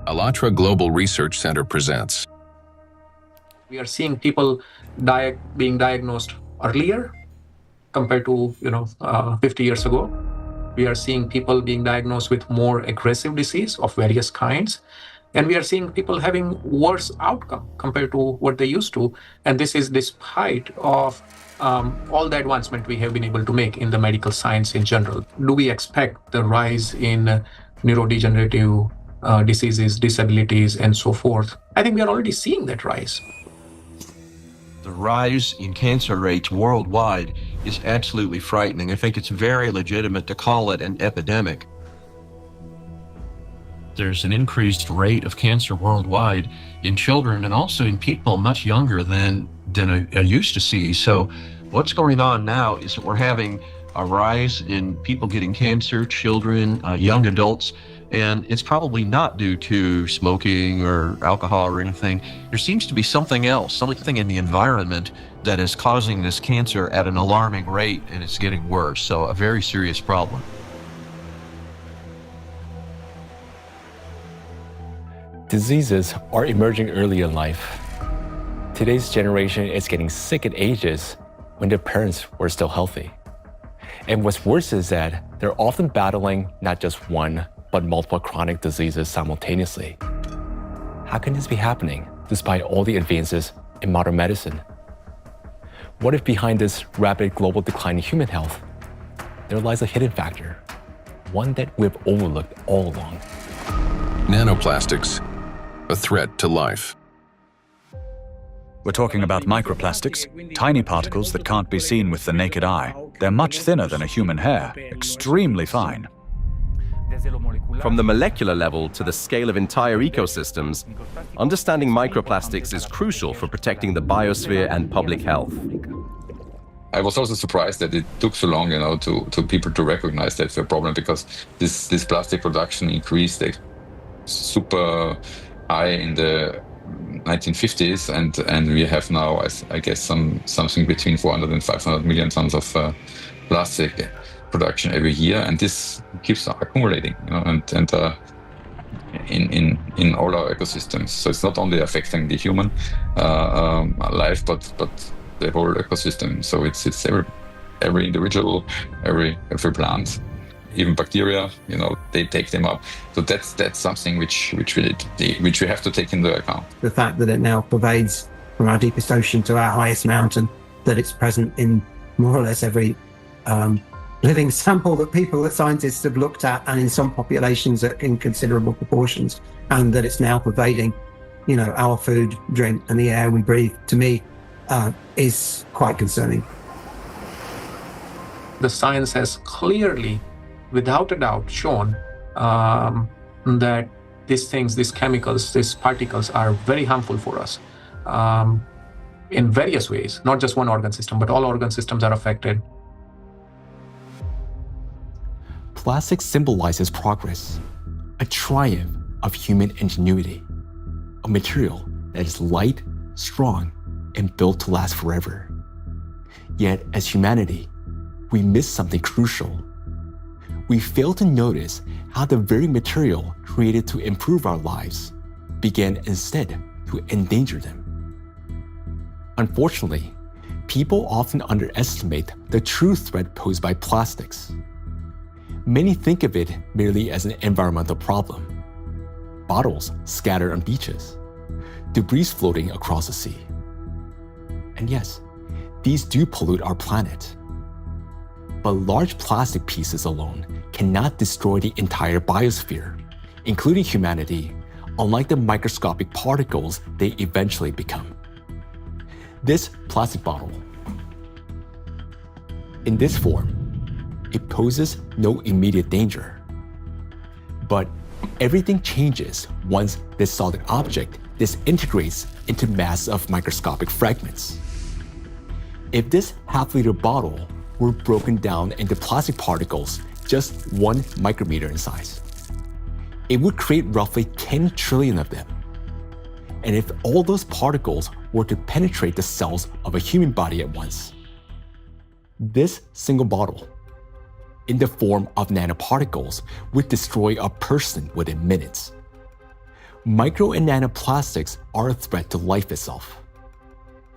ALLATRA Global Research Center presents. We are seeing people being diagnosed earlier compared to 50 years ago. We are seeing people being diagnosed with more aggressive disease of various kinds. And we are seeing people having worse outcome compared to what they used to. And this is despite of all the advancement we have been able to make in the medical science in general. Do we expect the rise in neurodegenerative diseases, disabilities, and so forth? I think we are already seeing that rise. The rise in cancer rates worldwide is absolutely frightening. I think it's very legitimate to call it an epidemic. There's an increased rate of cancer worldwide in children and also in people much younger than I used to see. So what's going on now is that we're having a rise in people getting cancer, children, young adults, and it's probably not due to smoking or alcohol or anything. There seems to be something else, something in the environment that is causing this cancer at an alarming rate, and it's getting worse. So a very serious problem. Diseases are emerging early in life. Today's generation is getting sick at ages when their parents were still healthy. And what's worse is that they're often battling not just one, but multiple chronic diseases simultaneously. How can this be happening despite all the advances in modern medicine? What if behind this rapid global decline in human health, there lies a hidden factor, one that we've overlooked all along? Nanoplastics, a threat to life. We're talking about microplastics, tiny particles that can't be seen with the naked eye. They're much thinner than a human hair, extremely fine. From the molecular level to the scale of entire ecosystems, understanding microplastics is crucial for protecting the biosphere and public health. I was also surprised that it took so long, to people to recognize that's a problem, because this plastic production increased super high in the 1950s, and we have now, I guess, something between 400 and 500 million tons of plastic production every year, and this keeps accumulating, in all our ecosystems. So it's not only affecting the human life, but the whole ecosystem. So it's every individual, every plant, even bacteria. They take them up. So that's something which we have to take into account. The fact that it now pervades from our deepest ocean to our highest mountain, that it's present in more or less every living sample that scientists have looked at, and in some populations in considerable proportions, and that it's now pervading, our food, drink, and the air we breathe, to me, is quite concerning. The science has clearly, without a doubt, shown that these chemicals, these particles are very harmful for us in various ways, not just one organ system, but all organ systems are affected. Plastic symbolizes progress, a triumph of human ingenuity, a material that is light, strong, and built to last forever. Yet, as humanity, we miss something crucial. We fail to notice how the very material created to improve our lives began instead to endanger them. Unfortunately, people often underestimate the true threat posed by plastics. Many think of it merely as an environmental problem. Bottles scattered on beaches, debris floating across the sea. And yes, these do pollute our planet. But large plastic pieces alone cannot destroy the entire biosphere, including humanity, unlike the microscopic particles they eventually become. This plastic bottle, in this form, it poses no immediate danger. But everything changes once this solid object disintegrates into masses of microscopic fragments. If this half-liter bottle were broken down into plastic particles just 1 micrometer in size, it would create roughly 10 trillion of them. And if all those particles were to penetrate the cells of a human body at once, this single bottle, in the form of nanoparticles, would destroy a person within minutes. Micro and nanoplastics are a threat to life itself.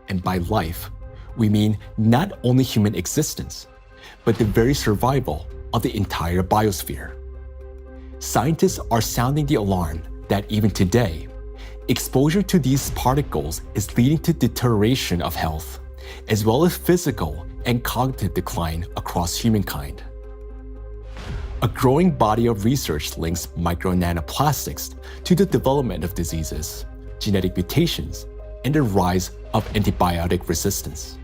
And by life, we mean not only human existence, but the very survival of the entire biosphere. Scientists are sounding the alarm that even today, exposure to these particles is leading to deterioration of health, as well as physical and cognitive decline across humankind. A growing body of research links micro and nanoplastics to the development of diseases, genetic mutations, and the rise of antibiotic resistance.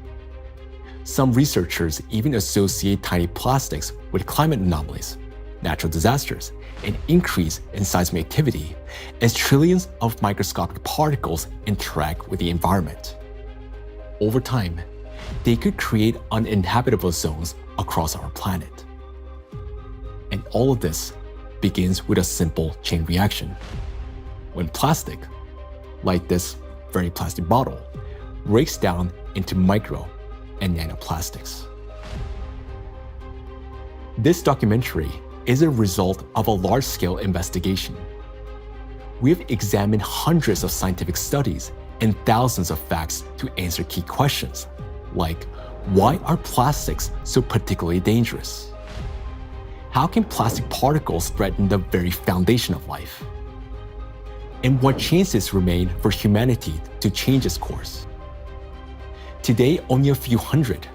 Some researchers even associate tiny plastics with climate anomalies, natural disasters, and increase in seismic activity as trillions of microscopic particles interact with the environment. Over time, they could create uninhabitable zones across our planet. And all of this begins with a simple chain reaction. When plastic, like this very plastic bottle, breaks down into micro and nanoplastics. This documentary is a result of a large-scale investigation. We have examined hundreds of scientific studies and thousands of facts to answer key questions, like why are plastics so particularly dangerous? How can plastic particles threaten the very foundation of life? And what chances remain for humanity to change its course? Today, only a few hundred,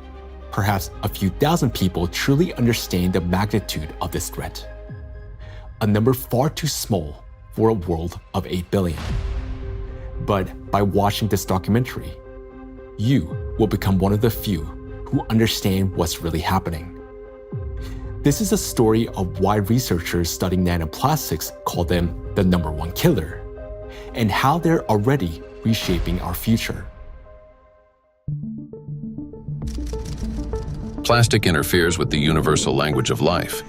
perhaps a few thousand people truly understand the magnitude of this threat. A number far too small for a world of 8 billion. But by watching this documentary, you will become one of the few who understand what's really happening. This is a story of why researchers studying nanoplastics call them the number one killer, and how they're already reshaping our future. Plastic interferes with the universal language of life.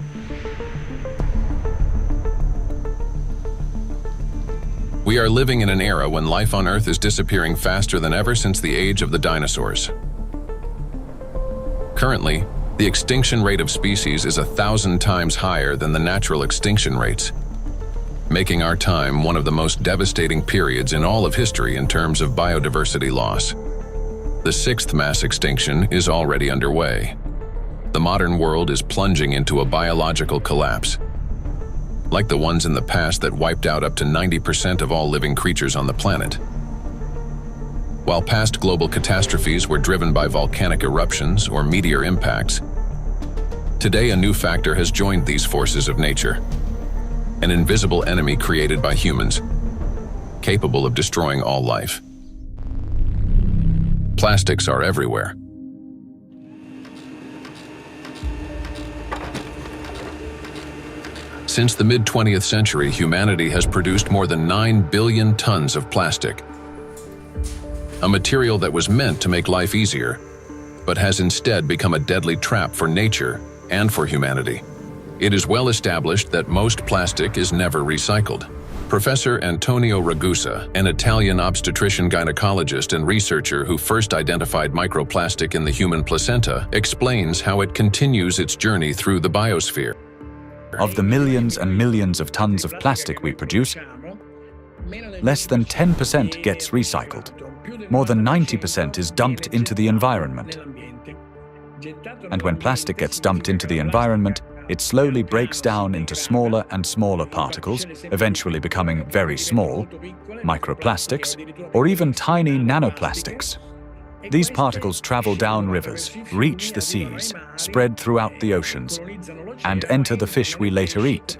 We are living in an era when life on Earth is disappearing faster than ever since the age of the dinosaurs. Currently, the extinction rate of species is 1,000 times higher than the natural extinction rates, making our time one of the most devastating periods in all of history in terms of biodiversity loss. The 6th mass extinction is already underway. The modern world is plunging into a biological collapse, like the ones in the past that wiped out up to 90% of all living creatures on the planet. While past global catastrophes were driven by volcanic eruptions or meteor impacts, today a new factor has joined these forces of nature. An invisible enemy created by humans, capable of destroying all life. Plastics are everywhere. Since the mid-20th century, humanity has produced more than 9 billion tons of plastic. A material that was meant to make life easier, but has instead become a deadly trap for nature and for humanity. It is well established that most plastic is never recycled. Professor Antonio Ragusa, an Italian obstetrician gynecologist and researcher who first identified microplastic in the human placenta, explains how it continues its journey through the biosphere. Of the millions and millions of tons of plastic we produce, less than 10% gets recycled. More than 90% is dumped into the environment. And when plastic gets dumped into the environment, it slowly breaks down into smaller and smaller particles, eventually becoming very small, microplastics, or even tiny nanoplastics. These particles travel down rivers, reach the seas, spread throughout the oceans, and enter the fish we later eat,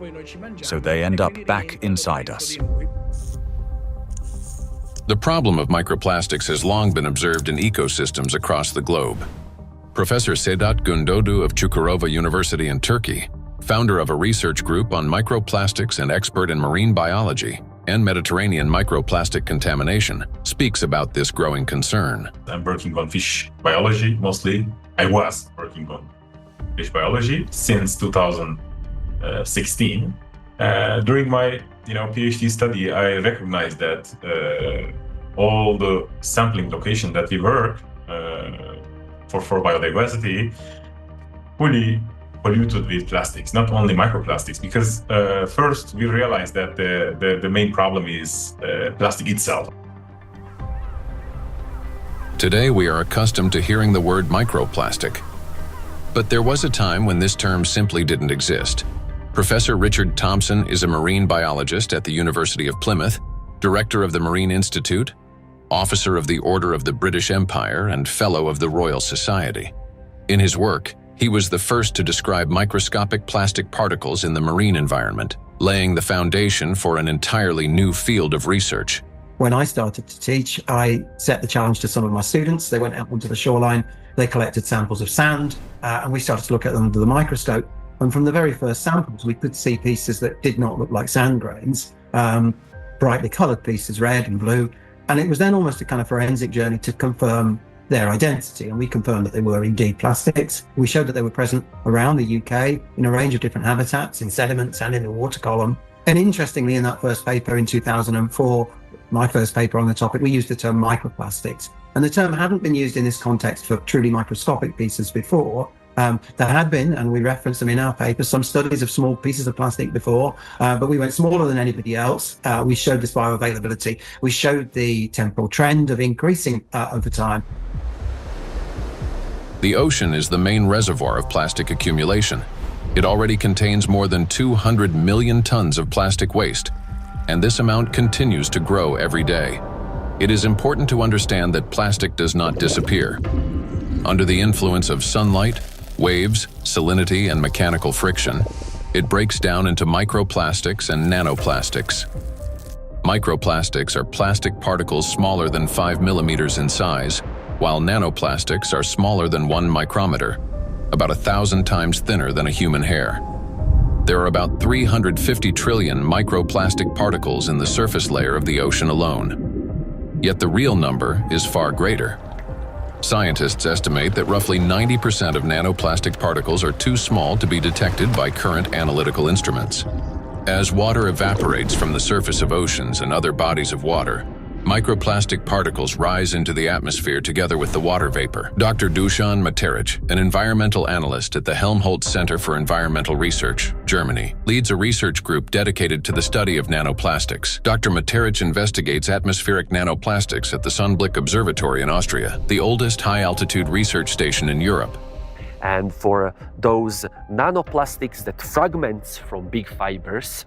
so they end up back inside us. The problem of microplastics has long been observed in ecosystems across the globe. Professor Sedat Gündoğdu of Çukurova University in Turkey, founder of a research group on microplastics and expert in marine biology and Mediterranean microplastic contamination, speaks about this growing concern. I'm working on fish biology mostly. I was working on fish biology since 2016. During my PhD study, I recognized that all the sampling location that we work for biodiversity fully polluted with plastics, not only microplastics, because first we realized that the main problem is plastic itself. Today we are accustomed to hearing the word microplastic. But there was a time when this term simply didn't exist. Professor Richard Thompson is a marine biologist at the University of Plymouth, director of the Marine Institute, officer of the Order of the British Empire, and fellow of the Royal Society. In his work, he was the first to describe microscopic plastic particles in the marine environment, laying the foundation for an entirely new field of research. When I started to teach, I set the challenge to some of my students. They went out onto the shoreline, they collected samples of sand, and we started to look at them under the microscope. And from the very first samples, we could see pieces that did not look like sand grains, brightly colored pieces, red and blue. And it was then almost a kind of forensic journey to confirm their identity. And we confirmed that they were indeed plastics. We showed that they were present around the UK in a range of different habitats, in sediments and in the water column. And interestingly, in that first paper in 2004, my first paper on the topic, we used the term microplastics. And the term hadn't been used in this context for truly microscopic pieces before. There had been, and we referenced them in our paper, some studies of small pieces of plastic before, but we went smaller than anybody else. We showed this bioavailability. We showed the temporal trend of increasing over time. The ocean is the main reservoir of plastic accumulation. It already contains more than 200 million tons of plastic waste, and this amount continues to grow every day. It is important to understand that plastic does not disappear. Under the influence of sunlight, waves, salinity, and mechanical friction, it breaks down into microplastics and nanoplastics. Microplastics are plastic particles smaller than 5 millimeters in size, while nanoplastics are smaller than 1 micrometer, about 1,000 times thinner than a human hair. There are about 350 trillion microplastic particles in the surface layer of the ocean alone. Yet the real number is far greater. Scientists estimate that roughly 90% of nanoplastic particles are too small to be detected by current analytical instruments. As water evaporates from the surface of oceans and other bodies of water, microplastic particles rise into the atmosphere together with the water vapor. Dr. Dusan Materic, an environmental analyst at the Helmholtz Center for Environmental Research, Germany, leads a research group dedicated to the study of nanoplastics. Dr. Materic investigates atmospheric nanoplastics at the Sonnenblick Observatory in Austria, the oldest high-altitude research station in Europe. And for those nanoplastics that fragments from big fibers,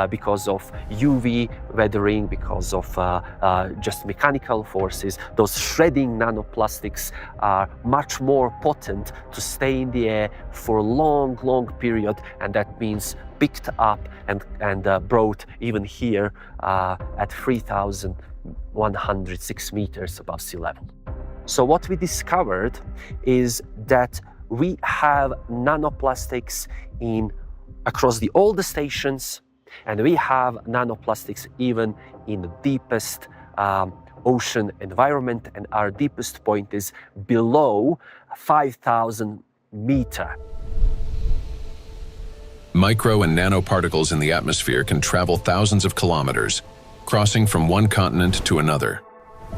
because of UV weathering, because of just mechanical forces, those shredding nanoplastics are much more potent to stay in the air for a long period, and that means picked up and brought even here at 3,106 meters above sea level. So what we discovered is that we have nanoplastics across all the stations, and we have nanoplastics even in the deepest ocean environment, and our deepest point is below 5,000 meters. Micro and nanoparticles in the atmosphere can travel thousands of kilometers, crossing from one continent to another.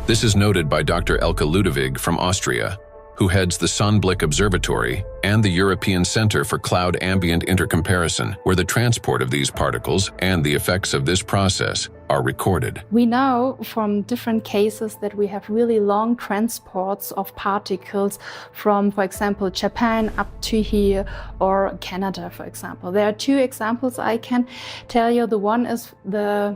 This is noted by Dr. Elke Ludewig from Austria, who heads the Sonnenblick Observatory and the European Center for Cloud Ambient Intercomparison, where the transport of these particles and the effects of this process are recorded. We know from different cases that we have really long transports of particles from, for example, Japan up to here, or Canada, for example. There are two examples I can tell you. The one is the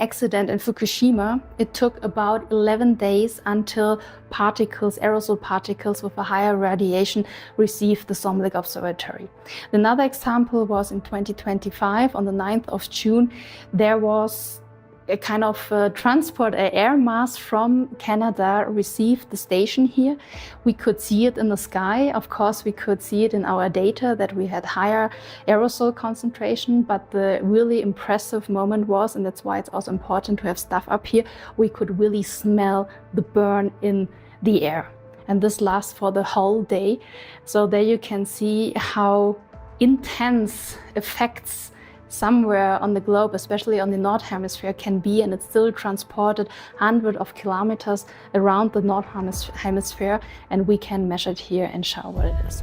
accident in Fukushima. It took about 11 days until aerosol particles with a higher radiation received the Sonnenblick Observatory. Another example was in 2025, on the 9th of June, there was a kind of transport, an air mass from Canada received the station here. We could see it in the sky. Of course, we could see it in our data that we had higher aerosol concentration, but the really impressive moment was, and that's why it's also important to have stuff up here, we could really smell the burn in the air. And this lasts for the whole day. So there you can see how intense effects somewhere on the globe, especially on the North Hemisphere, can be, and it's still transported hundreds of kilometers around the North Hemisphere, and we can measure it here and show what it is.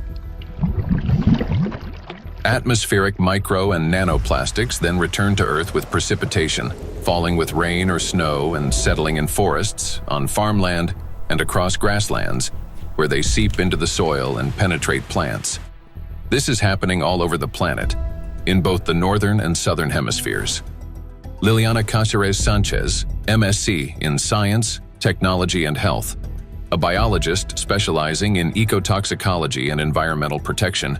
Atmospheric micro and nanoplastics then return to Earth with precipitation, falling with rain or snow and settling in forests, on farmland, and across grasslands, where they seep into the soil and penetrate plants. This is happening all over the planet, in both the northern and southern hemispheres. Liliana Cáceres Sanchez, MSc in Science, Technology and Health, a biologist specializing in ecotoxicology and environmental protection,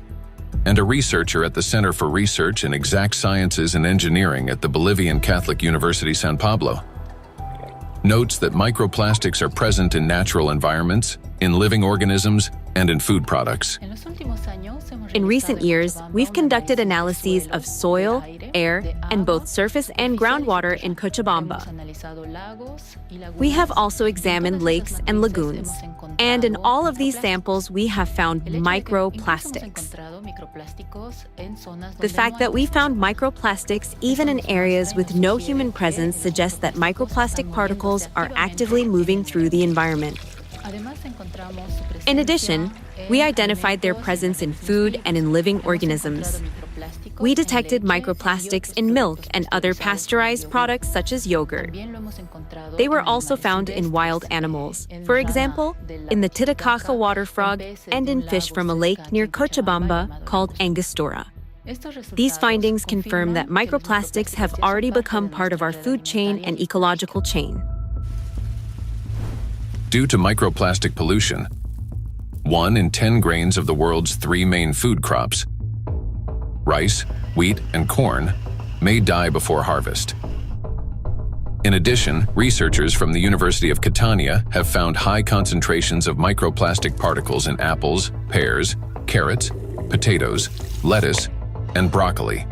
and a researcher at the Center for Research in Exact Sciences and Engineering at the Bolivian Catholic University San Pablo, notes that microplastics are present in natural environments, in living organisms, and in food products. In recent years, we've conducted analyses of soil, air, and both surface and groundwater in Cochabamba. We have also examined lakes and lagoons, and in all of these samples, we have found microplastics. The fact that we found microplastics even in areas with no human presence suggests that microplastic particles are actively moving through the environment. In addition, we identified their presence in food and in living organisms. We detected microplastics in milk and other pasteurized products such as yogurt. They were also found in wild animals, for example, in the Titicaca water frog and in fish from a lake near Cochabamba called Angostura. These findings confirm that microplastics have already become part of our food chain and ecological chain. Due to microplastic pollution, 1 in 10 grains of the world's 3 main food crops, rice, wheat, and corn, may die before harvest. In addition, researchers from the University of Catania have found high concentrations of microplastic particles in apples, pears, carrots, potatoes, lettuce, and broccoli.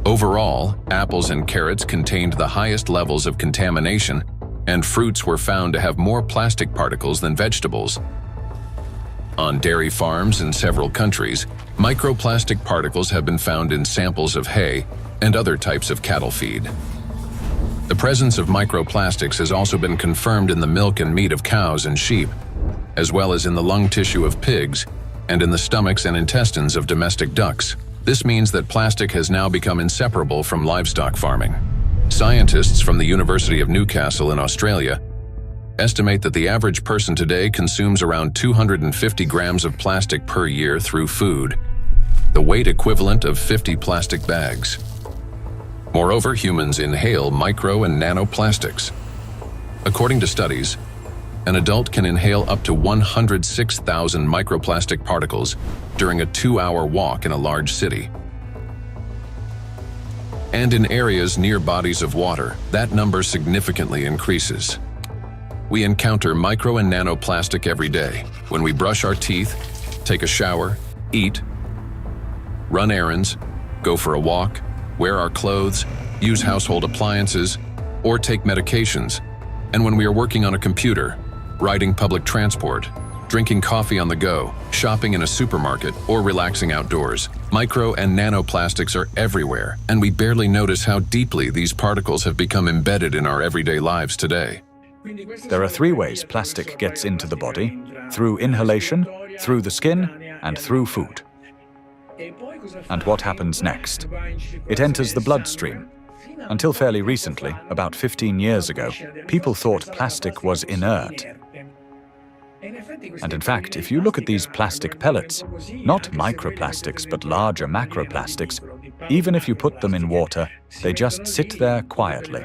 Overall, apples and carrots contained the highest levels of contamination, and fruits were found to have more plastic particles than vegetables. On dairy farms in several countries, microplastic particles have been found in samples of hay and other types of cattle feed. The presence of microplastics has also been confirmed in the milk and meat of cows and sheep, as well as in the lung tissue of pigs and in the stomachs and intestines of domestic ducks. This means that plastic has now become inseparable from livestock farming. Scientists from the University of Newcastle in Australia estimate that the average person today consumes around 250 grams of plastic per year through food, the weight equivalent of 50 plastic bags. Moreover, humans inhale micro and nanoplastics. According to studies, an adult can inhale up to 106,000 microplastic particles during a 2-hour walk in a large city. And in areas near bodies of water, that number significantly increases. We encounter micro and nanoplastic every day when we brush our teeth, take a shower, eat, run errands, go for a walk, wear our clothes, use household appliances, or take medications, and when we are working on a computer, riding public transport, drinking coffee on the go, shopping in a supermarket, or relaxing outdoors. Micro and nanoplastics are everywhere, and we barely notice how deeply these particles have become embedded in our everyday lives today. There are 3 ways plastic gets into the body: through inhalation, through the skin, and through food. And what happens next? It enters the bloodstream. Until fairly recently, about 15 years ago, people thought plastic was inert. And in fact, if you look at these plastic pellets, not microplastics but larger macroplastics, even if you put them in water, they just sit there quietly.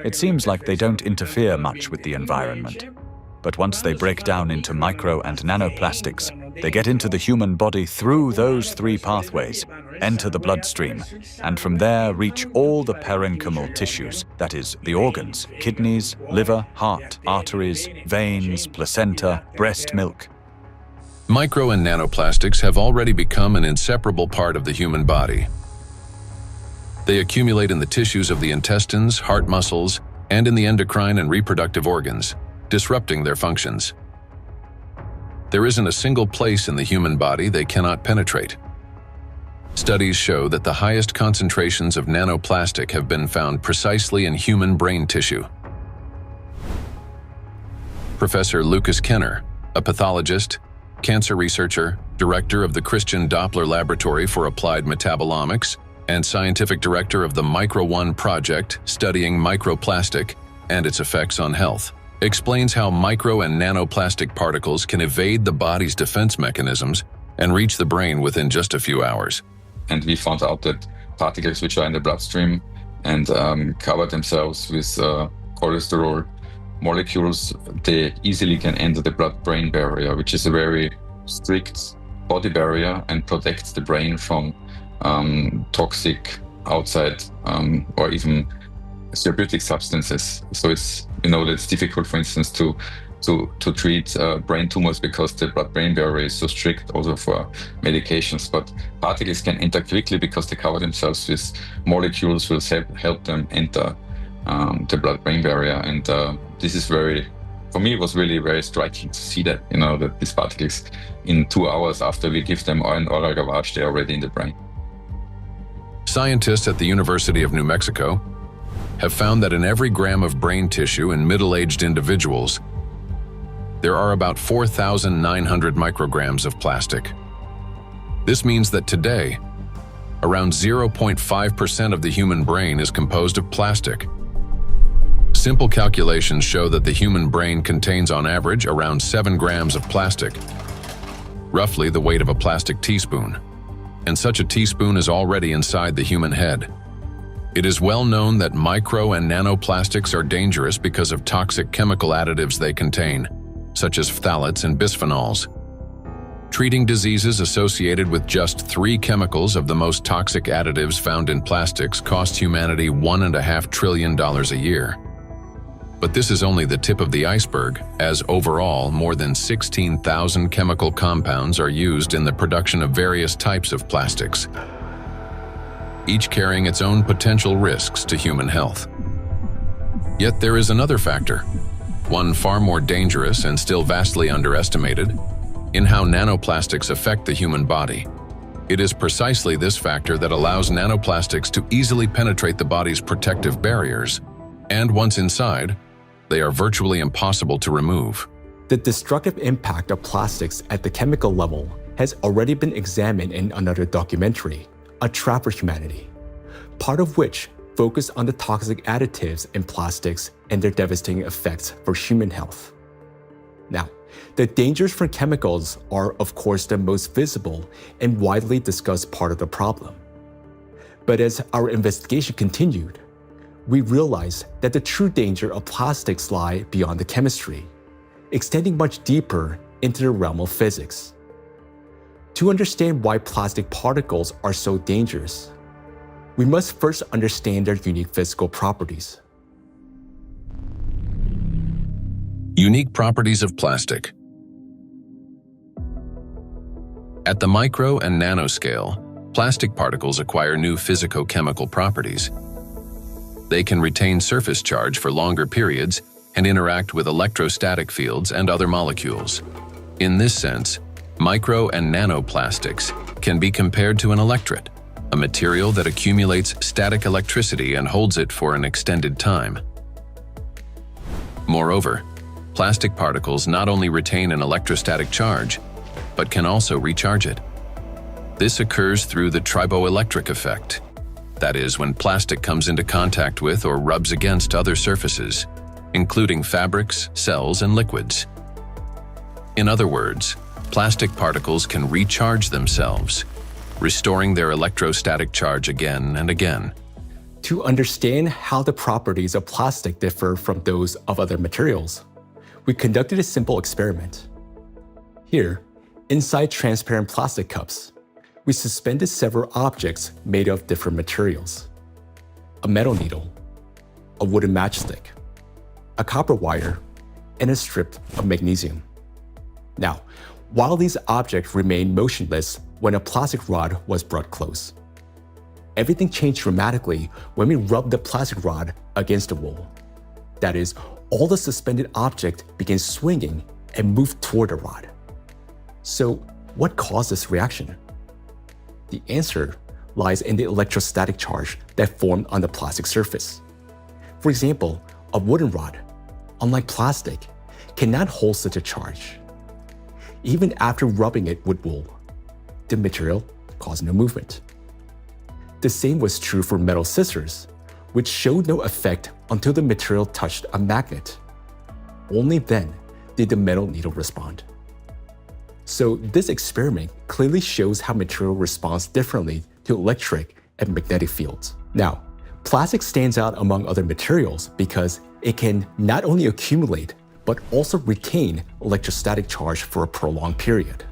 It seems like they don't interfere much with the environment. But once they break down into micro and nanoplastics, they get into the human body through those 3 pathways, enter the bloodstream, and from there reach all the parenchymal tissues, that is, the organs, kidneys, liver, heart, arteries, veins, placenta, breast milk. Micro and nanoplastics have already become an inseparable part of the human body. They accumulate in the tissues of the intestines, heart muscles, and in the endocrine and reproductive organs, disrupting their functions. There isn't a single place in the human body they cannot penetrate. Studies show that the highest concentrations of nanoplastic have been found precisely in human brain tissue. Professor Lucas Kenner, a pathologist, cancer researcher, director of the Christian Doppler Laboratory for Applied Metabolomics, and scientific director of the Micro-1 project studying microplastic and its effects on health, explains how micro and nanoplastic particles can evade the body's defense mechanisms and reach the brain within just a few hours. And we found out that particles which are in the bloodstream and cover themselves with cholesterol molecules, they easily can enter the blood-brain barrier, which is a very strict body barrier and protects the brain from toxic outside or even therapeutic substances. So it's, that's difficult, for instance, to treat brain tumors because the blood-brain barrier is so strict also for medications. But particles can enter quickly because they cover themselves with molecules will help them enter the blood-brain barrier. And this is for me, it was really very striking to see that, that these particles in 2 hours after we give them an oral gavage, they're already in the brain. Scientists at the University of New Mexico have found that in every gram of brain tissue in middle-aged individuals, there are about 4,900 micrograms of plastic. This means that today, around 0.5% of the human brain is composed of plastic. Simple calculations show that the human brain contains on average around 7 grams of plastic, roughly the weight of a plastic teaspoon. And such a teaspoon is already inside the human head. It is well known that micro and nanoplastics are dangerous because of toxic chemical additives they contain, such as phthalates and bisphenols. Treating diseases associated with just 3 chemicals of the most toxic additives found in plastics costs humanity $1.5 trillion a year. But this is only the tip of the iceberg, as overall more than 16,000 chemical compounds are used in the production of various types of plastics, each carrying its own potential risks to human health. Yet there is another factor, one far more dangerous and still vastly underestimated, in how nanoplastics affect the human body. It is precisely this factor that allows nanoplastics to easily penetrate the body's protective barriers, and once inside, they are virtually impossible to remove. The destructive impact of plastics at the chemical level has already been examined in another documentary, A Trap for Humanity, part of which focused on the toxic additives in plastics and their devastating effects for human health. Now, the dangers from chemicals are, of course, the most visible and widely discussed part of the problem. But as our investigation continued, we realized that the true danger of plastics lie beyond the chemistry, extending much deeper into the realm of physics. To understand why plastic particles are so dangerous, we must first understand their unique physical properties. Unique properties of plastic. At the micro and nanoscale, plastic particles acquire new physicochemical properties. They can retain surface charge for longer periods and interact with electrostatic fields and other molecules. In this sense, micro and nanoplastics can be compared to an electret, a material that accumulates static electricity and holds it for an extended time. Moreover, plastic particles not only retain an electrostatic charge, but can also recharge it. This occurs through the triboelectric effect. That is, when plastic comes into contact with or rubs against other surfaces, including fabrics, cells, and liquids. In other words, plastic particles can recharge themselves, restoring their electrostatic charge again and again. To understand how the properties of plastic differ from those of other materials, we conducted a simple experiment. Here, inside transparent plastic cups, we suspended several objects made of different materials: a metal needle, a wooden matchstick, a copper wire, and a strip of magnesium. Now, while these objects remained motionless when a plastic rod was brought close, everything changed dramatically when we rubbed the plastic rod against the wall. That is, all the suspended object began swinging and moved toward the rod. So, what caused this reaction? The answer lies in the electrostatic charge that formed on the plastic surface. For example, a wooden rod, unlike plastic, cannot hold such a charge. even after rubbing it with wool. The material caused no movement. The same was true for metal scissors, which showed no effect until the material touched a magnet. Only then did the metal needle respond. So this experiment clearly shows how material responds differently to electric and magnetic fields. Now, plastic stands out among other materials because it can not only accumulate, but also retain electrostatic charge for a prolonged period.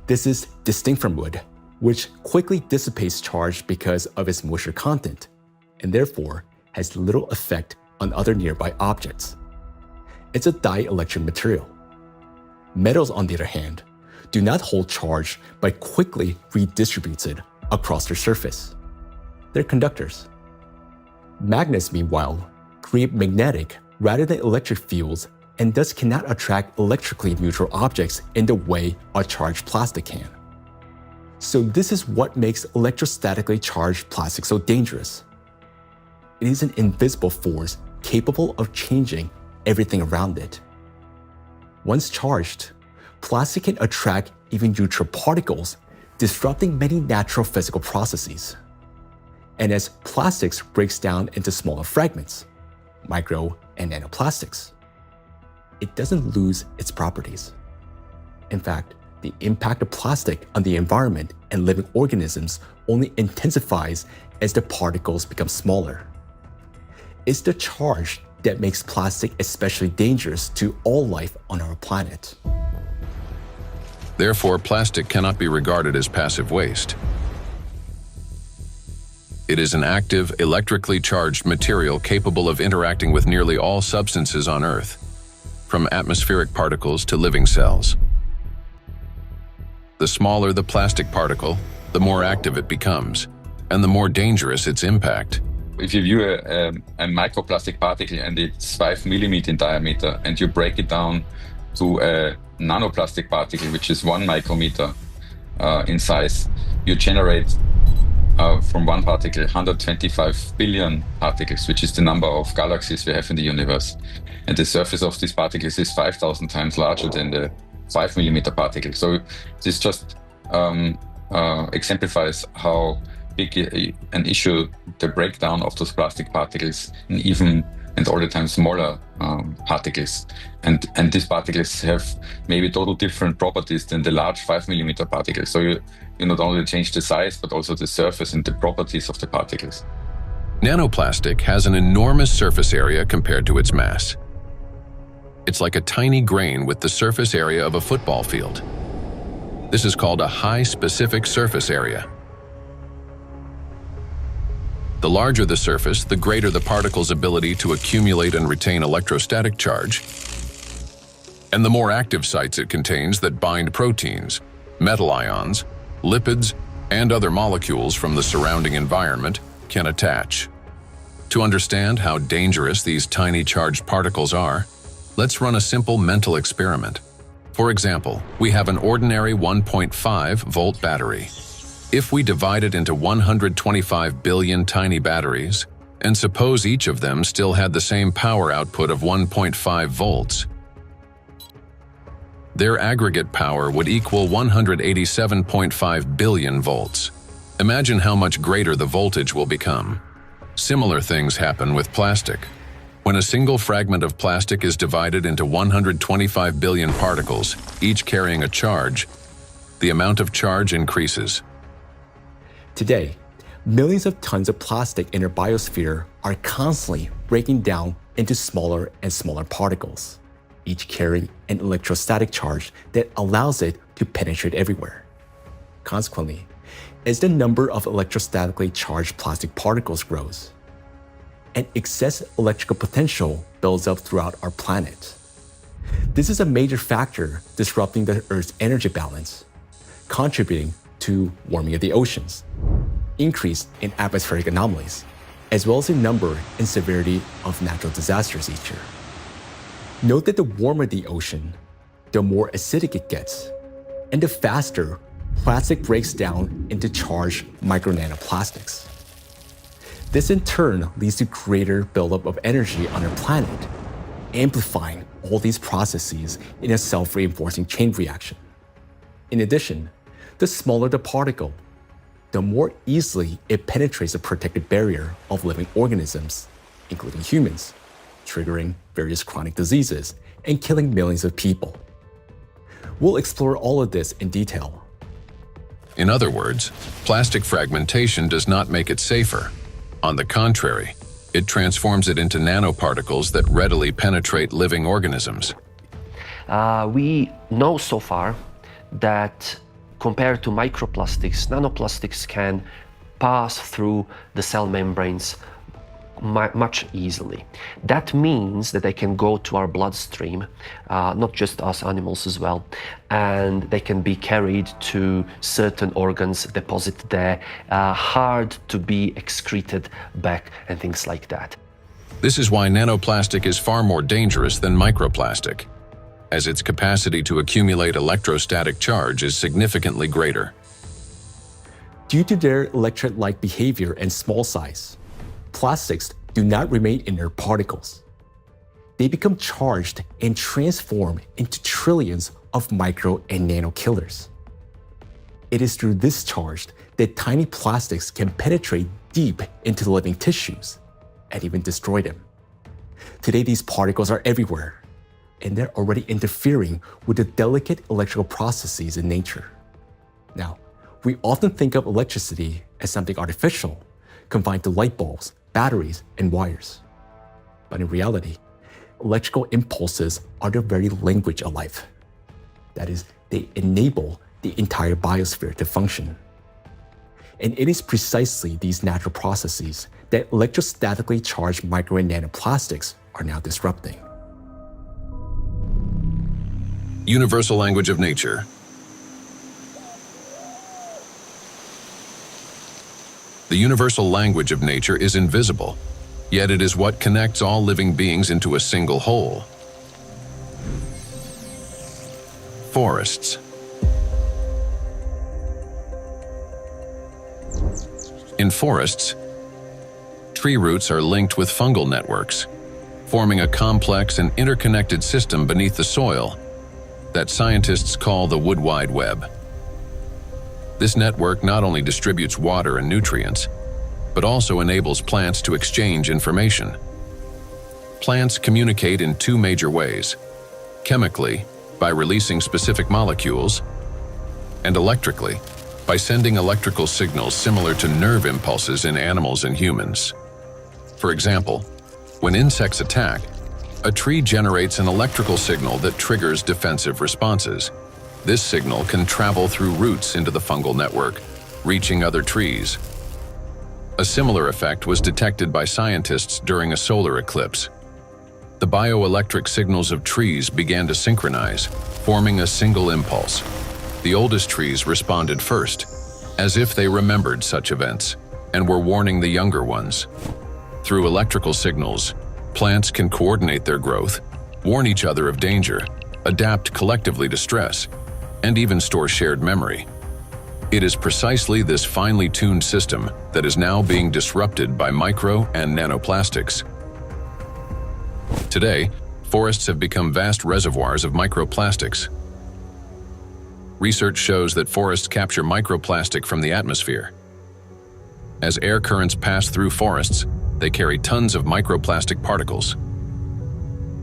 This is distinct from wood, which quickly dissipates charge because of its moisture content, and therefore has little effect on other nearby objects. It's a dielectric material. Metals, on the other hand, do not hold charge but quickly redistributes it across their surface. They're conductors. Magnets, meanwhile, create magnetic rather than electric fields and thus cannot attract electrically neutral objects in the way a charged plastic can. So this is what makes electrostatically charged plastic so dangerous. It is an invisible force capable of changing everything around it. Once charged, plastic can attract even neutral particles, disrupting many natural physical processes. And as plastics breaks down into smaller fragments, micro and nanoplastics, it doesn't lose its properties. In fact, the impact of plastic on the environment and living organisms only intensifies as the particles become smaller. It's the charge that makes plastic especially dangerous to all life on our planet. Therefore, plastic cannot be regarded as passive waste. It is an active, electrically charged material capable of interacting with nearly all substances on Earth, from atmospheric particles to living cells. The smaller the plastic particle, the more active it becomes, and the more dangerous its impact. If you view a microplastic particle and it's 5 millimeters in diameter, and you break it down to a nanoplastic particle, which is 1 micrometer in size, you generate from one particle 125 billion particles, which is the number of galaxies we have in the universe. And the surface of these particles is 5,000 times larger than the 5 millimeter particle. So this just exemplifies how big an issue the breakdown of those plastic particles in even and all the time smaller particles. And these particles have maybe total different properties than the large 5 millimeter particles. So you not only change the size, but also the surface and the properties of the particles. Nanoplastic has an enormous surface area compared to its mass. It's like a tiny grain with the surface area of a football field. This is called a high specific surface area. The larger the surface, the greater the particle's ability to accumulate and retain electrostatic charge, and the more active sites it contains that bind proteins, metal ions, lipids, and other molecules from the surrounding environment can attach. To understand how dangerous these tiny charged particles are, let's run a simple mental experiment. For example, we have an ordinary 1.5 volt battery. If we divide it into 125 billion tiny batteries, and suppose each of them still had the same power output of 1.5 volts, their aggregate power would equal 187.5 billion volts. Imagine how much greater the voltage will become. Similar things happen with plastic. When a single fragment of plastic is divided into 125 billion particles, each carrying a charge, the amount of charge increases. Today, millions of tons of plastic in our biosphere are constantly breaking down into smaller and smaller particles, each carrying an electrostatic charge that allows it to penetrate everywhere. Consequently, as the number of electrostatically charged plastic particles grows, an excess electrical potential builds up throughout our planet. This is a major factor disrupting the Earth's energy balance, contributing to warming of the oceans, increase in atmospheric anomalies, as well as the number and severity of natural disasters each year. Note that the warmer the ocean, the more acidic it gets, and the faster plastic breaks down into charged micro-nanoplastics. This in turn leads to greater buildup of energy on our planet, amplifying all these processes in a self-reinforcing chain reaction. In addition, the smaller the particle, the more easily it penetrates the protective barrier of living organisms, including humans, triggering various chronic diseases and killing millions of people. We'll explore all of this in detail. In other words, plastic fragmentation does not make it safer. On the contrary, it transforms it into nanoparticles that readily penetrate living organisms. We know so far that compared to microplastics, nanoplastics can pass through the cell membranes much easily. That means that they can go to our bloodstream, not just us animals as well, and they can be carried to certain organs, deposited there, hard to be excreted back and things like that. This is why nanoplastic is far more dangerous than microplastic, as its capacity to accumulate electrostatic charge is significantly greater. Due to their electrolyte behavior and small size, plastics do not remain inert particles. They become charged and transform into trillions of micro and nano killers. It is through this charge that tiny plastics can penetrate deep into the living tissues and even destroy them. Today, these particles are everywhere, and they're already interfering with the delicate electrical processes in nature. Now, we often think of electricity as something artificial, confined to light bulbs, batteries, and wires. But in reality, electrical impulses are the very language of life. That is, they enable the entire biosphere to function. And it is precisely these natural processes that electrostatically charged micro and nanoplastics are now disrupting. Universal language of nature. The universal language of nature is invisible, yet it is what connects all living beings into a single whole. Forests. In forests, tree roots are linked with fungal networks, forming a complex and interconnected system beneath the soil that scientists call the wood wide web. This network not only distributes water and nutrients, but also enables plants to exchange information. Plants communicate in two major ways: chemically, by releasing specific molecules, and electrically, by sending electrical signals similar to nerve impulses in animals and humans. For example, when insects attack, a tree generates an electrical signal that triggers defensive responses. This signal can travel through roots into the fungal network, reaching other trees. A similar effect was detected by scientists during a solar eclipse. The bioelectric signals of trees began to synchronize, forming a single impulse. The oldest trees responded first, as if they remembered such events, and were warning the younger ones. Through electrical signals, plants can coordinate their growth, warn each other of danger, adapt collectively to stress, and even store shared memory. It is precisely this finely tuned system that is now being disrupted by micro and nanoplastics. Today, forests have become vast reservoirs of microplastics. Research shows that forests capture microplastic from the atmosphere. As air currents pass through forests, they carry tons of microplastic particles.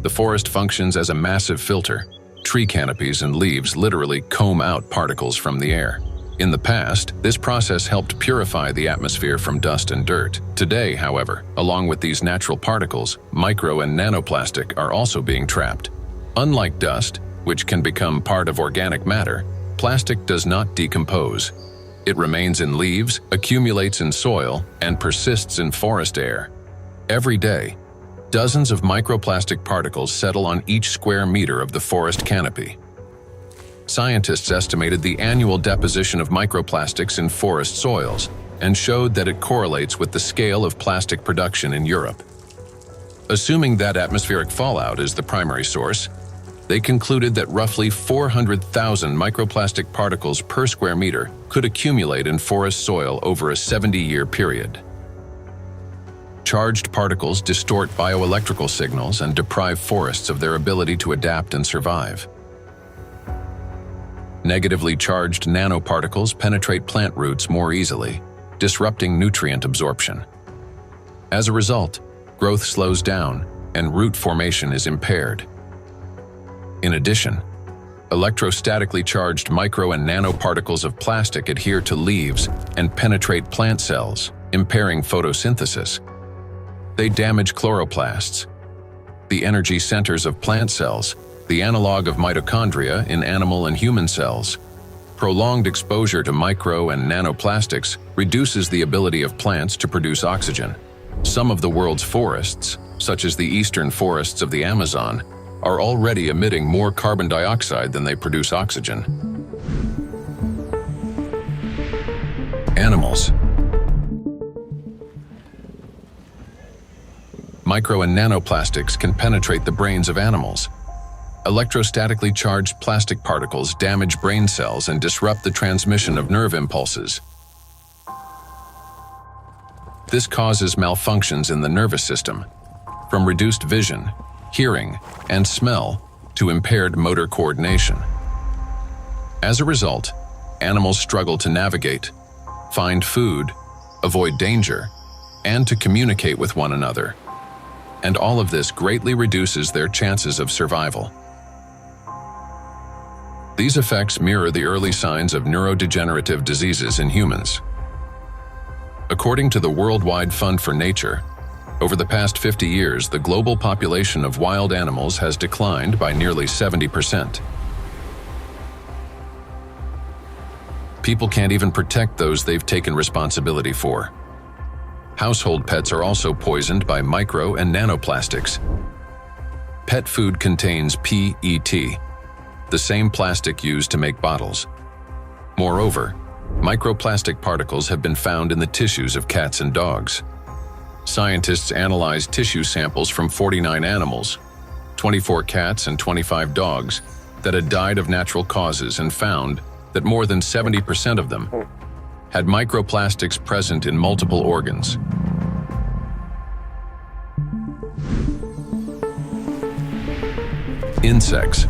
The forest functions as a massive filter. Tree canopies and leaves literally comb out particles from the air. In the past, this process helped purify the atmosphere from dust and dirt. Today, however, along with these natural particles, micro and nanoplastic are also being trapped. Unlike dust, which can become part of organic matter, plastic does not decompose. It remains in leaves, accumulates in soil, and persists in forest air. Every day, dozens of microplastic particles settle on each square meter of the forest canopy. Scientists estimated the annual deposition of microplastics in forest soils and showed that it correlates with the scale of plastic production in Europe. Assuming that atmospheric fallout is the primary source, they concluded that roughly 400,000 microplastic particles per square meter could accumulate in forest soil over a 70-year period. Charged particles distort bioelectrical signals and deprive forests of their ability to adapt and survive. Negatively charged nanoparticles penetrate plant roots more easily, disrupting nutrient absorption. As a result, growth slows down and root formation is impaired. In addition, electrostatically charged micro and nanoparticles of plastic adhere to leaves and penetrate plant cells, impairing photosynthesis. They damage chloroplasts, the energy centers of plant cells, the analog of mitochondria in animal and human cells. Prolonged exposure to micro and nanoplastics reduces the ability of plants to produce oxygen. Some of the world's forests, such as the eastern forests of the Amazon, are already emitting more carbon dioxide than they produce oxygen. Animals. Micro and nanoplastics can penetrate the brains of animals. Electrostatically charged plastic particles damage brain cells and disrupt the transmission of nerve impulses. This causes malfunctions in the nervous system, from reduced vision, hearing, and smell to impaired motor coordination. As a result, animals struggle to navigate, find food, avoid danger, and to communicate with one another. And all of this greatly reduces their chances of survival. These effects mirror the early signs of neurodegenerative diseases in humans. According to the Worldwide Fund for Nature, over the past 50 years, the global population of wild animals has declined by nearly 70%. People can't even protect those they've taken responsibility for. Household pets are also poisoned by micro and nanoplastics. Pet food contains PET, the same plastic used to make bottles. Moreover, microplastic particles have been found in the tissues of cats and dogs. Scientists analyzed tissue samples from 49 animals, 24 cats and 25 dogs, that had died of natural causes and found that more than 70% of them had microplastics present in multiple organs. Insects.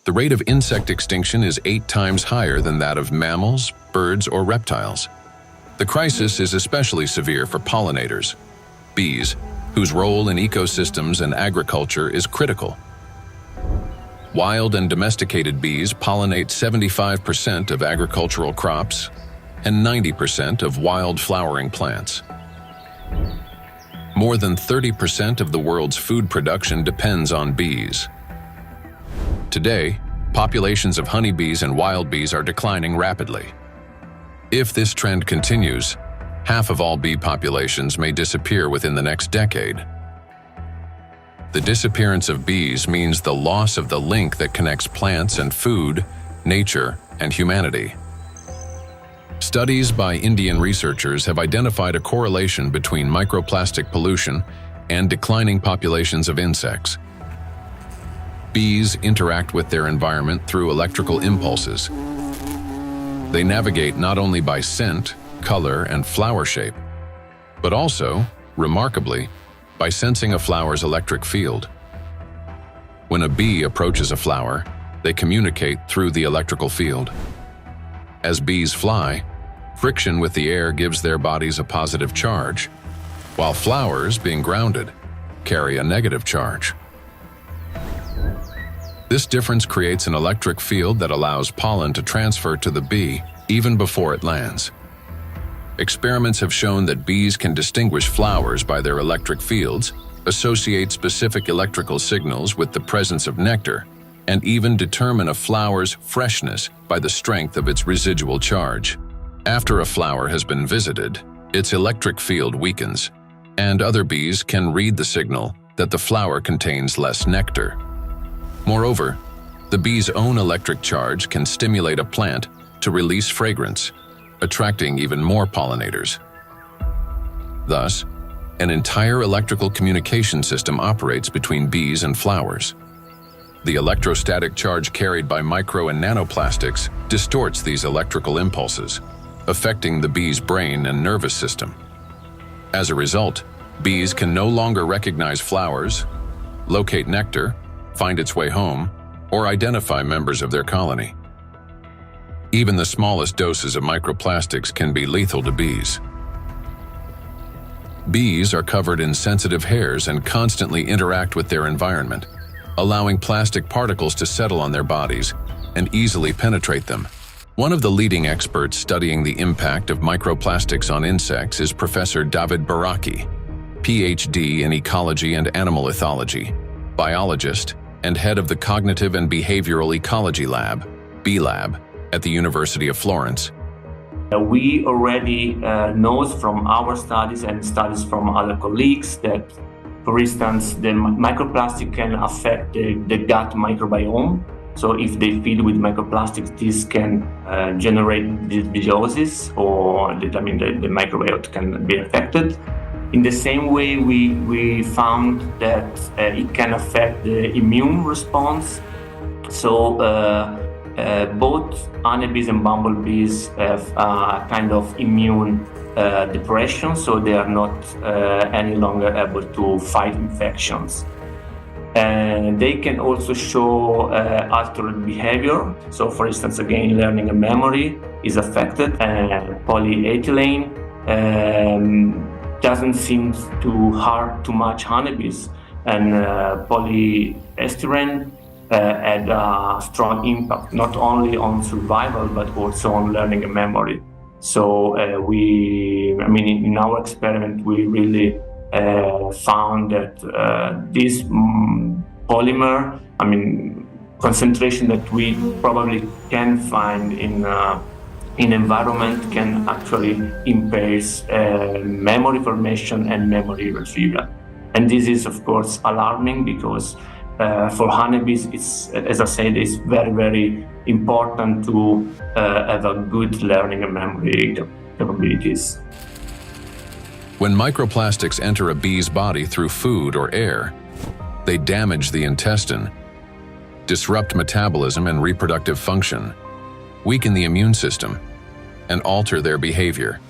The rate of insect extinction is 8 times higher than that of mammals, birds, or reptiles. The crisis is especially severe for pollinators, bees, whose role in ecosystems and agriculture is critical. Wild and domesticated bees pollinate 75% of agricultural crops and 90% of wild flowering plants. More than 30% of the world's food production depends on bees. Today, populations of honeybees and wild bees are declining rapidly. If this trend continues, half of all bee populations may disappear within the next decade. The disappearance of bees means the loss of the link that connects plants and food, nature, and humanity. Studies by Indian researchers have identified a correlation between microplastic pollution and declining populations of insects. Bees interact with their environment through electrical impulses. They navigate not only by scent, color, and flower shape, but also, remarkably, by sensing a flower's electric field. When a bee approaches a flower, they communicate through the electrical field. As bees fly, friction with the air gives their bodies a positive charge, while flowers, being grounded, carry a negative charge. This difference creates an electric field that allows pollen to transfer to the bee even before it lands. Experiments have shown that bees can distinguish flowers by their electric fields, associate specific electrical signals with the presence of nectar, and even determine a flower's freshness by the strength of its residual charge. After a flower has been visited, its electric field weakens, and other bees can read the signal that the flower contains less nectar. Moreover, the bee's own electric charge can stimulate a plant to release fragrance, attracting even more pollinators. Thus, an entire electrical communication system operates between bees and flowers. The electrostatic charge carried by micro and nanoplastics distorts these electrical impulses, affecting the bee's brain and nervous system. As a result, bees can no longer recognize flowers, locate nectar, find its way home, or identify members of their colony. Even the smallest doses of microplastics can be lethal to bees. Bees are covered in sensitive hairs and constantly interact with their environment, allowing plastic particles to settle on their bodies and easily penetrate them. One of the leading experts studying the impact of microplastics on insects is Professor David Baraki, PhD in ecology and animal ethology, biologist, and head of the Cognitive and Behavioral Ecology Lab, B-Lab, at the University of Florence. We already know from our studies and studies from other colleagues that, for instance, the microplastic can affect the gut microbiome. So if they fill with microplastics, this can generate dysbiosis, or the microbiome can be affected. In the same way, we found that it can affect the immune response. So both honeybees and bumblebees have a kind of immune depression, so they are not any longer able to fight infections. And they can also show altered behavior. So for instance, again, learning and memory is affected. Polyethylene doesn't seem to hurt too much honeybees. And polyestyrene had a strong impact, not only on survival, but also on learning and memory. So in our experiment, we really found that this polymer, concentration that we probably can find in environment can actually impair memory formation and memory retrieval. And this is, of course, alarming because for honeybees, as I said, it's very, very important to have a good learning and memory capabilities. When microplastics enter a bee's body through food or air, they damage the intestine, disrupt metabolism and reproductive function, weaken the immune system, and alter their behavior,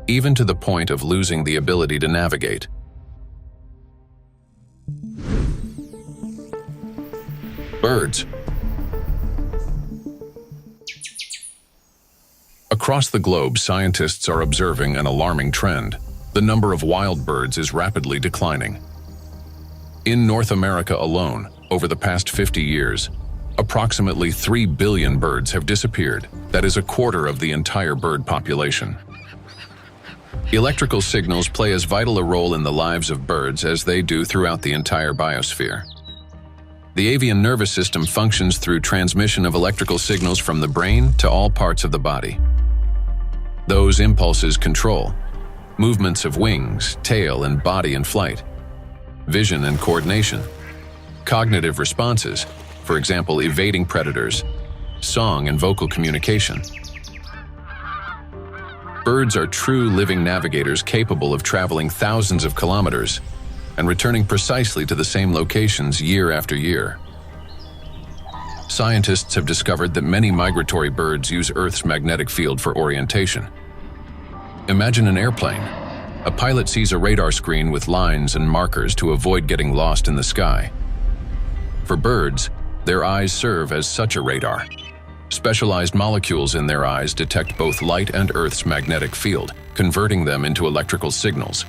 even to the point of losing the ability to navigate. Birds. Across the globe, scientists are observing an alarming trend. The number of wild birds is rapidly declining. In North America alone, over the past 50 years, approximately 3 billion birds have disappeared. That is a quarter of the entire bird population. Electrical signals play as vital a role in the lives of birds as they do throughout the entire biosphere. The avian nervous system functions through transmission of electrical signals from the brain to all parts of the body. Those impulses control movements of wings, tail, and body in flight, vision and coordination, cognitive responses, for example, evading predators, song and vocal communication. Birds are true living navigators capable of traveling thousands of kilometers and returning precisely to the same locations year after year. Scientists have discovered that many migratory birds use Earth's magnetic field for orientation. Imagine an airplane. A pilot sees a radar screen with lines and markers to avoid getting lost in the sky. For birds, their eyes serve as such a radar. Specialized molecules in their eyes detect both light and Earth's magnetic field, converting them into electrical signals.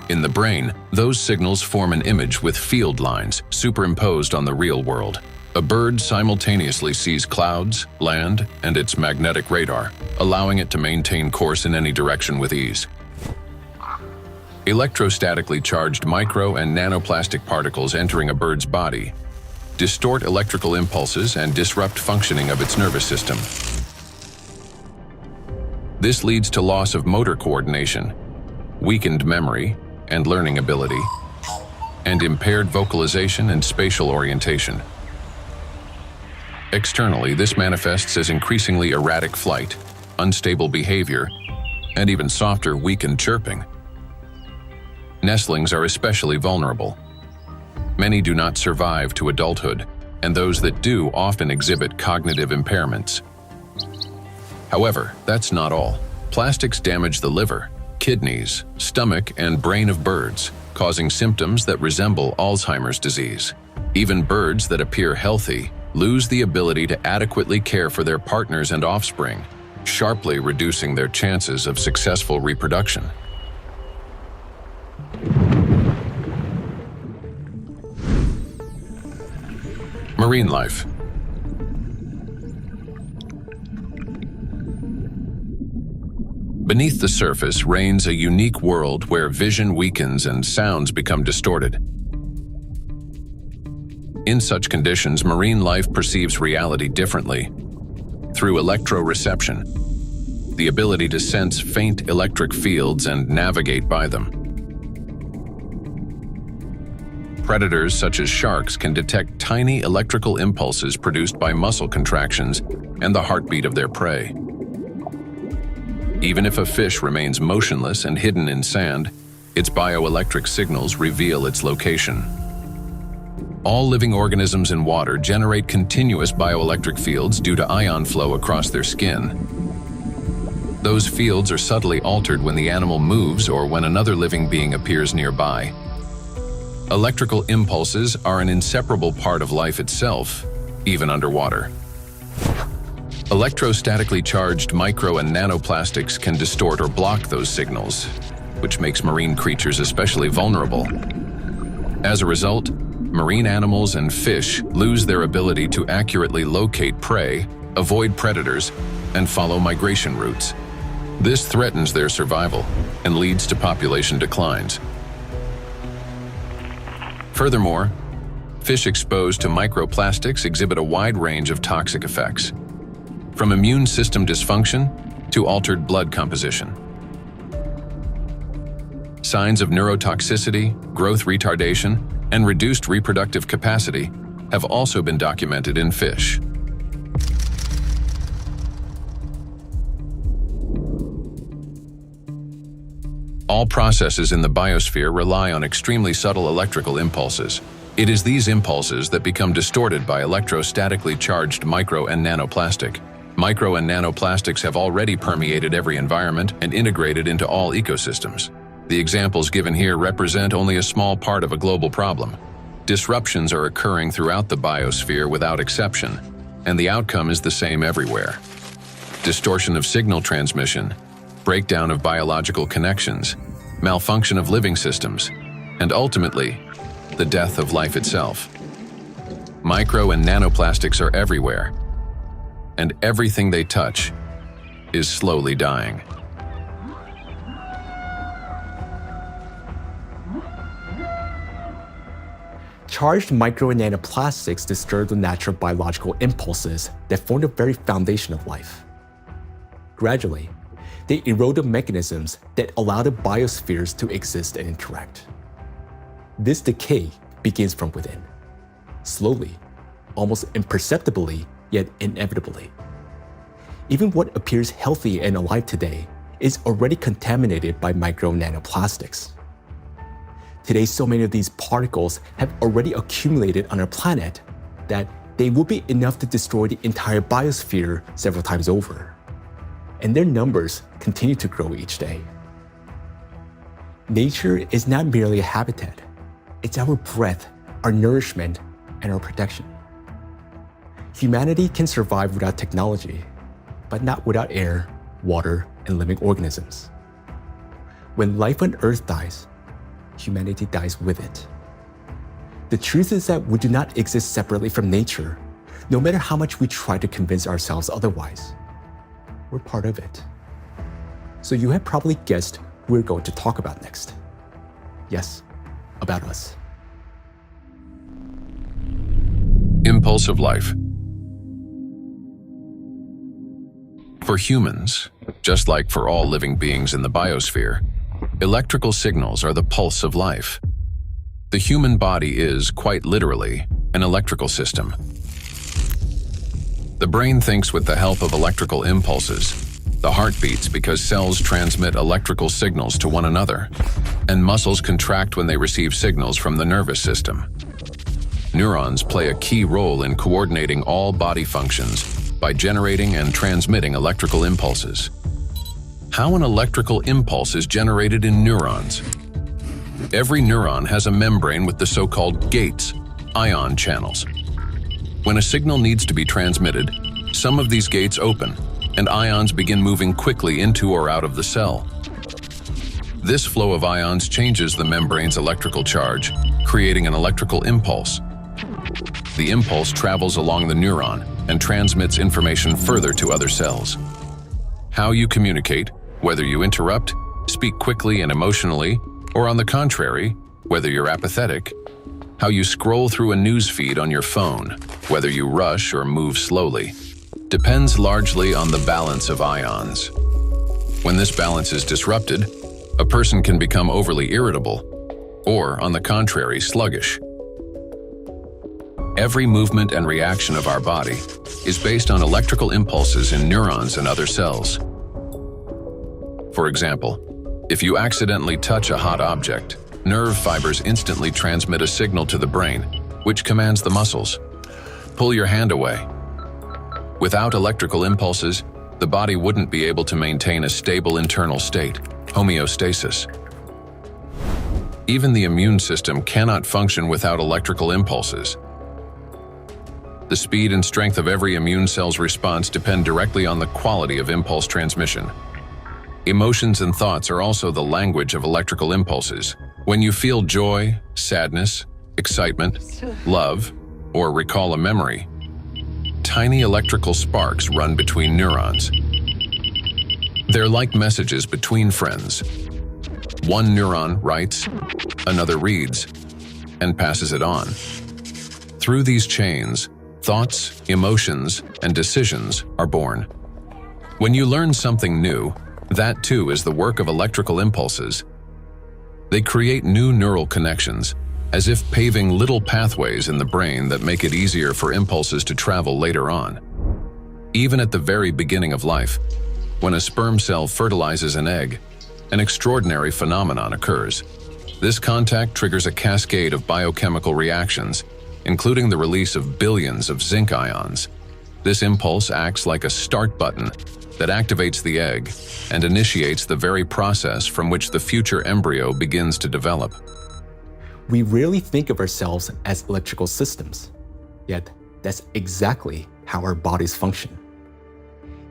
In the brain, those signals form an image with field lines superimposed on the real world. A bird simultaneously sees clouds, land, and its magnetic radar, allowing it to maintain course in any direction with ease. Electrostatically charged micro and nanoplastic particles entering a bird's body distort electrical impulses and disrupt functioning of its nervous system. This leads to loss of motor coordination, weakened memory and learning ability, and impaired vocalization and spatial orientation. Externally, this manifests as increasingly erratic flight, unstable behavior, and even softer, weakened chirping. Nestlings are especially vulnerable. Many do not survive to adulthood, and those that do often exhibit cognitive impairments. However, that's not all. Plastics damage the liver, kidneys, stomach, and brain of birds, causing symptoms that resemble Alzheimer's disease. Even birds that appear healthy lose the ability to adequately care for their partners and offspring, sharply reducing their chances of successful reproduction. Marine life. Beneath the surface reigns a unique world where vision weakens and sounds become distorted. In such conditions, marine life perceives reality differently. Through electroreception, the ability to sense faint electric fields and navigate by them. Predators such as sharks can detect tiny electrical impulses produced by muscle contractions and the heartbeat of their prey. Even if a fish remains motionless and hidden in sand, its bioelectric signals reveal its location. All living organisms in water generate continuous bioelectric fields due to ion flow across their skin. Those fields are subtly altered when the animal moves or when another living being appears nearby. Electrical impulses are an inseparable part of life itself, even underwater. Electrostatically charged micro and nanoplastics can distort or block those signals, which makes marine creatures especially vulnerable. As a result, marine animals and fish lose their ability to accurately locate prey, avoid predators, and follow migration routes. This threatens their survival and leads to population declines. Furthermore, fish exposed to microplastics exhibit a wide range of toxic effects, from immune system dysfunction to altered blood composition. Signs of neurotoxicity, growth retardation, and reduced reproductive capacity have also been documented in fish. All processes in the biosphere rely on extremely subtle electrical impulses. It is these impulses that become distorted by electrostatically charged micro and nanoplastic. Micro and nanoplastics have already permeated every environment and integrated into all ecosystems. The examples given here represent only a small part of a global problem. Disruptions are occurring throughout the biosphere without exception, and the outcome is the same everywhere. Distortion of signal transmission, breakdown of biological connections, malfunction of living systems, and ultimately, the death of life itself. Micro and nanoplastics are everywhere, and everything they touch is slowly dying. Charged micro and nanoplastics disturb the natural biological impulses that form the very foundation of life. Gradually, they erode the mechanisms that allow the biospheres to exist and interact. This decay begins from within, slowly, almost imperceptibly, yet inevitably. Even what appears healthy and alive today is already contaminated by micro and nanoplastics. Today, so many of these particles have already accumulated on our planet that they will be enough to destroy the entire biosphere several times over. And their numbers continue to grow each day. Nature is not merely a habitat. It's our breath, our nourishment, and our protection. Humanity can survive without technology, but not without air, water, and living organisms. When life on Earth dies, humanity dies with it. The truth is that we do not exist separately from nature, no matter how much we try to convince ourselves otherwise. We're part of it. So you have probably guessed who we're going to talk about next. Yes, about us. Impulse of life. For humans, just like for all living beings in the biosphere, electrical signals are the pulse of life. The human body is, quite literally, an electrical system. The brain thinks with the help of electrical impulses. The heart beats because cells transmit electrical signals to one another, and muscles contract when they receive signals from the nervous system. Neurons play a key role in coordinating all body functions by generating and transmitting electrical impulses. How an electrical impulse is generated in neurons. Every neuron has a membrane with the so-called gates, ion channels. When a signal needs to be transmitted, some of these gates open, and ions begin moving quickly into or out of the cell. This flow of ions changes the membrane's electrical charge, creating an electrical impulse. The impulse travels along the neuron and transmits information further to other cells. How you communicate, whether you interrupt, speak quickly and emotionally, or on the contrary, whether you're apathetic. How you scroll through a news feed on your phone, whether you rush or move slowly, depends largely on the balance of ions. When this balance is disrupted, a person can become overly irritable, or, on the contrary, sluggish. Every movement and reaction of our body is based on electrical impulses in neurons and other cells. For example, if you accidentally touch a hot object, nerve fibers instantly transmit a signal to the brain, which commands the muscles. Pull your hand away. Without electrical impulses, the body wouldn't be able to maintain a stable internal state, homeostasis. Even the immune system cannot function without electrical impulses. The speed and strength of every immune cell's response depend directly on the quality of impulse transmission. Emotions and thoughts are also the language of electrical impulses. When you feel joy, sadness, excitement, love, or recall a memory, tiny electrical sparks run between neurons. They're like messages between friends. One neuron writes, another reads, and passes it on. Through these chains, thoughts, emotions, and decisions are born. When you learn something new, that too is the work of electrical impulses. They create new neural connections, as if paving little pathways in the brain that make it easier for impulses to travel later on. Even at the very beginning of life, when a sperm cell fertilizes an egg, an extraordinary phenomenon occurs. This contact triggers a cascade of biochemical reactions, including the release of billions of zinc ions. This impulse acts like a start button that activates the egg and initiates the very process from which the future embryo begins to develop. We rarely think of ourselves as electrical systems, yet that's exactly how our bodies function.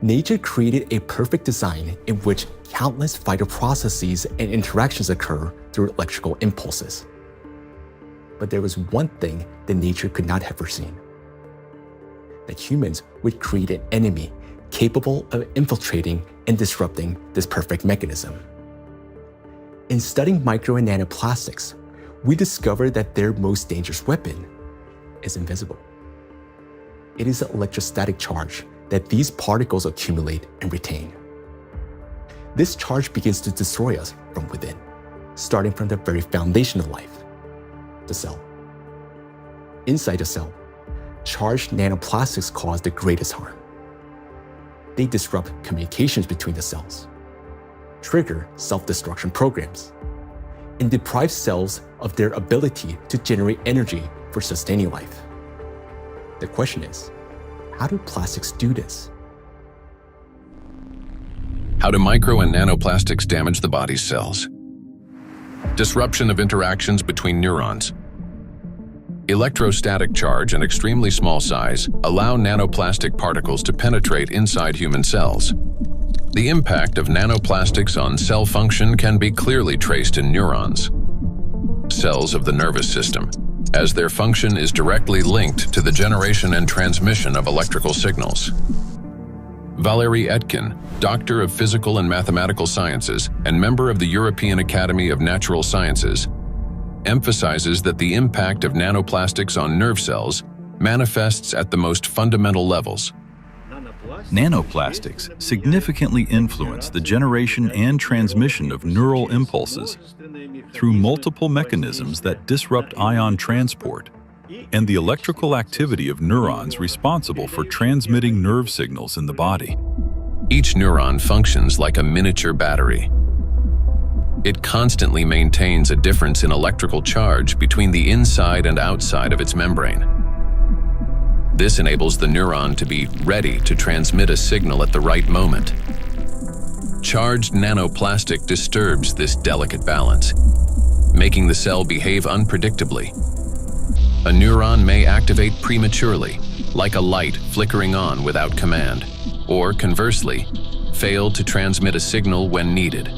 Nature created a perfect design in which countless vital processes and interactions occur through electrical impulses. But there was one thing that nature could not have foreseen: that humans would create an enemy capable of infiltrating and disrupting this perfect mechanism. In studying micro and nanoplastics, we discovered that their most dangerous weapon is invisible. It is the electrostatic charge that these particles accumulate and retain. This charge begins to destroy us from within, starting from the very foundation of life, the cell. Inside the cell, charged nanoplastics cause the greatest harm. They disrupt communications between the cells, trigger self-destruction programs, and deprive cells of their ability to generate energy for sustaining life. The question is, how do plastics do this? How do micro and nanoplastics damage the body's cells? Disruption of interactions between neurons. Electrostatic charge and extremely small size allow nanoplastic particles to penetrate inside human cells. The impact of nanoplastics on cell function can be clearly traced in neurons, cells of the nervous system, as their function is directly linked to the generation and transmission of electrical signals. Valérie Etkin, Doctor of Physical and Mathematical Sciences and member of the European Academy of Natural Sciences, emphasizes that the impact of nanoplastics on nerve cells manifests at the most fundamental levels. Nanoplastics significantly influence the generation and transmission of neural impulses through multiple mechanisms that disrupt ion transport and the electrical activity of neurons responsible for transmitting nerve signals in the body. Each neuron functions like a miniature battery. It constantly maintains a difference in electrical charge between the inside and outside of its membrane. This enables the neuron to be ready to transmit a signal at the right moment. Charged nanoplastic disturbs this delicate balance, making the cell behave unpredictably. A neuron may activate prematurely, like a light flickering on without command, or conversely, fail to transmit a signal when needed.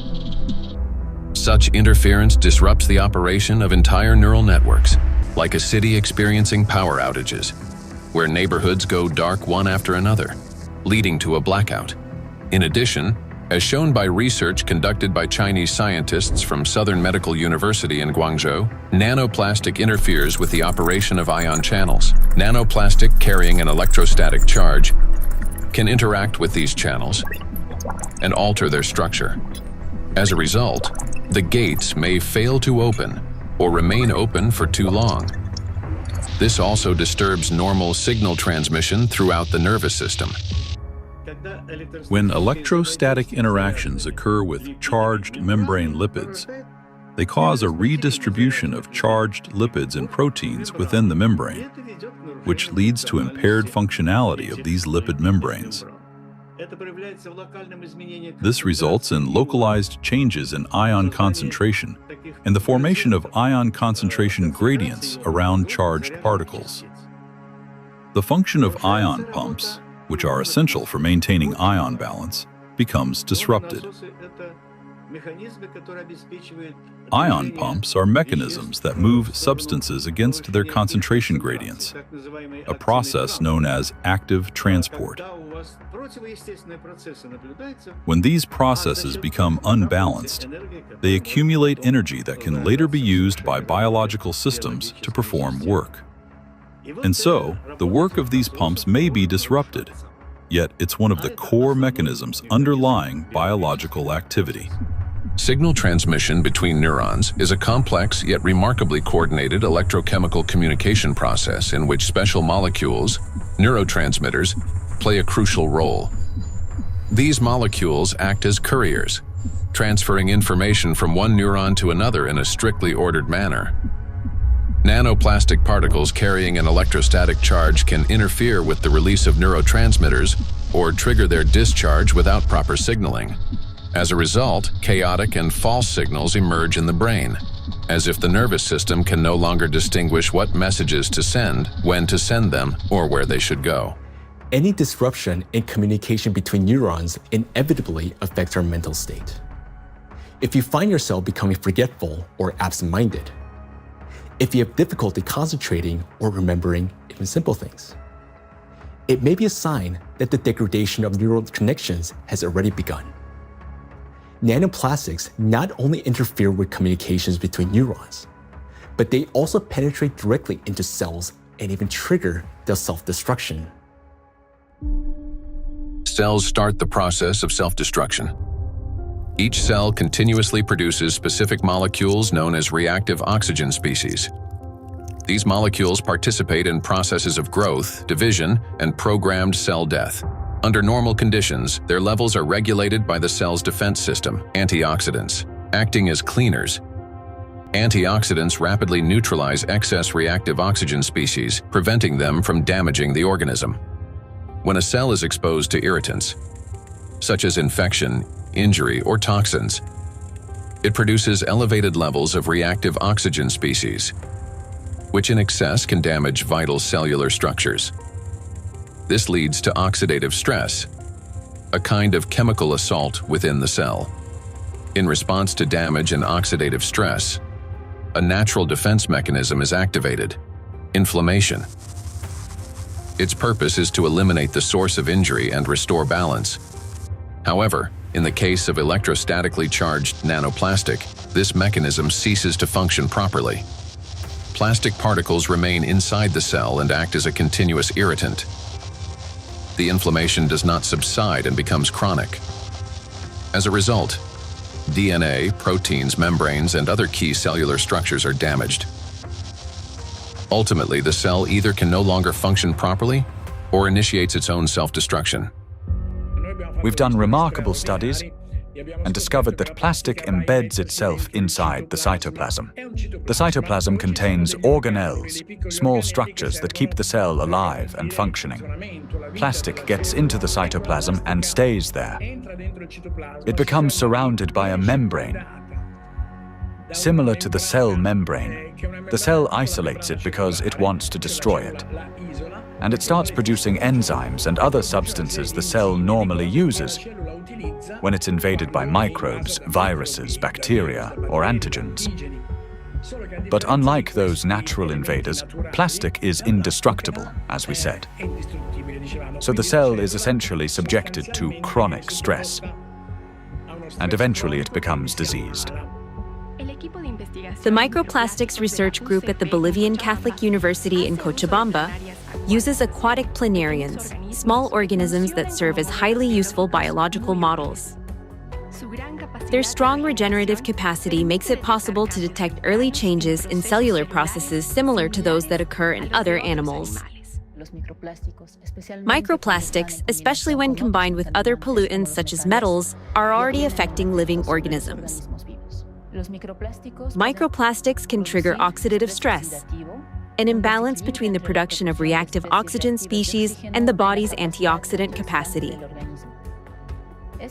Such interference disrupts the operation of entire neural networks, like a city experiencing power outages, where neighborhoods go dark one after another, leading to a blackout. In addition, as shown by research conducted by Chinese scientists from Southern Medical University in Guangzhou, nanoplastic interferes with the operation of ion channels. Nanoplastic carrying an electrostatic charge can interact with these channels and alter their structure. As a result, the gates may fail to open or remain open for too long. This also disturbs normal signal transmission throughout the nervous system. When electrostatic interactions occur with charged membrane lipids, they cause a redistribution of charged lipids and proteins within the membrane, which leads to impaired functionality of these lipid membranes. This results in localized changes in ion concentration and the formation of ion concentration gradients around charged particles. The function of ion pumps, which are essential for maintaining ion balance, becomes disrupted. Ion pumps are mechanisms that move substances against their concentration gradients, a process known as active transport. When these processes become unbalanced, they accumulate energy that can later be used by biological systems to perform work. And so, the work of these pumps may be disrupted, yet it's one of the core mechanisms underlying biological activity. Signal transmission between neurons is a complex yet remarkably coordinated electrochemical communication process in which special molecules, neurotransmitters, play a crucial role. These molecules act as couriers, transferring information from one neuron to another in a strictly ordered manner. Nanoplastic particles carrying an electrostatic charge can interfere with the release of neurotransmitters or trigger their discharge without proper signaling. As a result, chaotic and false signals emerge in the brain, as if the nervous system can no longer distinguish what messages to send, when to send them, or where they should go. Any disruption in communication between neurons inevitably affects our mental state. If you find yourself becoming forgetful or absent-minded, if you have difficulty concentrating or remembering even simple things, it may be a sign that the degradation of neural connections has already begun. Nanoplastics not only interfere with communications between neurons, but they also penetrate directly into cells and even trigger their self-destruction. Cells start the process of self-destruction. Each cell continuously produces specific molecules known as reactive oxygen species. These molecules participate in processes of growth, division, and programmed cell death. Under normal conditions, their levels are regulated by the cell's defense system, antioxidants, acting as cleaners. Antioxidants rapidly neutralize excess reactive oxygen species, preventing them from damaging the organism. When a cell is exposed to irritants, such as infection, injury, or toxins, it produces elevated levels of reactive oxygen species, which in excess can damage vital cellular structures. This leads to oxidative stress, a kind of chemical assault within the cell. In response to damage and oxidative stress, a natural defense mechanism is activated: inflammation. Its purpose is to eliminate the source of injury and restore balance. However, in the case of electrostatically charged nanoplastic, this mechanism ceases to function properly. Plastic particles remain inside the cell and act as a continuous irritant. The inflammation does not subside and becomes chronic. As a result, DNA, proteins, membranes, and other key cellular structures are damaged. Ultimately, the cell either can no longer function properly or initiates its own self-destruction. We've done remarkable studies and discovered that plastic embeds itself inside the cytoplasm. The cytoplasm contains organelles, small structures that keep the cell alive and functioning. plastic gets into the cytoplasm and stays there. It becomes surrounded by a membrane. Similar to the cell membrane, the cell isolates it because it wants to destroy it. And it starts producing enzymes and other substances the cell normally uses when it's invaded by microbes, viruses, bacteria, or antigens. But unlike those natural invaders, plastic is indestructible, as we said. So the cell is essentially subjected to chronic stress, and eventually it becomes diseased. The Microplastics Research Group at the Bolivian Catholic University in Cochabamba uses aquatic planarians, small organisms that serve as highly useful biological models. Their strong regenerative capacity makes it possible to detect early changes in cellular processes similar to those that occur in other animals. Microplastics, especially when combined with other pollutants such as metals, are already affecting living organisms. Microplastics can trigger oxidative stress, an imbalance between the production of reactive oxygen species and the body's antioxidant capacity.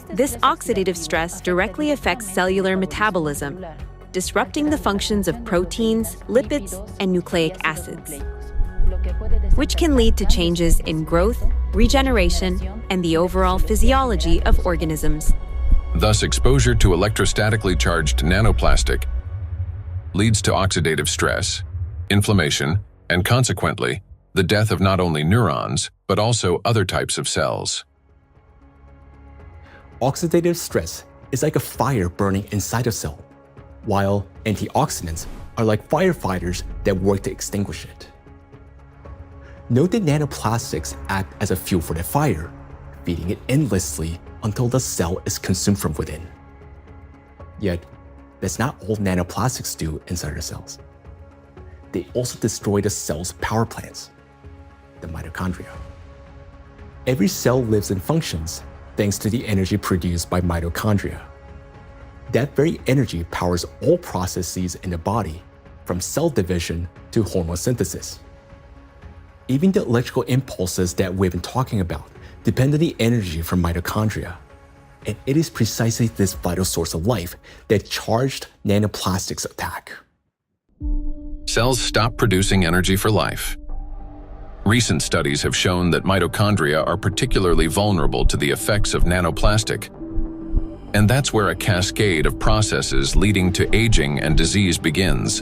This oxidative stress directly affects cellular metabolism, disrupting the functions of proteins, lipids, and nucleic acids, which can lead to changes in growth, regeneration, and the overall physiology of organisms. Thus, exposure to electrostatically charged nanoplastic leads to oxidative stress, inflammation, and consequently, the death of not only neurons, but also other types of cells. Oxidative stress is like a fire burning inside a cell, while antioxidants are like firefighters that work to extinguish it. Note that nanoplastics act as a fuel for the fire, feeding it endlessly until the cell is consumed from within. Yet, that's not all nanoplastics do inside our cells. They also destroy the cell's power plants, the mitochondria. Every cell lives and functions thanks to the energy produced by mitochondria. That very energy powers all processes in the body, from cell division to hormone synthesis. Even the electrical impulses that we've been talking about depend on the energy from mitochondria. And it is precisely this vital source of life that charged nanoplastics attack. Cells stop producing energy for life. Recent studies have shown that mitochondria are particularly vulnerable to the effects of nanoplastic. And that's where a cascade of processes leading to aging and disease begins.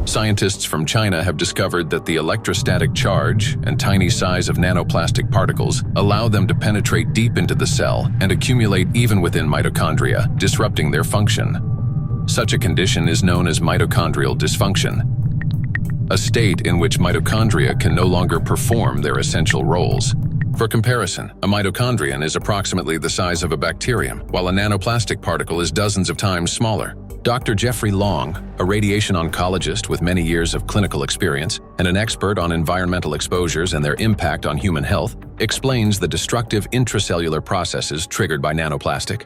Scientists from China have discovered that the electrostatic charge and tiny size of nanoplastic particles allow them to penetrate deep into the cell and accumulate even within mitochondria, disrupting their function. Such a condition is known as mitochondrial dysfunction, a state in which mitochondria can no longer perform their essential roles. For comparison, a mitochondrion is approximately the size of a bacterium, while a nanoplastic particle is dozens of times smaller. Dr. Jeffrey Long, a radiation oncologist with many years of clinical experience and an expert on environmental exposures and their impact on human health, explains the destructive intracellular processes triggered by nanoplastic.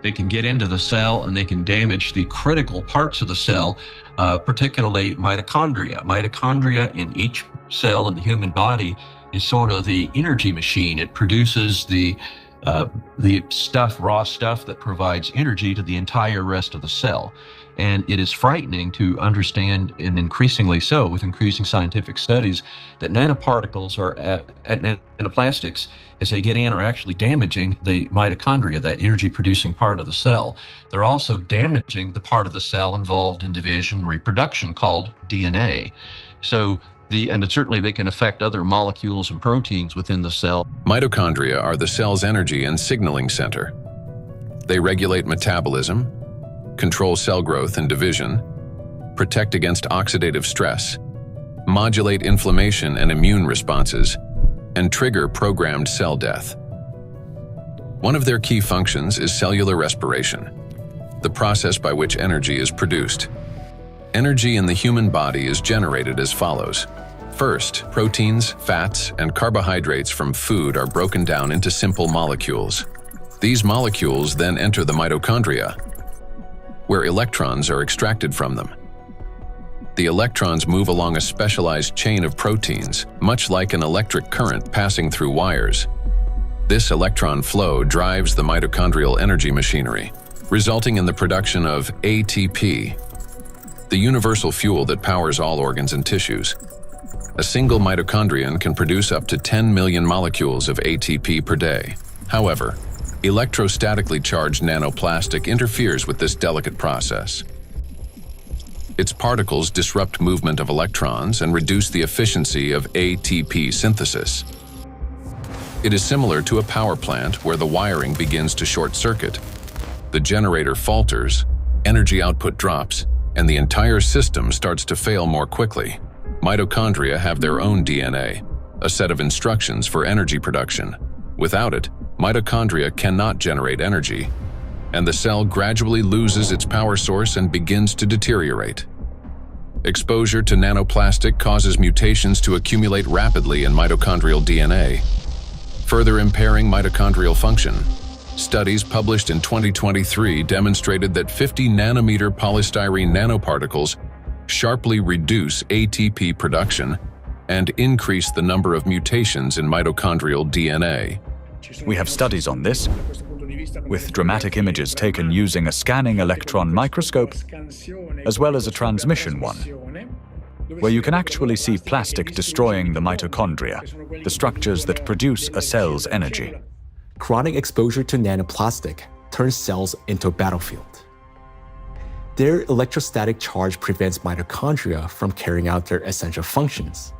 They can get into the cell and they can damage the critical parts of the cell, particularly mitochondria. Mitochondria in each cell in the human body is sort of the energy machine. It produces the raw stuff that provides energy to the entire rest of the cell. And it is frightening to understand, and increasingly so with increasing scientific studies, that nanoparticles nanoplastics, as they get in, are actually damaging the mitochondria, that energy-producing part of the cell. They're also damaging the part of the cell involved in division and reproduction called DNA. And certainly they can affect other molecules and proteins within the cell. Mitochondria are the cell's energy and signaling center. They regulate metabolism, control cell growth and division, protect against oxidative stress, modulate inflammation and immune responses, and trigger programmed cell death. One of their key functions is cellular respiration, the process by which energy is produced. Energy in the human body is generated as follows. First, proteins, fats, and carbohydrates from food are broken down into simple molecules. These molecules then enter the mitochondria, where electrons are extracted from them. The electrons move along a specialized chain of proteins, much like an electric current passing through wires. This electron flow drives the mitochondrial energy machinery, resulting in the production of ATP, the universal fuel that powers all organs and tissues. A single mitochondrion can produce up to 10 million molecules of ATP per day. However, electrostatically charged nanoplastic interferes with this delicate process. Its particles disrupt movement of electrons and reduce the efficiency of ATP synthesis. It is similar to a power plant where the wiring begins to short circuit. The generator falters, energy output drops, and the entire system starts to fail more quickly. Mitochondria have their own DNA, a set of instructions for energy production. Without it, mitochondria cannot generate energy, and the cell gradually loses its power source and begins to deteriorate. Exposure to nanoplastic causes mutations to accumulate rapidly in mitochondrial DNA, further impairing mitochondrial function. Studies published in 2023 demonstrated that 50 nanometer polystyrene nanoparticles sharply reduce ATP production and increase the number of mutations in mitochondrial DNA. We have studies on this, with dramatic images taken using a scanning electron microscope, as well as a transmission one, where you can actually see plastic destroying the mitochondria, the structures that produce a cell's energy. Chronic exposure to nanoplastic turns cells into a battlefield. Their electrostatic charge prevents mitochondria from carrying out their essential functions,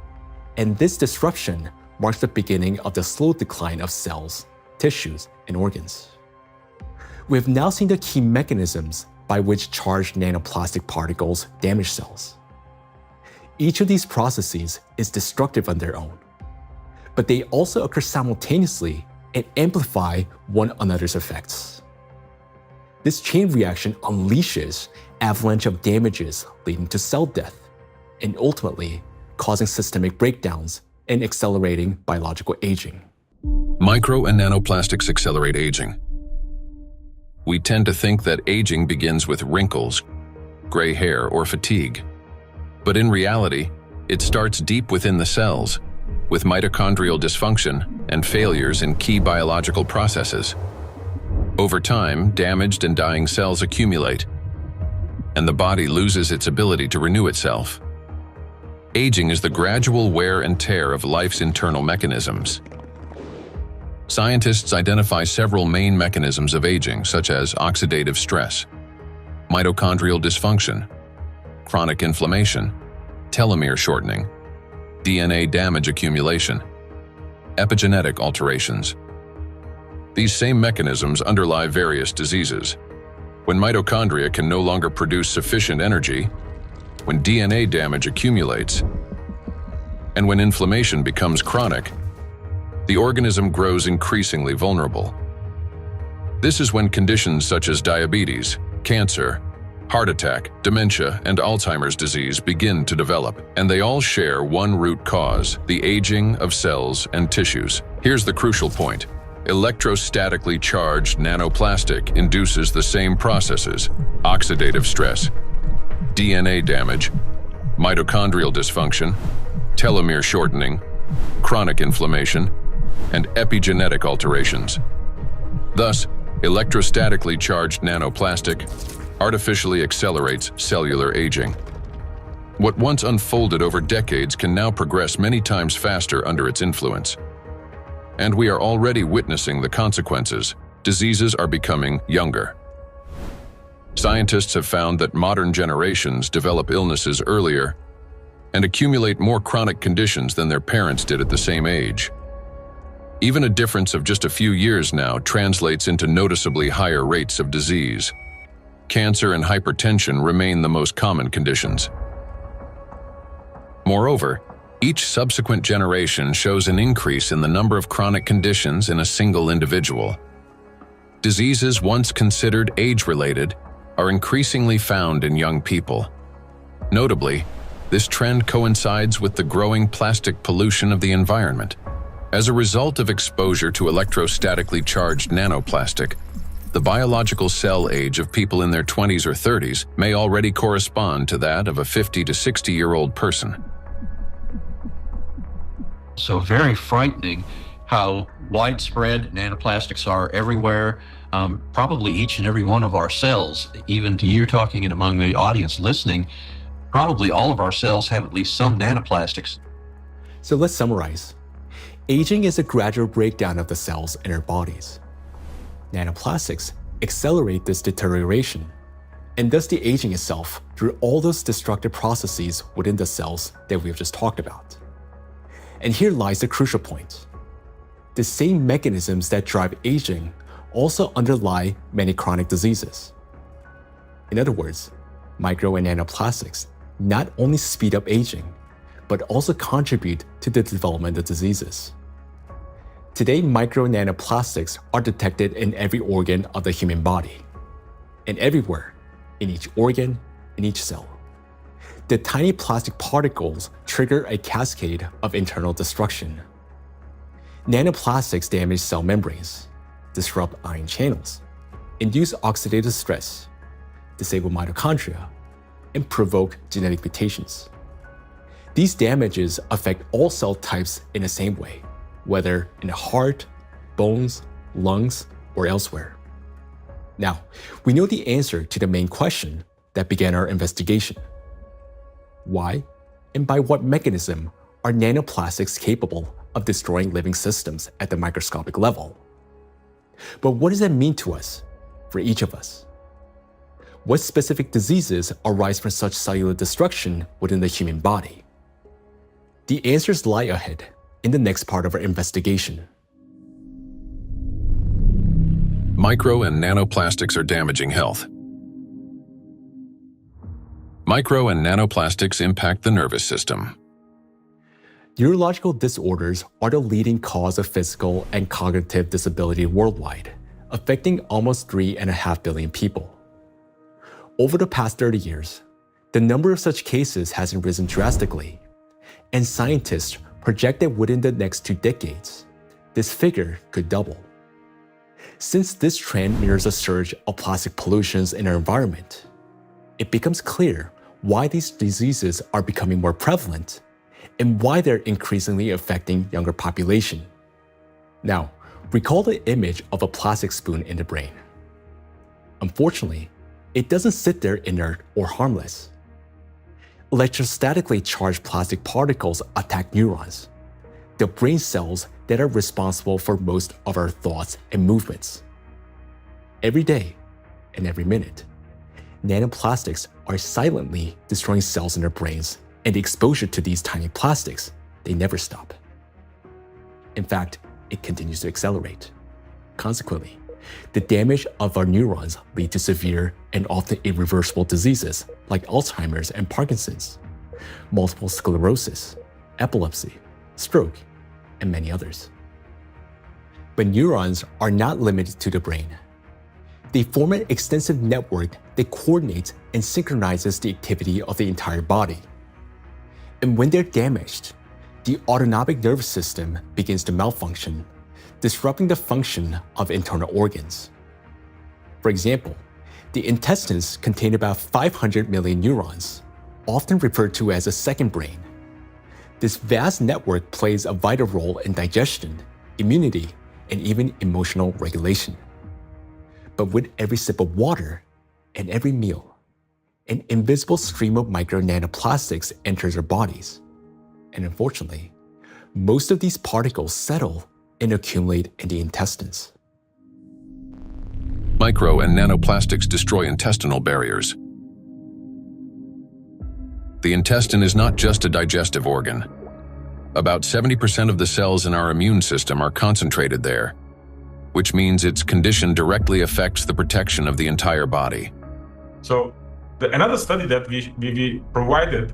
and this disruption marks the beginning of the slow decline of cells, tissues, and organs. We have now seen the key mechanisms by which charged nanoplastic particles damage cells. Each of these processes is destructive on their own, but they also occur simultaneously and amplify one another's effects. This chain reaction unleashes avalanche of damages leading to cell death and ultimately causing systemic breakdowns and accelerating biological aging. Micro and nanoplastics accelerate aging. We tend to think that aging begins with wrinkles, gray hair, or fatigue. But in reality, it starts deep within the cells, with mitochondrial dysfunction and failures in key biological processes. Over time, damaged and dying cells accumulate, and the body loses its ability to renew itself. Aging is the gradual wear and tear of life's internal mechanisms. Scientists identify several main mechanisms of aging, such as oxidative stress, mitochondrial dysfunction, chronic inflammation, telomere shortening, DNA damage accumulation, epigenetic alterations. These same mechanisms underlie various diseases. When mitochondria can no longer produce sufficient energy, when DNA damage accumulates, and when inflammation becomes chronic, the organism grows increasingly vulnerable. This is when conditions such as diabetes, cancer, heart attack, dementia, and Alzheimer's disease begin to develop, and they all share one root cause: the aging of cells and tissues. Here's the crucial point. Electrostatically charged nanoplastic induces the same processes: oxidative stress, DNA damage, mitochondrial dysfunction, telomere shortening, chronic inflammation, and epigenetic alterations. Thus, electrostatically charged nanoplastic artificially accelerates cellular aging. What once unfolded over decades can now progress many times faster under its influence. And we are already witnessing the consequences. Diseases are becoming younger. Scientists have found that modern generations develop illnesses earlier and accumulate more chronic conditions than their parents did at the same age. Even a difference of just a few years now translates into noticeably higher rates of disease. Cancer and hypertension remain the most common conditions. Moreover, each subsequent generation shows an increase in the number of chronic conditions in a single individual. Diseases once considered age-related are increasingly found in young people. Notably, this trend coincides with the growing plastic pollution of the environment. As a result of exposure to electrostatically charged nanoplastic, the biological cell age of people in their 20s or 30s may already correspond to that of a 50 to 60-year-old person. So very frightening how widespread nanoplastics are everywhere, probably each and every one of our cells, even to you talking and among the audience listening, probably all of our cells have at least some nanoplastics. So let's summarize. Aging is a gradual breakdown of the cells in our bodies. Nanoplastics accelerate this deterioration, and thus the aging itself through all those destructive processes within the cells that we've just talked about. And here lies the crucial point. The same mechanisms that drive aging also underlie many chronic diseases. In other words, micro and nanoplastics not only speed up aging, but also contribute to the development of diseases. Today, micro and nanoplastics are detected in every organ of the human body, and everywhere, in each organ, in each cell. The tiny plastic particles trigger a cascade of internal destruction. Nanoplastics damage cell membranes, disrupt ion channels, induce oxidative stress, disable mitochondria, and provoke genetic mutations. These damages affect all cell types in the same way, whether in the heart, bones, lungs, or elsewhere. Now, we know the answer to the main question that began our investigation. Why and by what mechanism are nanoplastics capable of destroying living systems at the microscopic level? But what does that mean to us, for each of us? What specific diseases arise from such cellular destruction within the human body? The answers lie ahead in the next part of our investigation. Micro and nanoplastics are damaging health. Micro and nanoplastics impact the nervous system. Neurological disorders are the leading cause of physical and cognitive disability worldwide, affecting almost 3.5 billion people. Over the past 30 years, the number of such cases has risen drastically, and scientists project that within the next 2 decades, this figure could double. Since this trend mirrors a surge of plastic pollutions in our environment, it becomes clear why these diseases are becoming more prevalent and why they're increasingly affecting younger population. Now, recall the image of a plastic spoon in the brain. Unfortunately, it doesn't sit there inert or harmless. Electrostatically charged plastic particles attack neurons, the brain cells that are responsible for most of our thoughts and movements. Every day and every minute, nanoplastics are silently destroying cells in our brains, and the exposure to these tiny plastics, they never stop. In fact, it continues to accelerate. Consequently, the damage of our neurons lead to severe and often irreversible diseases like Alzheimer's and Parkinson's, multiple sclerosis, epilepsy, stroke, and many others. But neurons are not limited to the brain. They form an extensive network that coordinates and synchronizes the activity of the entire body. And when they're damaged, the autonomic nervous system begins to malfunction, disrupting the function of internal organs. For example, the intestines contain about 500 million neurons, often referred to as a second brain. This vast network plays a vital role in digestion, immunity, and even emotional regulation. But with every sip of water and every meal, an invisible stream of micro nanoplastics enters our bodies. And unfortunately, most of these particles settle and accumulate in the intestines. Micro and nanoplastics destroy intestinal barriers. The intestine is not just a digestive organ. About 70% of the cells in our immune system are concentrated there, which means its condition directly affects the protection of the entire body. So another study that we provided,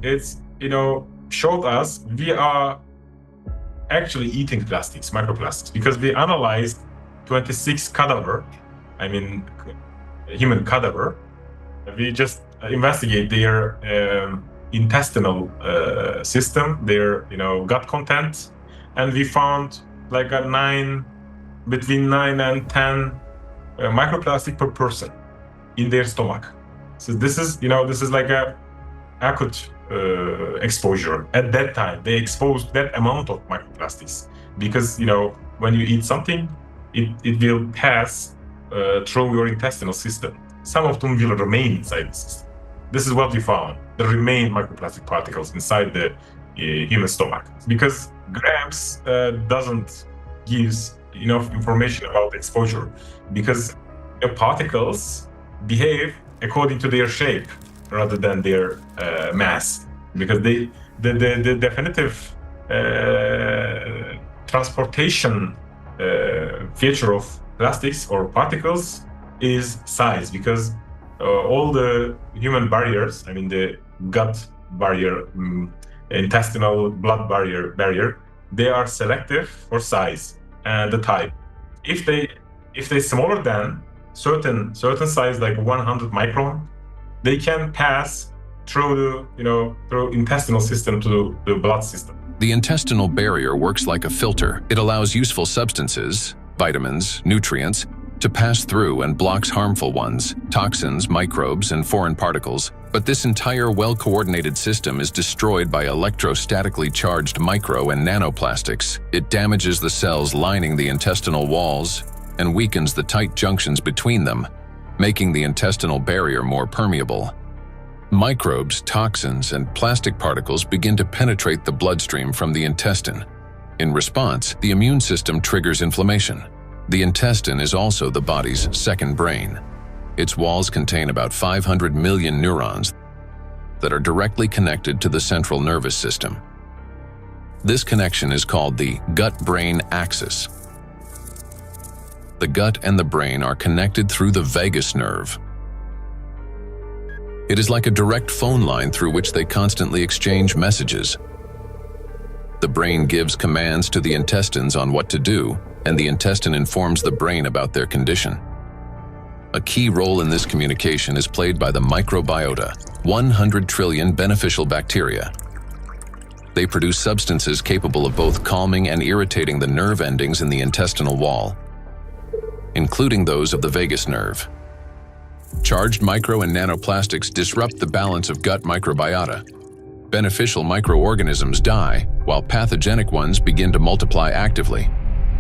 showed us we are actually eating plastics, microplastics, because we analyzed 26 human cadaver. We just investigate their intestinal system, their gut content, and we found like between 9 and 10 microplastic per person in their stomach. So this is like a acute exposure. At that time, they exposed that amount of microplastics because, when you eat something, it will pass through your intestinal system. Some of them will remain inside the system. This is what we found. There remain microplastic particles inside the human stomach because grams doesn't give enough information about exposure because the particles behave according to their shape rather than their mass, because the definitive transportation feature of plastics or particles is size, because all the human barriers, the gut barrier, intestinal blood barrier, they are selective for size and the type. If they smaller than certain size, like 100 micron, they can pass through through intestinal system to the blood system. The intestinal barrier works like a filter. It allows useful substances, vitamins, nutrients, to pass through and blocks harmful ones, toxins, microbes, and foreign particles. But this entire well-coordinated system is destroyed by electrostatically charged micro and nanoplastics. It damages the cells lining the intestinal walls and weakens the tight junctions between them, making the intestinal barrier more permeable. Microbes, toxins, and plastic particles begin to penetrate the bloodstream from the intestine. In response, the immune system triggers inflammation. The intestine is also the body's second brain. Its walls contain about 500 million neurons that are directly connected to the central nervous system. This connection is called the gut-brain axis. The gut and the brain are connected through the vagus nerve. It is like a direct phone line through which they constantly exchange messages. The brain gives commands to the intestines on what to do, and the intestine informs the brain about their condition. A key role in this communication is played by the microbiota, 100 trillion beneficial bacteria. They produce substances capable of both calming and irritating the nerve endings in the intestinal wall, including those of the vagus nerve. Charged micro and nanoplastics disrupt the balance of gut microbiota. Beneficial microorganisms die, while pathogenic ones begin to multiply actively.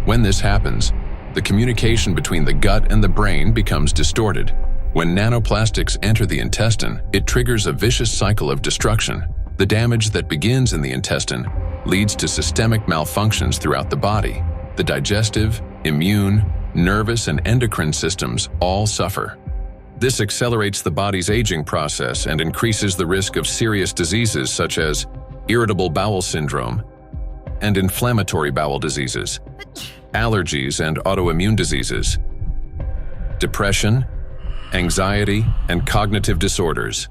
When this happens, the communication between the gut and the brain becomes distorted. When nanoplastics enter the intestine, it triggers a vicious cycle of destruction. The damage that begins in the intestine leads to systemic malfunctions throughout the body. The digestive, immune, nervous, and endocrine systems all suffer. This accelerates the body's aging process and increases the risk of serious diseases such as irritable bowel syndrome and inflammatory bowel diseases, allergies and autoimmune diseases, depression, anxiety and cognitive disorders,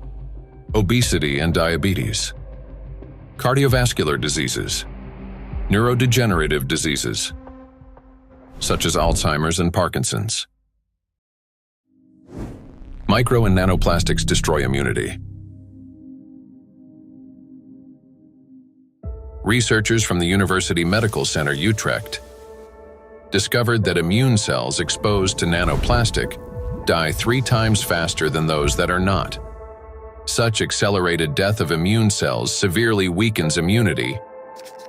obesity and diabetes, cardiovascular diseases, neurodegenerative diseases, such as Alzheimer's and Parkinson's. Micro and nanoplastics destroy immunity. Researchers from the University Medical Center Utrecht discovered that immune cells exposed to nanoplastic die 3 times faster than those that are not. Such accelerated death of immune cells severely weakens immunity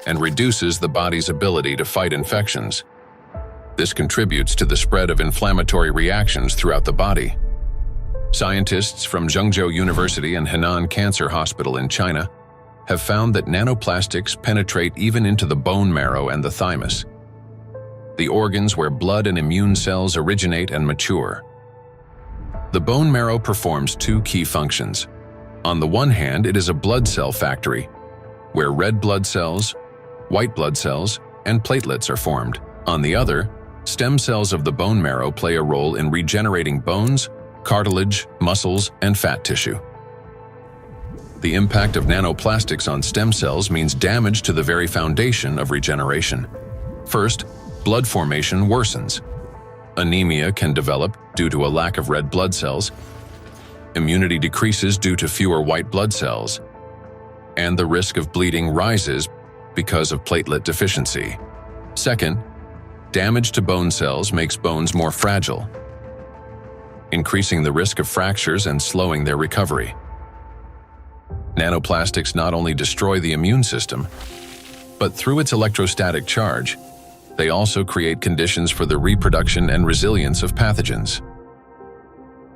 and reduces the body's ability to fight infections. This contributes to the spread of inflammatory reactions throughout the body. Scientists from Zhengzhou University and Henan Cancer Hospital in China have found that nanoplastics penetrate even into the bone marrow and the thymus, the organs where blood and immune cells originate and mature. The bone marrow performs 2 key functions. On the one hand, it is a blood cell factory, where red blood cells, white blood cells, and platelets are formed. On the other, stem cells of the bone marrow play a role in regenerating bones, cartilage, muscles, and fat tissue. The impact of nanoplastics on stem cells means damage to the very foundation of regeneration. First, blood formation worsens. Anemia can develop due to a lack of red blood cells. Immunity decreases due to fewer white blood cells. And the risk of bleeding rises because of platelet deficiency. Second, damage to bone cells makes bones more fragile. increasing the risk of fractures and slowing their recovery. Nanoplastics not only destroy the immune system, but through its electrostatic charge, they also create conditions for the reproduction and resilience of pathogens.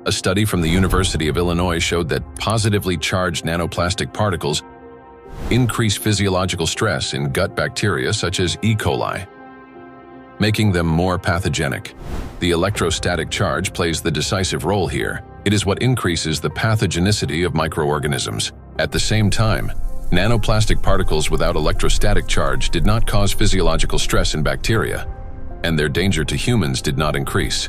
A study from the University of Illinois showed that positively charged nanoplastic particles increase physiological stress in gut bacteria such as E. coli, making them more pathogenic. The electrostatic charge plays the decisive role here. It is what increases the pathogenicity of microorganisms. At the same time, nanoplastic particles without electrostatic charge did not cause physiological stress in bacteria, and their danger to humans did not increase.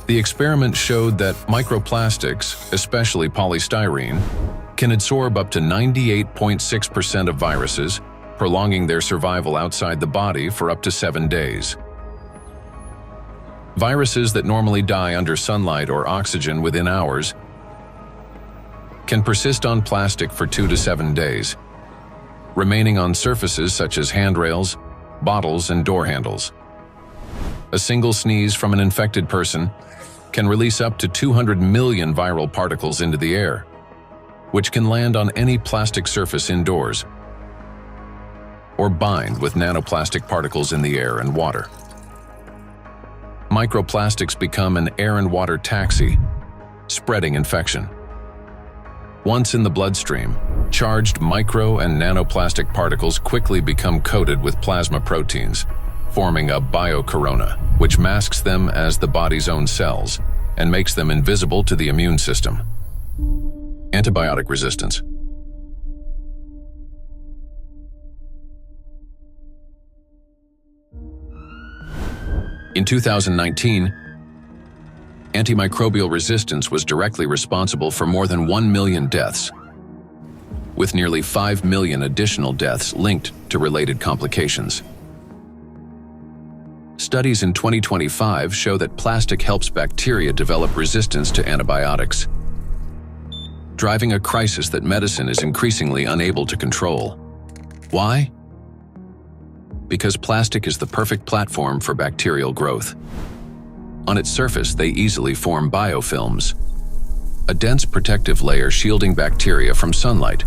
The experiment showed that microplastics, especially polystyrene, can absorb up to 98.6% of viruses, prolonging their survival outside the body for up to 7 days. Viruses that normally die under sunlight or oxygen within hours can persist on plastic for 2 to 7 days, remaining on surfaces such as handrails, bottles, and door handles. A single sneeze from an infected person can release up to 200 million viral particles into the air, which can land on any plastic surface indoors or bind with nanoplastic particles in the air and water. Microplastics become an air and water taxi, spreading infection. Once in the bloodstream, charged micro and nanoplastic particles quickly become coated with plasma proteins, forming a biocorona, which masks them as the body's own cells and makes them invisible to the immune system. Antibiotic resistance. In 2019, antimicrobial resistance was directly responsible for more than 1 million deaths, with nearly 5 million additional deaths linked to related complications. Studies in 2025 show that plastic helps bacteria develop resistance to antibiotics, driving a crisis that medicine is increasingly unable to control. Why? Because plastic is the perfect platform for bacterial growth. On its surface, they easily form biofilms, a dense protective layer shielding bacteria from sunlight,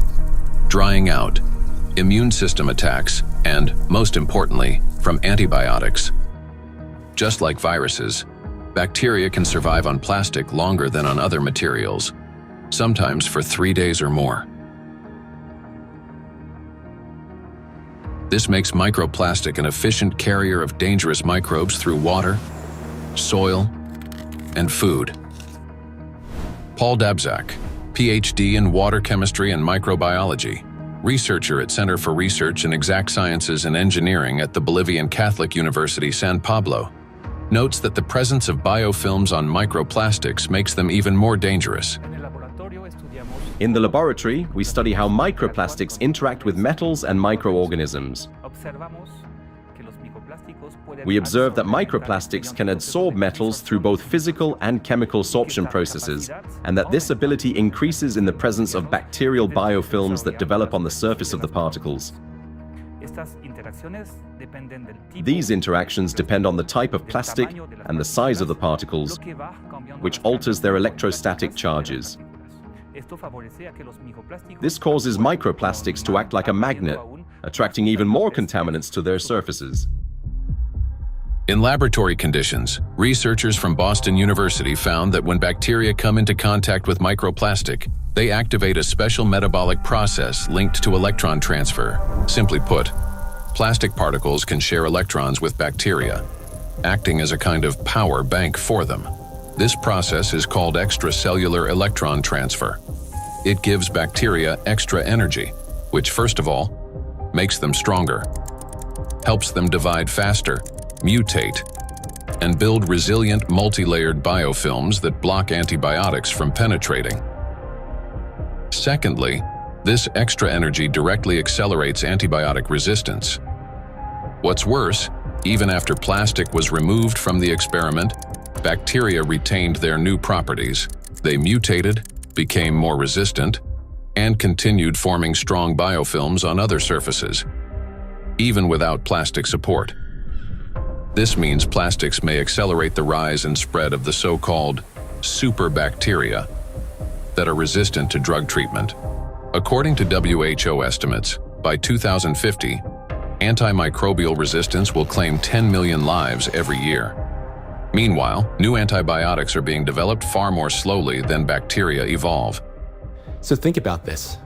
drying out, immune system attacks, and, most importantly, from antibiotics. Just like viruses, bacteria can survive on plastic longer than on other materials, sometimes for 3 days or more. This makes microplastic an efficient carrier of dangerous microbes through water, soil, and food. Paul Dabzak, PhD in water chemistry and microbiology, researcher at Center for Research in Exact Sciences and Engineering at the Bolivian Catholic University San Pablo, notes that the presence of biofilms on microplastics makes them even more dangerous. In the laboratory, we study how microplastics interact with metals and microorganisms. We observe that microplastics can adsorb metals through both physical and chemical sorption processes, and that this ability increases in the presence of bacterial biofilms that develop on the surface of the particles. These interactions depend on the type of plastic and the size of the particles, which alters their electrostatic charges. This causes microplastics to act like a magnet, attracting even more contaminants to their surfaces. In laboratory conditions, researchers from Boston University found that when bacteria come into contact with microplastic, they activate a special metabolic process linked to electron transfer. Simply put, plastic particles can share electrons with bacteria, acting as a kind of power bank for them. This process is called extracellular electron transfer. It gives bacteria extra energy, which first of all, makes them stronger, helps them divide faster, mutate, and build resilient multi-layered biofilms that block antibiotics from penetrating. Secondly, this extra energy directly accelerates antibiotic resistance. What's worse, even after plastic was removed from the experiment, bacteria retained their new properties. They mutated, became more resistant, and continued forming strong biofilms on other surfaces. even without plastic support. This means plastics may accelerate the rise and spread of the so-called superbacteria that are resistant to drug treatment. According to WHO estimates, by 2050, antimicrobial resistance will claim 10 million lives every year. Meanwhile, new antibiotics are being developed far more slowly than bacteria evolve. So think about this.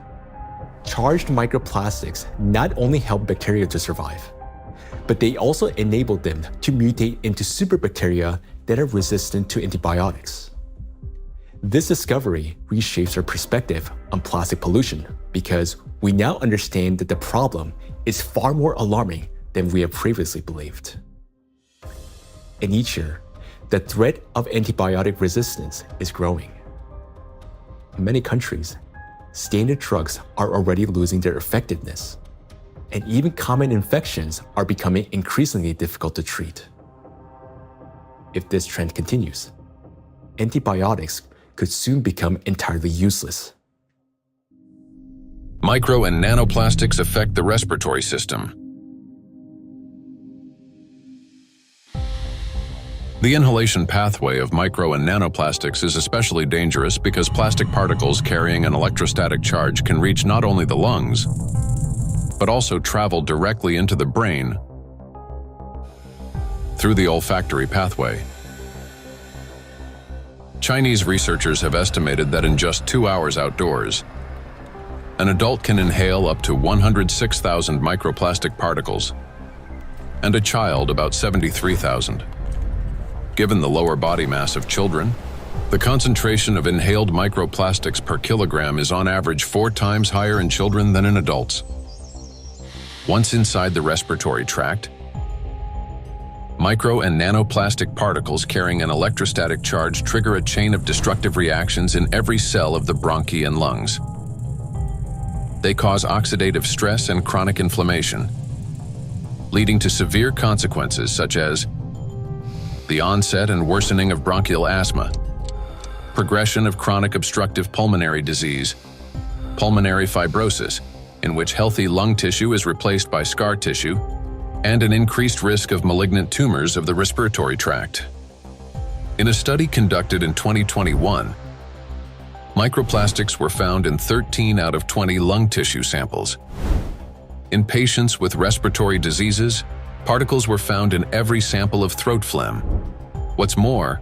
Charged microplastics not only help bacteria to survive, but they also enable them to mutate into superbacteria that are resistant to antibiotics. This discovery reshapes our perspective on plastic pollution because we now understand that the problem is far more alarming than we have previously believed. And each year, the threat of antibiotic resistance is growing. In many countries, standard drugs are already losing their effectiveness, and even common infections are becoming increasingly difficult to treat. If this trend continues, antibiotics could soon become entirely useless. Micro and nanoplastics affect the respiratory system. The inhalation pathway of micro and nanoplastics is especially dangerous because plastic particles carrying an electrostatic charge can reach not only the lungs, but also travel directly into the brain through the olfactory pathway. Chinese researchers have estimated that in just 2 hours outdoors, an adult can inhale up to 106,000 microplastic particles, and a child about 73,000. Given the lower body mass of children, the concentration of inhaled microplastics per kilogram is on average 4 times higher in children than in adults. Once inside the respiratory tract, micro and nanoplastic particles carrying an electrostatic charge trigger a chain of destructive reactions in every cell of the bronchi and lungs. They cause oxidative stress and chronic inflammation, leading to severe consequences such as the onset and worsening of bronchial asthma, progression of chronic obstructive pulmonary disease, pulmonary fibrosis, in which healthy lung tissue is replaced by scar tissue, and an increased risk of malignant tumors of the respiratory tract. In a study conducted in 2021, microplastics were found in 13 out of 20 lung tissue samples. In patients with respiratory diseases, particles were found in every sample of throat phlegm. What's more,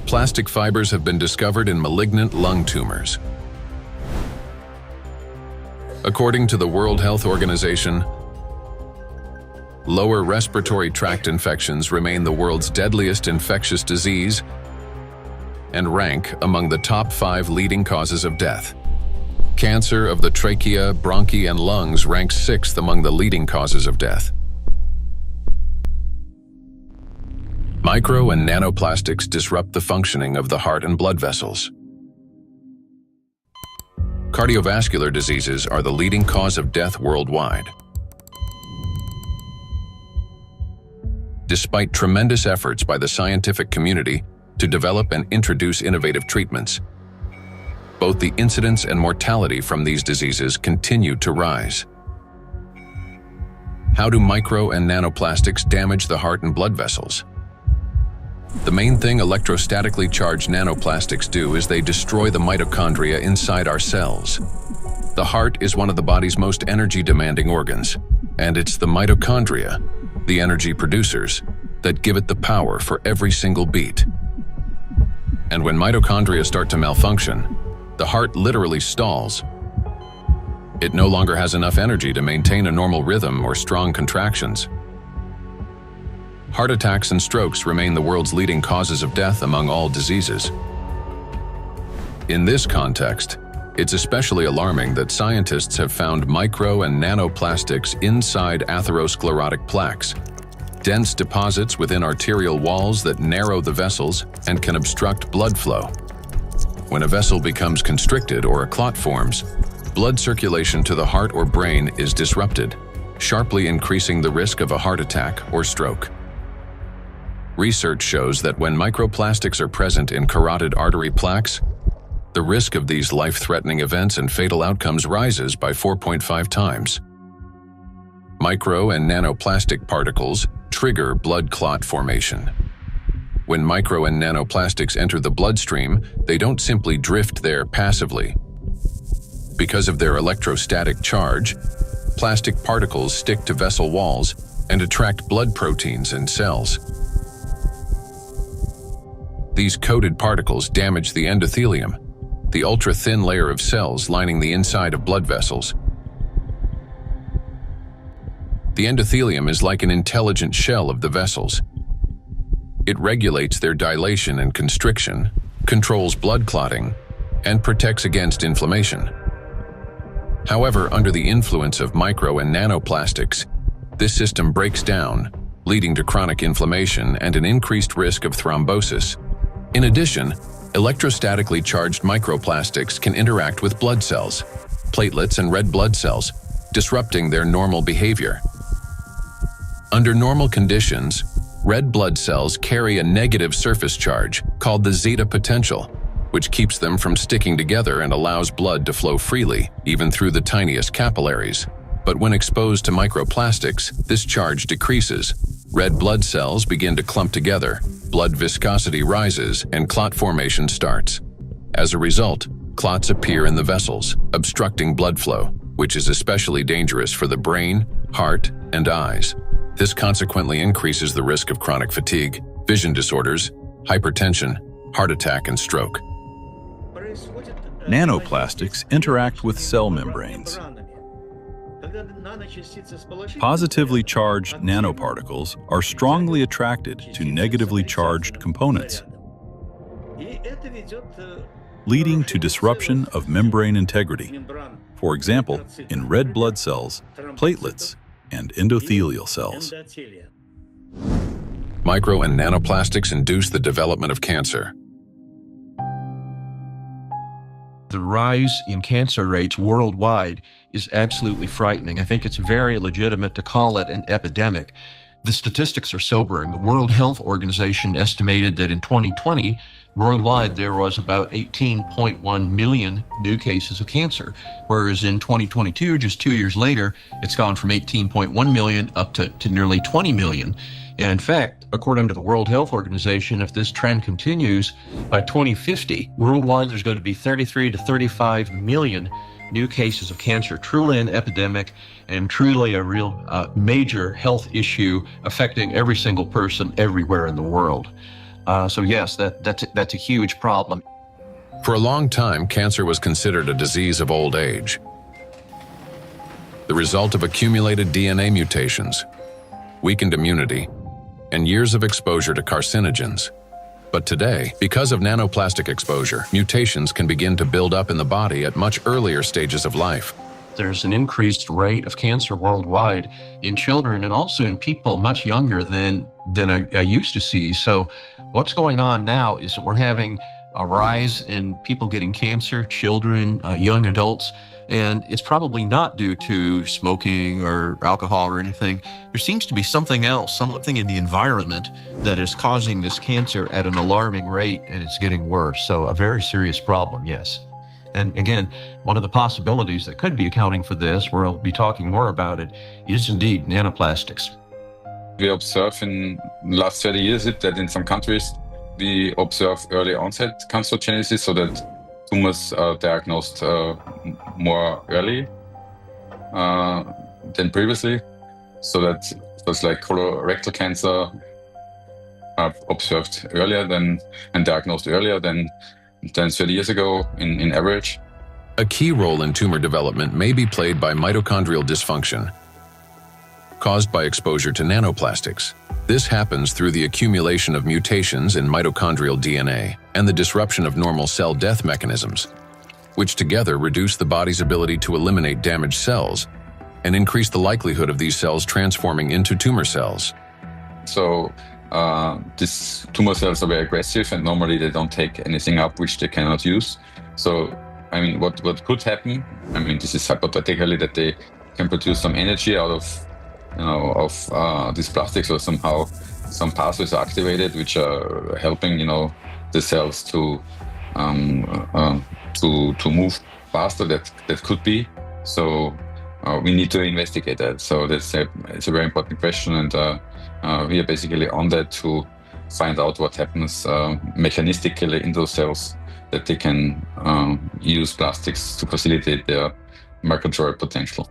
plastic fibers have been discovered in malignant lung tumors. According to the World Health Organization, lower respiratory tract infections remain the world's deadliest infectious disease and rank among the top 5 leading causes of death. Cancer of the trachea, bronchi, and lungs ranks 6th among the leading causes of death. Micro and nanoplastics disrupt the functioning of the heart and blood vessels. Cardiovascular diseases are the leading cause of death worldwide. Despite tremendous efforts by the scientific community to develop and introduce innovative treatments, both the incidence and mortality from these diseases continue to rise. How do micro and nanoplastics damage the heart and blood vessels? The main thing electrostatically charged nanoplastics do is they destroy the mitochondria inside our cells. The heart is one of the body's most energy-demanding organs, and it's the mitochondria, the energy producers, that give it the power for every single beat. And when mitochondria start to malfunction, the heart literally stalls. It no longer has enough energy to maintain a normal rhythm or strong contractions. Heart attacks and strokes remain the world's leading causes of death among all diseases. In this context, it's especially alarming that scientists have found micro and nanoplastics inside atherosclerotic plaques, dense deposits within arterial walls that narrow the vessels and can obstruct blood flow. When a vessel becomes constricted or a clot forms, blood circulation to the heart or brain is disrupted, sharply increasing the risk of a heart attack or stroke. Research shows that when microplastics are present in carotid artery plaques, the risk of these life-threatening events and fatal outcomes rises by 4.5 times. Micro and nanoplastic particles trigger blood clot formation. When micro and nanoplastics enter the bloodstream, they don't simply drift there passively. Because of their electrostatic charge, plastic particles stick to vessel walls and attract blood proteins and cells. These coated particles damage the endothelium, the ultra-thin layer of cells lining the inside of blood vessels. The endothelium is like an intelligent shell of the vessels. It regulates their dilation and constriction, controls blood clotting, and protects against inflammation. However, under the influence of micro and nanoplastics, this system breaks down, leading to chronic inflammation and an increased risk of thrombosis. In addition, electrostatically charged microplastics can interact with blood cells, platelets, and red blood cells, disrupting their normal behavior. Under normal conditions, red blood cells carry a negative surface charge called the zeta potential, which keeps them from sticking together and allows blood to flow freely, even through the tiniest capillaries. But when exposed to microplastics, this charge decreases. Red blood cells begin to clump together, blood viscosity rises, and clot formation starts. As a result, clots appear in the vessels, obstructing blood flow, which is especially dangerous for the brain, heart, and eyes. This consequently increases the risk of chronic fatigue, vision disorders, hypertension, heart attack, and stroke. Nanoplastics interact with cell membranes. Positively charged nanoparticles are strongly attracted to negatively charged components, leading to disruption of membrane integrity, for example, in red blood cells, platelets, and endothelial cells. Micro and nanoplastics induce the development of cancer. The rise in cancer rates worldwide is absolutely frightening. I think it's very legitimate to call it an epidemic. The statistics are sobering. The World Health Organization estimated that in 2020, worldwide there was about 18.1 million new cases of cancer, whereas in 2022, just 2 years later, it's gone from 18.1 million up to nearly 20 million. And in fact, according to the World Health Organization, if this trend continues, by 2050, worldwide there's going to be 33 to 35 million new cases of cancer, truly an epidemic and truly a real major health issue affecting every single person everywhere in the world. So yes, that's a huge problem. For a long time, cancer was considered a disease of old age, the result of accumulated DNA mutations, weakened immunity, and years of exposure to carcinogens. But today, because of nanoplastic exposure, mutations can begin to build up in the body at much earlier stages of life. There's an increased rate of cancer worldwide in children and also in people much younger than I used to see. So what's going on now is that we're having a rise in people getting cancer, children, young adults, and it's probably not due to smoking or alcohol or anything. There seems to be something else, something in the environment that is causing this cancer at an alarming rate, and it's getting worse. So a very serious problem, yes. And again, one of the possibilities that could be accounting for this, we'll be talking more about it, is indeed nanoplastics. We observe in the last 30 years that in some countries we observe early onset cancerogenesis, so that tumors are diagnosed more early than previously. So that was like colorectal cancer observed earlier and diagnosed earlier than 30 years ago in average. A key role in tumor development may be played by mitochondrial dysfunction, caused by exposure to nanoplastics. This happens through the accumulation of mutations in mitochondrial DNA and the disruption of normal cell death mechanisms, which together reduce the body's ability to eliminate damaged cells and increase the likelihood of these cells transforming into tumor cells. So these tumor cells are very aggressive, and normally they don't take anything up which they cannot use. So, I mean, what could happen? I mean, this is hypothetically that they can produce some energy out of these plastics, or somehow some pathways are activated which are helping the cells to move faster. That could be. So we need to investigate that. So it's a very important question, and we are basically on that to find out what happens mechanistically in those cells, that they can use plastics to facilitate their migratory potential.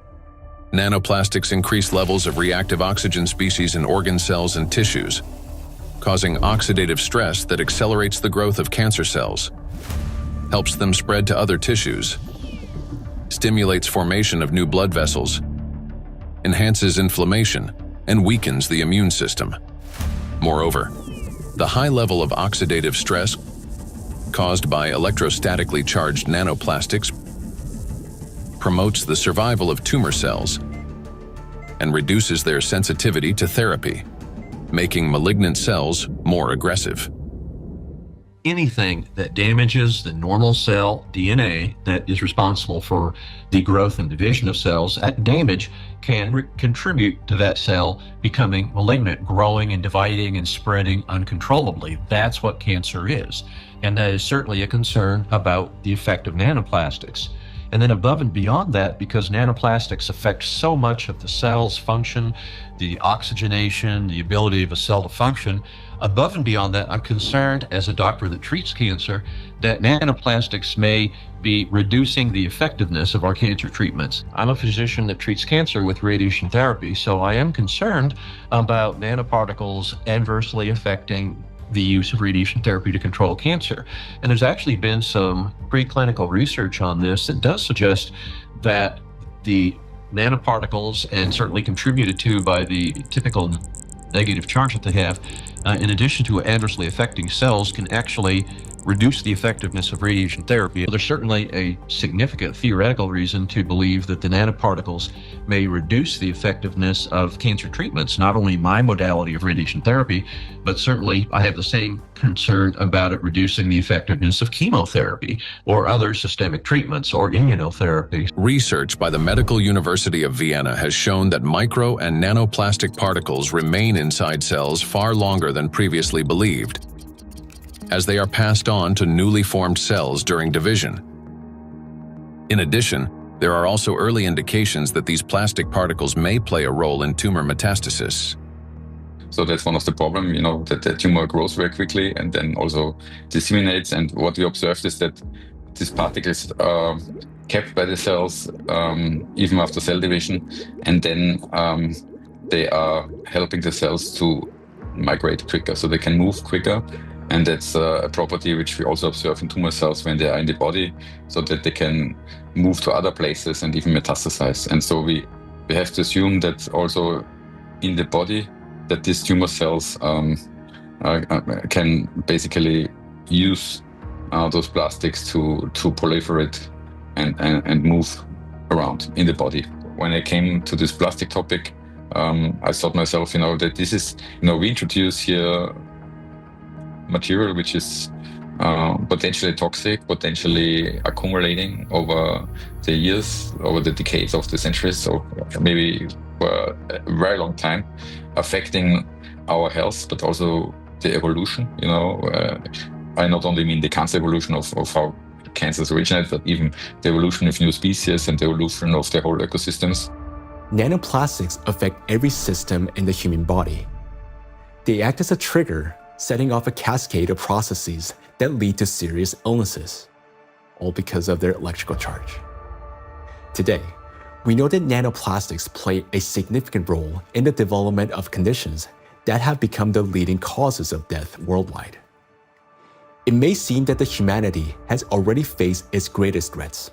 Nanoplastics increase levels of reactive oxygen species in organ cells and tissues, causing oxidative stress that accelerates the growth of cancer cells, helps them spread to other tissues, stimulates formation of new blood vessels, enhances inflammation, and weakens the immune system. Moreover, the high level of oxidative stress caused by electrostatically charged nanoplastics promotes the survival of tumor cells and reduces their sensitivity to therapy, making malignant cells more aggressive. Anything that damages the normal cell DNA that is responsible for the growth and division of cells, that damage can contribute to that cell becoming malignant, growing and dividing and spreading uncontrollably. That's what cancer is. And that is certainly a concern about the effect of nanoplastics. And then above and beyond that, because nanoplastics affect so much of the cell's function, the oxygenation, the ability of a cell to function, above and beyond that, I'm concerned as a doctor that treats cancer that nanoplastics may be reducing the effectiveness of our cancer treatments. I'm a physician that treats cancer with radiation therapy, so I am concerned about nanoparticles adversely affecting the use of radiation therapy to control cancer. And there's actually been some preclinical research on this that does suggest that the nanoparticles, and certainly contributed to by the typical negative charge that they have, in addition to adversely affecting cells, can actually reduce the effectiveness of radiation therapy. There's certainly a significant theoretical reason to believe that the nanoparticles may reduce the effectiveness of cancer treatments, not only my modality of radiation therapy, but certainly I have the same concern about it reducing the effectiveness of chemotherapy or other systemic treatments or immunotherapy. Research by the Medical University of Vienna has shown that micro and nanoplastic particles remain inside cells far longer than previously believed, as they are passed on to newly formed cells during division. In addition, there are also early indications that these plastic particles may play a role in tumor metastasis. So that's one of the problems, that the tumor grows very quickly and then also disseminates. And what we observed is that these particles are kept by the cells even after cell division, and then they are helping the cells to migrate quicker, so they can move quicker. And that's a property which we also observe in tumor cells when they are in the body, so that they can move to other places and even metastasize. And so we have to assume that also in the body, that these tumor cells can basically use those plastics to proliferate and move around in the body. When I came to this plastic topic, I thought myself, that this is, we introduce here material which is potentially toxic, potentially accumulating over the years, over the decades of the centuries, so maybe for a very long time, affecting our health, but also the evolution. I not only mean the cancer evolution of how cancers originate, but even the evolution of new species and the evolution of the whole ecosystems. Nanoplastics affect every system in the human body. They act as a trigger, setting off a cascade of processes that lead to serious illnesses, all because of their electrical charge. Today, we know that nanoplastics play a significant role in the development of conditions that have become the leading causes of death worldwide. It may seem that the humanity has already faced its greatest threats: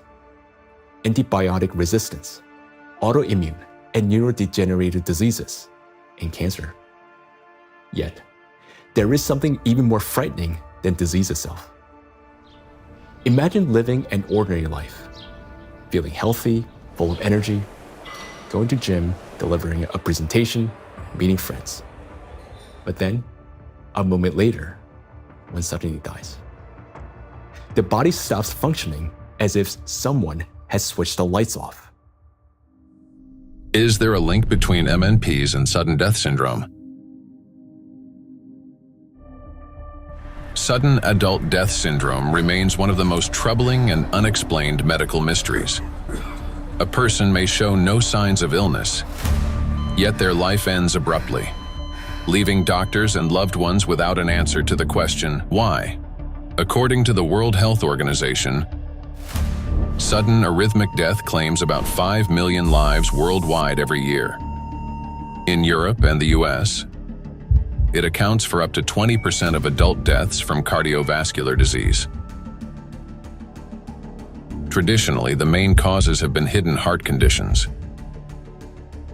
antibiotic resistance, autoimmune and neurodegenerative diseases, and cancer. Yet, there is something even more frightening than disease itself. Imagine living an ordinary life, feeling healthy, full of energy, going to gym, delivering a presentation, meeting friends. But then, a moment later, one suddenly dies. The body stops functioning as if someone has switched the lights off. Is there a link between MNPs and sudden death syndrome? Sudden adult death syndrome remains one of the most troubling and unexplained medical mysteries. A person may show no signs of illness, yet their life ends abruptly, leaving doctors and loved ones without an answer to the question, why? According to the World Health Organization, sudden arrhythmic death claims about 5 million lives worldwide every year. In Europe and the US, it accounts for up to 20% of adult deaths from cardiovascular disease. Traditionally, the main causes have been hidden heart conditions,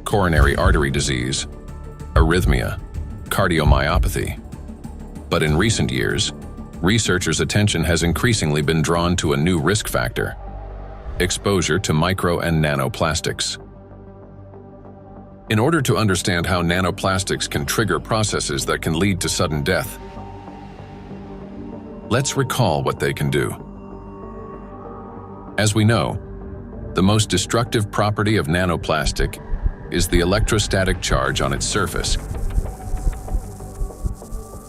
coronary artery disease, arrhythmia, cardiomyopathy. But in recent years, researchers' attention has increasingly been drawn to a new risk factor: exposure to micro and nanoplastics. In order to understand how nanoplastics can trigger processes that can lead to sudden death, let's recall what they can do. As we know, the most destructive property of nanoplastic is the electrostatic charge on its surface,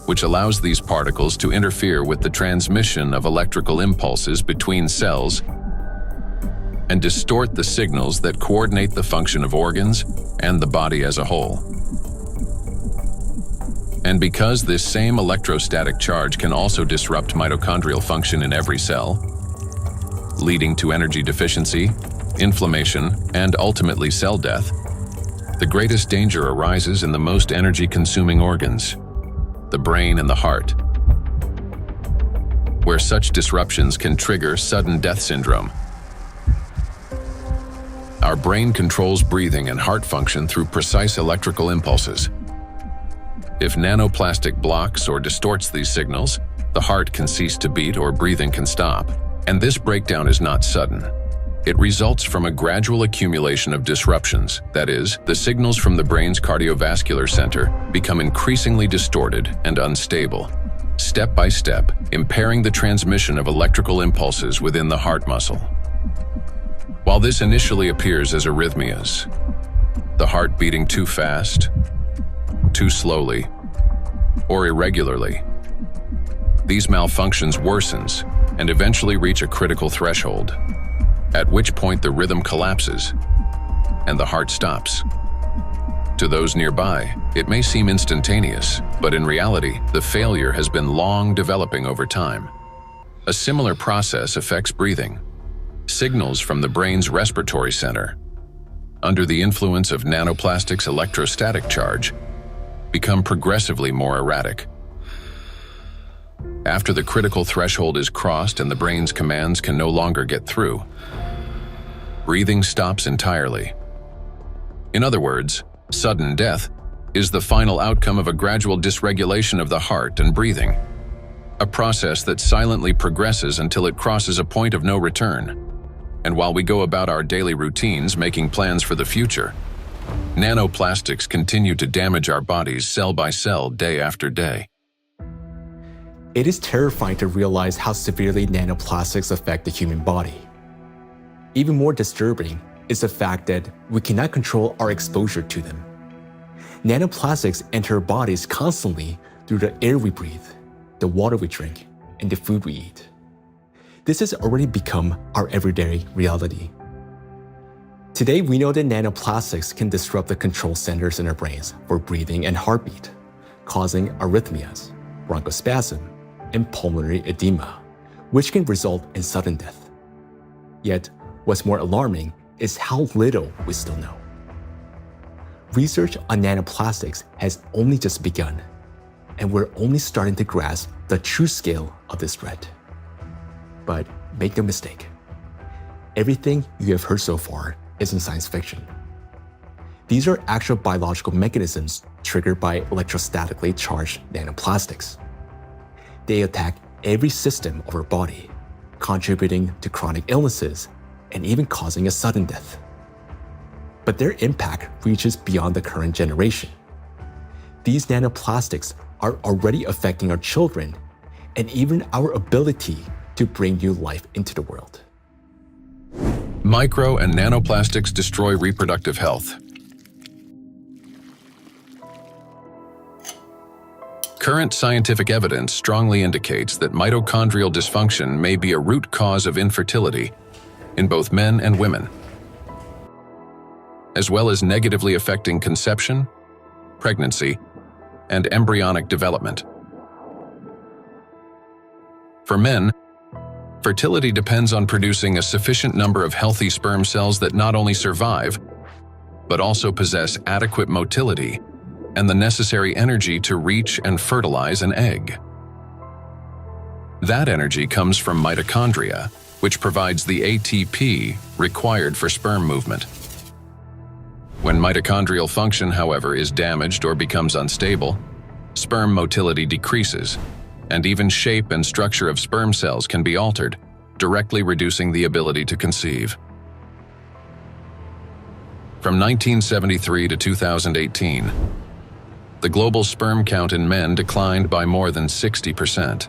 which allows these particles to interfere with the transmission of electrical impulses between cells and distort the signals that coordinate the function of organs and the body as a whole. And because this same electrostatic charge can also disrupt mitochondrial function in every cell, leading to energy deficiency, inflammation, and ultimately cell death, the greatest danger arises in the most energy-consuming organs, the brain and the heart, where such disruptions can trigger sudden death syndrome. Our brain controls breathing and heart function through precise electrical impulses. If nanoplastic blocks or distorts these signals, the heart can cease to beat or breathing can stop. And this breakdown is not sudden. It results from a gradual accumulation of disruptions. That is, the signals from the brain's cardiovascular center become increasingly distorted and unstable, step by step, impairing the transmission of electrical impulses within the heart muscle. While this initially appears as arrhythmias, the heart beating too fast, too slowly, or irregularly, these malfunctions worsens and eventually reach a critical threshold, at which point the rhythm collapses and the heart stops. To those nearby, it may seem instantaneous, but in reality, the failure has been long developing over time. A similar process affects breathing. Signals from the brain's respiratory center, under the influence of nanoplastics' electrostatic charge, become progressively more erratic. After the critical threshold is crossed and the brain's commands can no longer get through, breathing stops entirely. In other words, sudden death is the final outcome of a gradual dysregulation of the heart and breathing, a process that silently progresses until it crosses a point of no return. And while we go about our daily routines making plans for the future, nanoplastics continue to damage our bodies cell by cell, day after day. It is terrifying to realize how severely nanoplastics affect the human body. Even more disturbing is the fact that we cannot control our exposure to them. Nanoplastics enter our bodies constantly through the air we breathe, the water we drink, and the food we eat. This has already become our everyday reality. Today, we know that nanoplastics can disrupt the control centers in our brains for breathing and heartbeat, causing arrhythmias, bronchospasm, and pulmonary edema, which can result in sudden death. Yet, what's more alarming is how little we still know. Research on nanoplastics has only just begun, and we're only starting to grasp the true scale of this threat. But make no mistake, everything you have heard so far isn't science fiction. These are actual biological mechanisms triggered by electrostatically charged nanoplastics. They attack every system of our body, contributing to chronic illnesses and even causing a sudden death. But their impact reaches beyond the current generation. These nanoplastics are already affecting our children and even our ability to bring new life into the world. Micro and nanoplastics destroy reproductive health. Current scientific evidence strongly indicates that mitochondrial dysfunction may be a root cause of infertility in both men and women. as well as negatively affecting conception, pregnancy, and embryonic development. For men, fertility depends on producing a sufficient number of healthy sperm cells that not only survive, but also possess adequate motility and the necessary energy to reach and fertilize an egg. That energy comes from mitochondria, which provides the ATP required for sperm movement. When mitochondrial function, however, is damaged or becomes unstable, sperm motility decreases, and even shape and structure of sperm cells can be altered, directly reducing the ability to conceive. From 1973 to 2018, the global sperm count in men declined by more than 60%.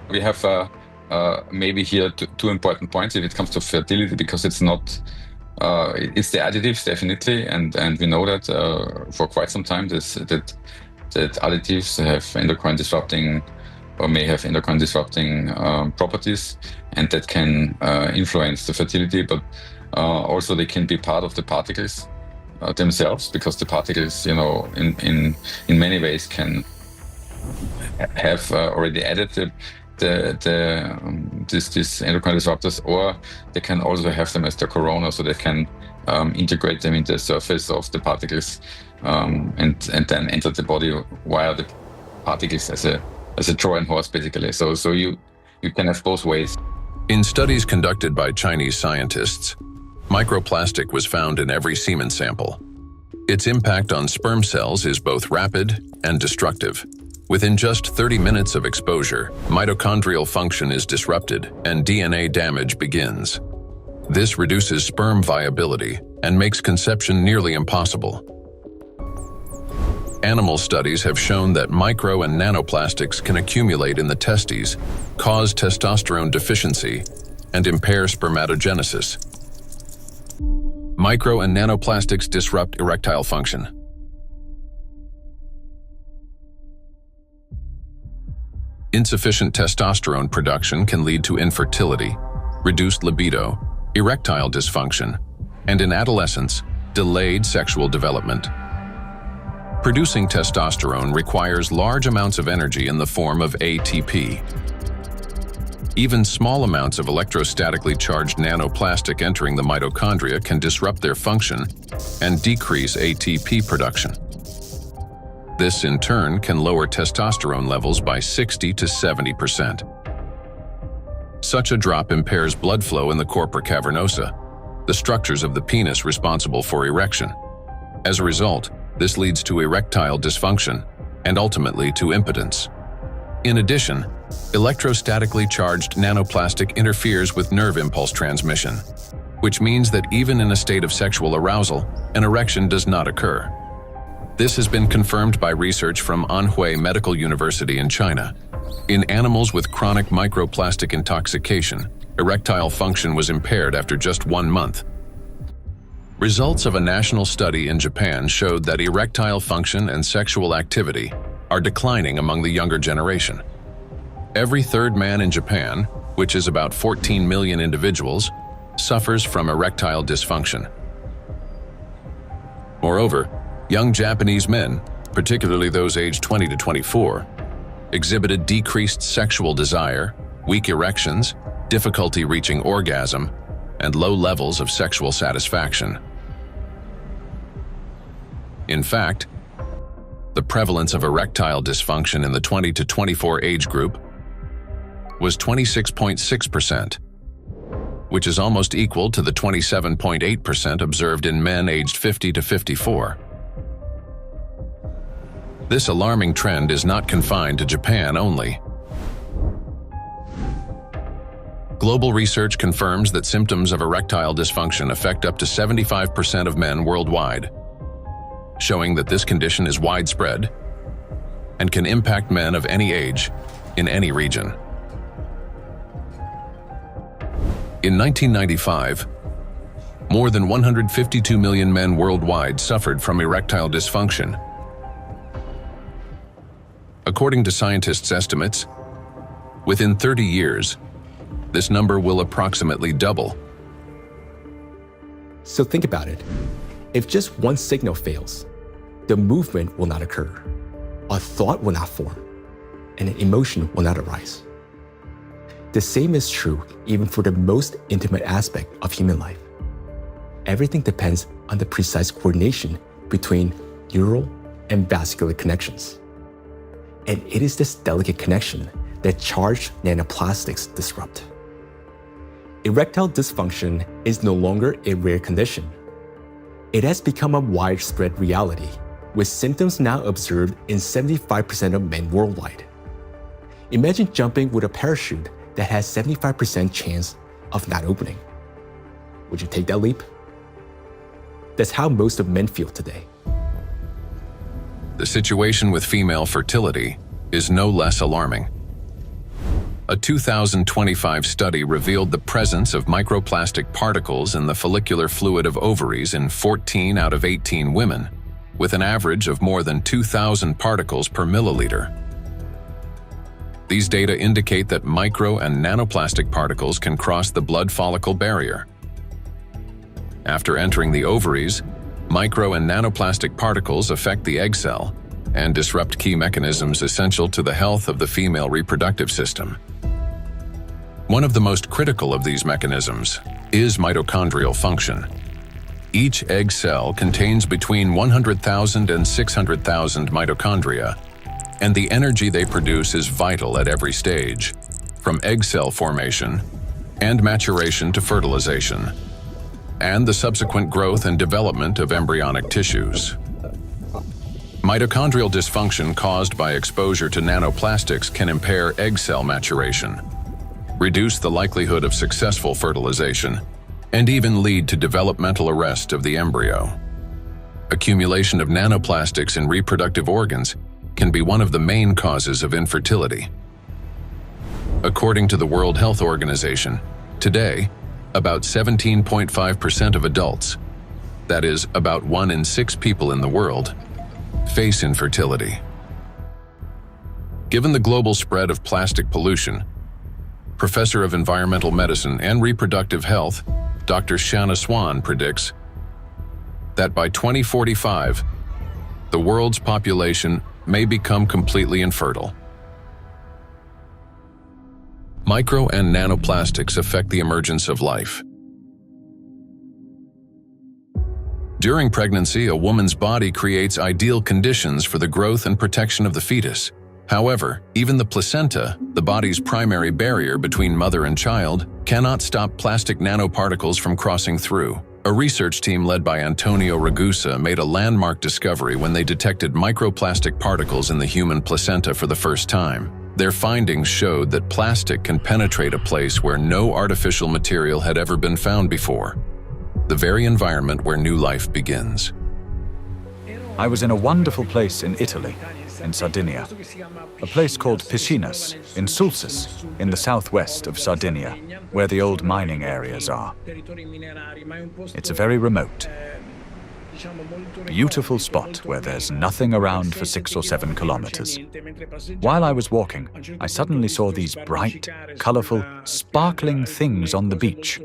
We have maybe here two important points if it comes to fertility, because it's not, it's the additives definitely, and we know that for quite some time that additives have endocrine disrupting or may have endocrine disrupting properties, and that can influence the fertility, but also they can be part of the particles themselves, because the particles, you know, in many ways can have already added these endocrine disruptors, or they can also have them as the corona, so they can integrate them into the surface of the particles and then enter the body via the particles as a Trojan horse, basically. So you can have both ways. In studies conducted by Chinese scientists, microplastic was found in every semen sample. Its impact on sperm cells is both rapid and destructive. Within just 30 minutes of exposure, mitochondrial function is disrupted and DNA damage begins. This reduces sperm viability and makes conception nearly impossible. Animal studies have shown that micro and nanoplastics can accumulate in the testes, cause testosterone deficiency, and impair spermatogenesis. Micro and nanoplastics disrupt erectile function. Insufficient testosterone production can lead to infertility, reduced libido, erectile dysfunction, and in adolescence, delayed sexual development. Producing testosterone requires large amounts of energy in the form of ATP. Even small amounts of electrostatically charged nanoplastic entering the mitochondria can disrupt their function and decrease ATP production. This, in turn, can lower testosterone levels by 60 to 70%. Such a drop impairs blood flow in the corpora cavernosa, the structures of the penis responsible for erection. As a result, this leads to erectile dysfunction and ultimately to impotence. In addition, electrostatically charged nanoplastic interferes with nerve impulse transmission, which means that even in a state of sexual arousal, an erection does not occur. This has been confirmed by research from Anhui Medical University in China. In animals with chronic microplastic intoxication, erectile function was impaired after just 1 month. Results of a national study in Japan showed that erectile function and sexual activity are declining among the younger generation. Every third man in Japan, which is about 14 million individuals, suffers from erectile dysfunction. Moreover, young Japanese men, particularly those aged 20 to 24, exhibited decreased sexual desire, weak erections, difficulty reaching orgasm, and low levels of sexual satisfaction. In fact, the prevalence of erectile dysfunction in the 20 to 24 age group was 26.6%, which is almost equal to the 27.8% observed in men aged 50 to 54. This alarming trend is not confined to Japan only. Global research confirms that symptoms of erectile dysfunction affect up to 75% of men worldwide, showing that this condition is widespread and can impact men of any age in any region. In 1995, more than 152 million men worldwide suffered from erectile dysfunction. According to scientists' estimates, within 30 years, this number will approximately double. So think about it. If just one signal fails, the movement will not occur, a thought will not form, and an emotion will not arise. The same is true even for the most intimate aspect of human life. Everything depends on the precise coordination between neural and vascular connections. And it is this delicate connection that charged nanoplastics disrupt. Erectile dysfunction is no longer a rare condition. It has become a widespread reality, with symptoms now observed in 75% of men worldwide. Imagine jumping with a parachute that has 75% chance of not opening. Would you take that leap? That's how most of men feel today. The situation with female fertility is no less alarming. A 2025 study revealed the presence of microplastic particles in the follicular fluid of ovaries in 14 out of 18 women, with an average of more than 2,000 particles per milliliter. These data indicate that micro and nanoplastic particles can cross the blood follicle barrier. After entering the ovaries, micro and nanoplastic particles affect the egg cell and disrupt key mechanisms essential to the health of the female reproductive system. One of the most critical of these mechanisms is mitochondrial function. Each egg cell contains between 100,000 and 600,000 mitochondria, and the energy they produce is vital at every stage, from egg cell formation and maturation to fertilization, and the subsequent growth and development of embryonic tissues. Mitochondrial dysfunction caused by exposure to nanoplastics can impair egg cell maturation, reduce the likelihood of successful fertilization, and even lead to developmental arrest of the embryo. Accumulation of nanoplastics in reproductive organs can be one of the main causes of infertility. According to the World Health Organization, today, about 17.5% of adults, that is, about 1 in 6 people in the world, face infertility. Given the global spread of plastic pollution, Professor of Environmental Medicine and Reproductive Health, Dr. Shanna Swan predicts that by 2045, the world's population may become completely infertile. Micro and nanoplastics affect the emergence of life. During pregnancy, a woman's body creates ideal conditions for the growth and protection of the fetus. However, even the placenta, the body's primary barrier between mother and child, cannot stop plastic nanoparticles from crossing through. A research team led by Antonio Ragusa made a landmark discovery when they detected microplastic particles in the human placenta for the first time. Their findings showed that plastic can penetrate a place where no artificial material had ever been found before, the very environment where new life begins. I was in a wonderful place in Italy, in Sardinia, a place called Piscinas, in Sulcis, in the southwest of Sardinia, where the old mining areas are. It's a very remote, beautiful spot where there's nothing around for 6 or 7 kilometers. While I was walking, I suddenly saw these bright, colorful, sparkling things on the beach.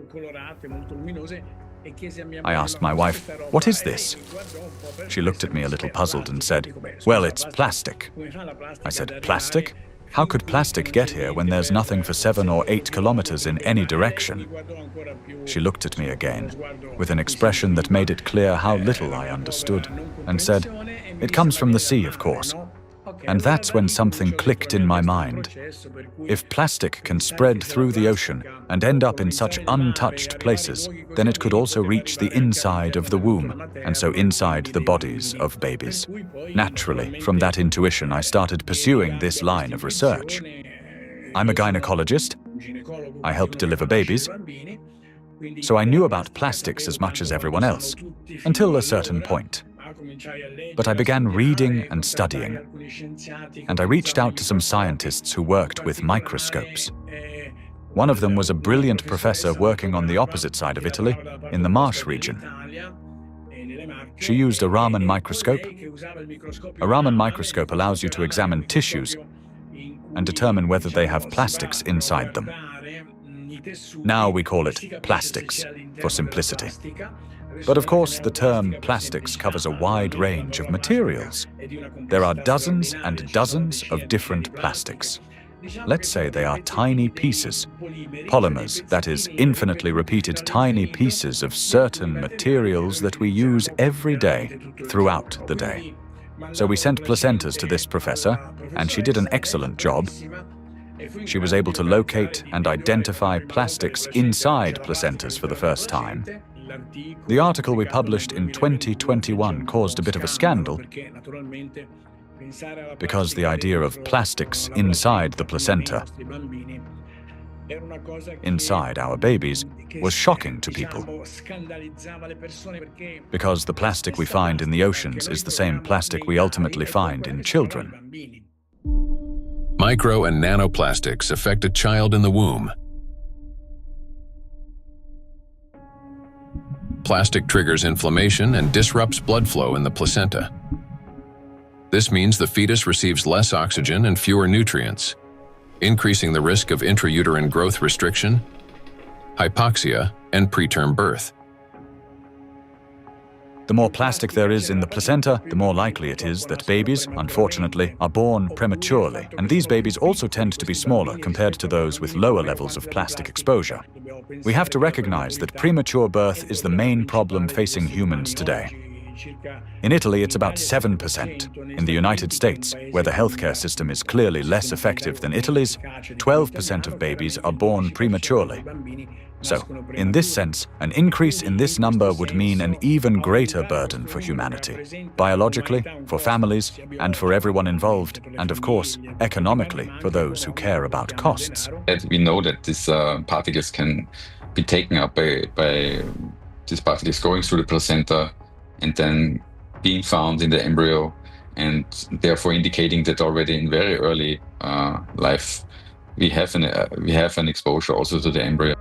I asked my wife, "What is this?" She looked at me a little puzzled and said, "Well, it's plastic." I said, "Plastic? How could plastic get here when there's nothing for 7 or 8 kilometers in any direction?" She looked at me again, with an expression that made it clear how little I understood, and said, "It comes from the sea, of course." And that's when something clicked in my mind. If plastic can spread through the ocean and end up in such untouched places, then it could also reach the inside of the womb, and so inside the bodies of babies. Naturally, from that intuition, I started pursuing this line of research. I'm a gynecologist. I help deliver babies. So I knew about plastics as much as everyone else, until a certain point. But I began reading and studying, and I reached out to some scientists who worked with microscopes. One of them was a brilliant professor working on the opposite side of Italy, in the Marsh region. She used a Raman microscope. A Raman microscope allows you to examine tissues and determine whether they have plastics inside them. Now we call it plastics, for simplicity. But of course, the term plastics covers a wide range of materials. There are dozens and dozens of different plastics. Let's say they are tiny pieces, polymers, that is, infinitely repeated tiny pieces of certain materials that we use every day, throughout the day. So we sent placentas to this professor, and she did an excellent job. She was able to locate and identify plastics inside placentas for the first time. The article we published in 2021 caused a bit of a scandal because the idea of plastics inside the placenta, inside our babies, was shocking to people. Because the plastic we find in the oceans is the same plastic we ultimately find in children. Micro and nanoplastics affect a child in the womb. Plastic triggers inflammation and disrupts blood flow in the placenta. This means the fetus receives less oxygen and fewer nutrients, increasing the risk of intrauterine growth restriction, hypoxia, and preterm birth. The more plastic there is in the placenta, the more likely it is that babies, unfortunately, are born prematurely. And these babies also tend to be smaller compared to those with lower levels of plastic exposure. We have to recognize that premature birth is the main problem facing humans today. In Italy, it's about 7%. In the United States, where the healthcare system is clearly less effective than Italy's, 12% of babies are born prematurely. So, in this sense, an increase in this number would mean an even greater burden for humanity, biologically, for families, and for everyone involved, and of course, economically, for those who care about costs. We know that these particles can be taken up by these particles going through the placenta and then being found in the embryo, and therefore indicating that already in very early life we have an exposure also to the embryo.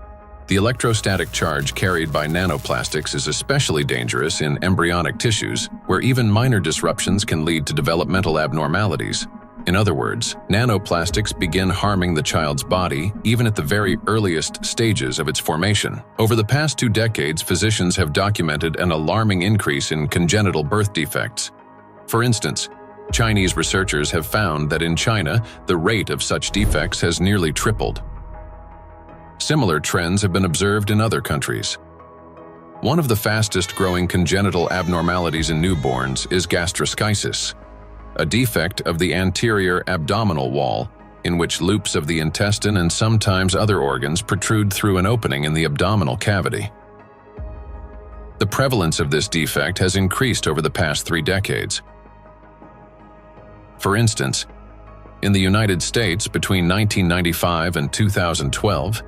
The electrostatic charge carried by nanoplastics is especially dangerous in embryonic tissues, where even minor disruptions can lead to developmental abnormalities. In other words, nanoplastics begin harming the child's body even at the very earliest stages of its formation. Over the past 2 decades, physicians have documented an alarming increase in congenital birth defects. For instance, Chinese researchers have found that in China, the rate of such defects has nearly tripled. Similar trends have been observed in other countries. One of the fastest-growing congenital abnormalities in newborns is gastroschisis, a defect of the anterior abdominal wall in which loops of the intestine and sometimes other organs protrude through an opening in the abdominal cavity. The prevalence of this defect has increased over the past 3 decades. For instance, in the United States between 1995 and 2012,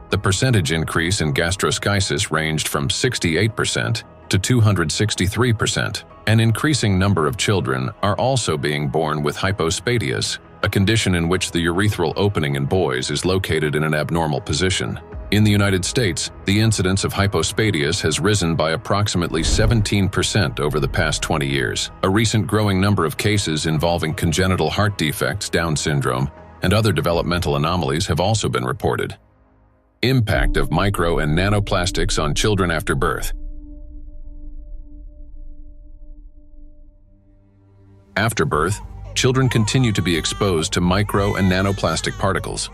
the percentage increase in gastroschisis ranged from 68% to 263%. An increasing number of children are also being born with hypospadias, a condition in which the urethral opening in boys is located in an abnormal position. In the United States, the incidence of hypospadias has risen by approximately 17% over the past 20 years. A recent growing number of cases involving congenital heart defects, Down syndrome, and other developmental anomalies have also been reported. Impact of micro and nanoplastics on children after birth. After birth, children continue to be exposed to micro and nanoplastic particles.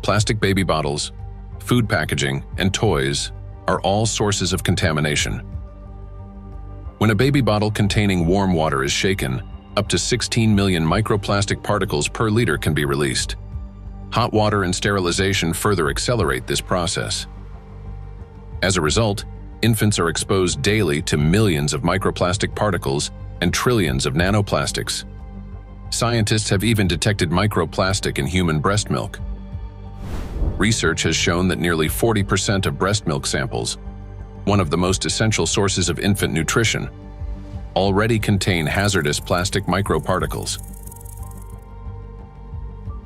Plastic baby bottles, food packaging, and toys are all sources of contamination. When a baby bottle containing warm water is shaken, up to 16 million microplastic particles per liter can be released. Hot water and sterilization further accelerate this process. As a result, infants are exposed daily to millions of microplastic particles and trillions of nanoplastics. Scientists have even detected microplastic in human breast milk. Research has shown that nearly 40% of breast milk samples, one of the most essential sources of infant nutrition, already contain hazardous plastic microparticles.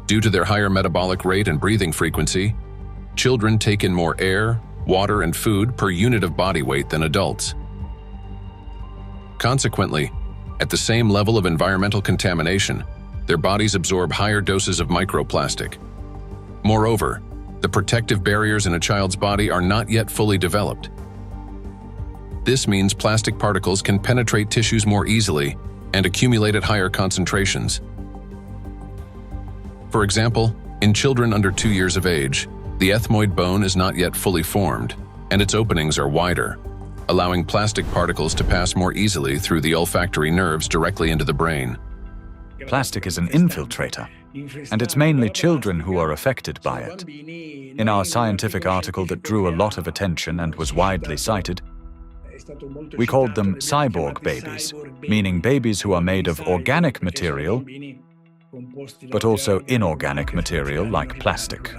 Due to their higher metabolic rate and breathing frequency, children take in more air, water, and food per unit of body weight than adults. Consequently, at the same level of environmental contamination, their bodies absorb higher doses of microplastic. Moreover, The protective barriers in a child's body are not yet fully developed. This means plastic particles can penetrate tissues more easily and accumulate at higher concentrations. For example, in children under 2 years of age, the ethmoid bone is not yet fully formed, and its openings are wider, allowing plastic particles to pass more easily through the olfactory nerves directly into the brain. Plastic is an infiltrator, and it's mainly children who are affected by it. In our scientific article that drew a lot of attention and was widely cited, we called them cyborg babies, meaning babies who are made of organic material, but also inorganic material like plastic.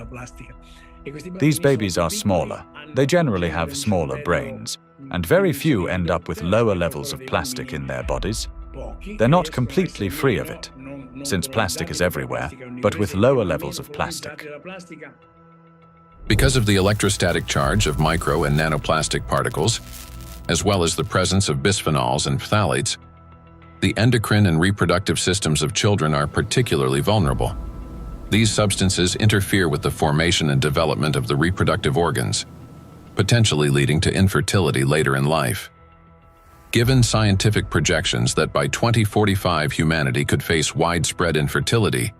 These babies are smaller. They generally have smaller brains, and very few end up with lower levels of plastic in their bodies. They're not completely free of it, since plastic is everywhere, but with lower levels of plastic. Because of the electrostatic charge of micro and nanoplastic particles, as well as the presence of bisphenols and phthalates, the endocrine and reproductive systems of children are particularly vulnerable. These substances interfere with the formation and development of the reproductive organs, potentially leading to infertility later in life. Given scientific projections that by 2045 humanity could face widespread infertility,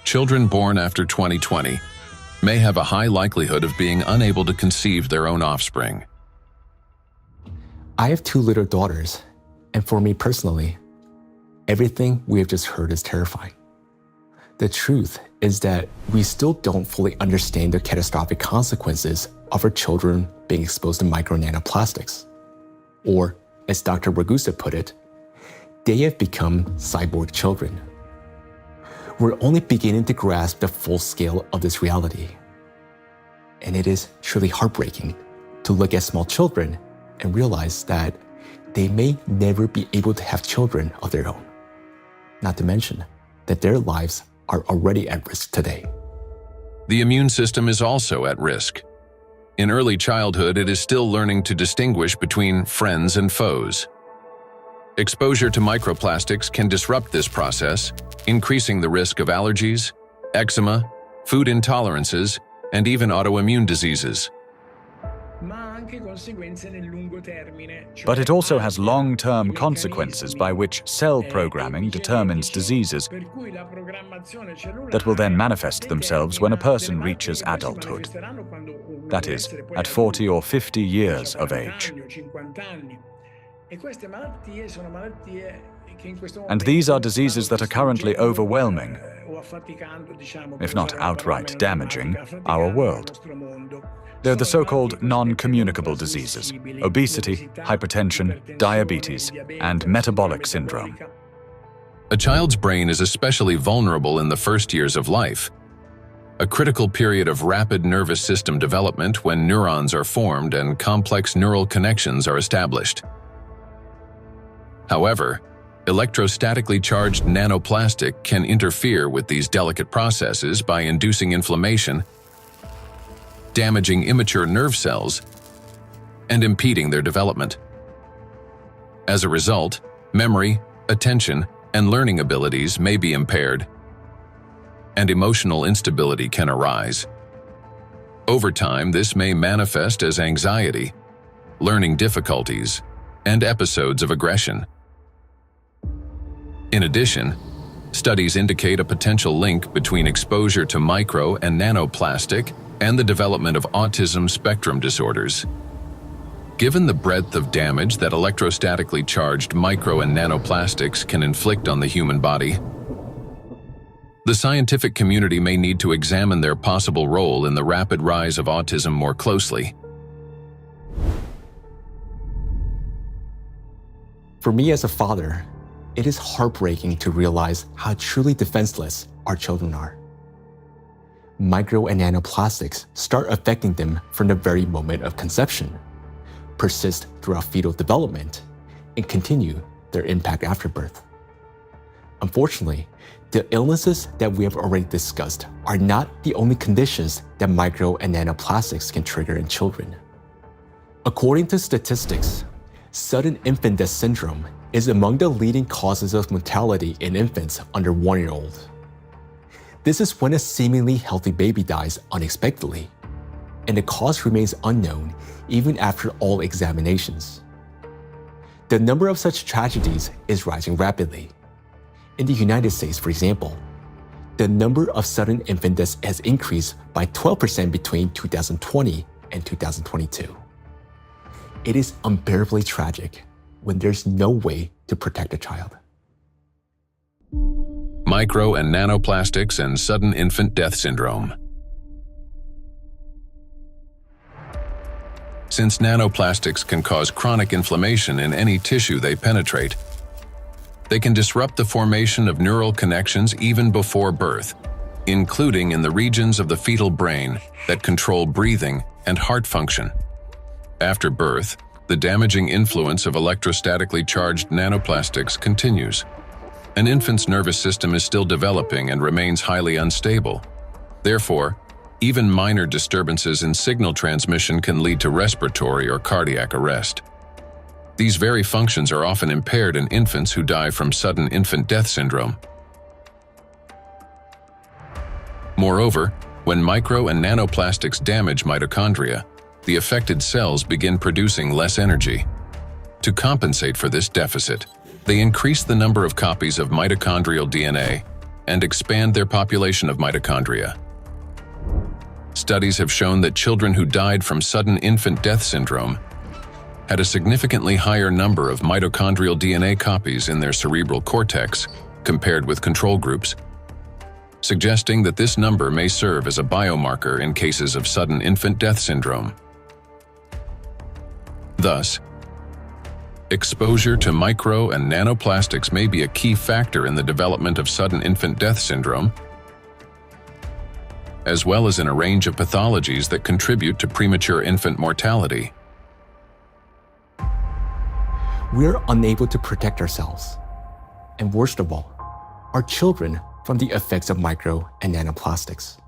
children born after 2020 may have a high likelihood of being unable to conceive their own offspring. I have 2 little daughters, and for me personally, everything we have just heard is terrifying. The truth is that we still don't fully understand the catastrophic consequences of our children being exposed to micro nanoplastics. Or, as Dr. Ragusa put it, they have become cyborg children. We're only beginning to grasp the full scale of this reality. And it is truly heartbreaking to look at small children and realize that they may never be able to have children of their own. Not to mention that their lives are already at risk today. The immune system is also at risk. In early childhood, it is still learning to distinguish between friends and foes. Exposure to microplastics can disrupt this process, increasing the risk of allergies, eczema, food intolerances, and even autoimmune diseases. But it also has long-term consequences by which cell programming determines diseases that will then manifest themselves when a person reaches adulthood. That is, at 40 or 50 years of age. And these are diseases that are currently overwhelming, if not outright damaging, our world. They're the so-called non-communicable diseases: obesity, hypertension, diabetes, and metabolic syndrome. A child's brain is especially vulnerable in the first years of life, a critical period of rapid nervous system development when neurons are formed and complex neural connections are established. However, electrostatically charged nanoplastic can interfere with these delicate processes by inducing inflammation, damaging immature nerve cells, and impeding their development. As a result, memory, attention, and learning abilities may be impaired, and emotional instability can arise. Over time, this may manifest as anxiety, learning difficulties, and episodes of aggression. In addition, studies indicate a potential link between exposure to micro and nanoplastic and the development of autism spectrum disorders. Given the breadth of damage that electrostatically charged micro and nanoplastics can inflict on the human body, the scientific community may need to examine their possible role in the rapid rise of autism more closely. For me as a father, it is heartbreaking to realize how truly defenseless our children are. Micro and nanoplastics start affecting them from the very moment of conception, persist throughout fetal development, and continue their impact after birth. Unfortunately, the illnesses that we have already discussed are not the only conditions that micro and nanoplastics can trigger in children. According to statistics, sudden infant death syndrome is among the leading causes of mortality in infants under 1 year old. This is when a seemingly healthy baby dies unexpectedly, and the cause remains unknown even after all examinations. The number of such tragedies is rising rapidly. In the United States, for example, the number of sudden infant deaths has increased by 12% between 2020 and 2022. It is unbearably tragic when there's no way to protect a child. Micro and nanoplastics and sudden infant death syndrome. Since nanoplastics can cause chronic inflammation in any tissue they penetrate, they can disrupt the formation of neural connections even before birth, including in the regions of the fetal brain that control breathing and heart function. After birth, the damaging influence of electrostatically charged nanoplastics continues. An infant's nervous system is still developing and remains highly unstable. Therefore, even minor disturbances in signal transmission can lead to respiratory or cardiac arrest. These very functions are often impaired in infants who die from sudden infant death syndrome. Moreover, when micro and nanoplastics damage mitochondria, the affected cells begin producing less energy. To compensate for this deficit, they increase the number of copies of mitochondrial DNA and expand their population of mitochondria. Studies have shown that children who died from sudden infant death syndrome had a significantly higher number of mitochondrial DNA copies in their cerebral cortex compared with control groups, suggesting that this number may serve as a biomarker in cases of sudden infant death syndrome. Thus, exposure to micro and nanoplastics may be a key factor in the development of sudden infant death syndrome, as well as in a range of pathologies that contribute to premature infant mortality. We're unable to protect ourselves, and worst of all, our children from the effects of micro and nanoplastics.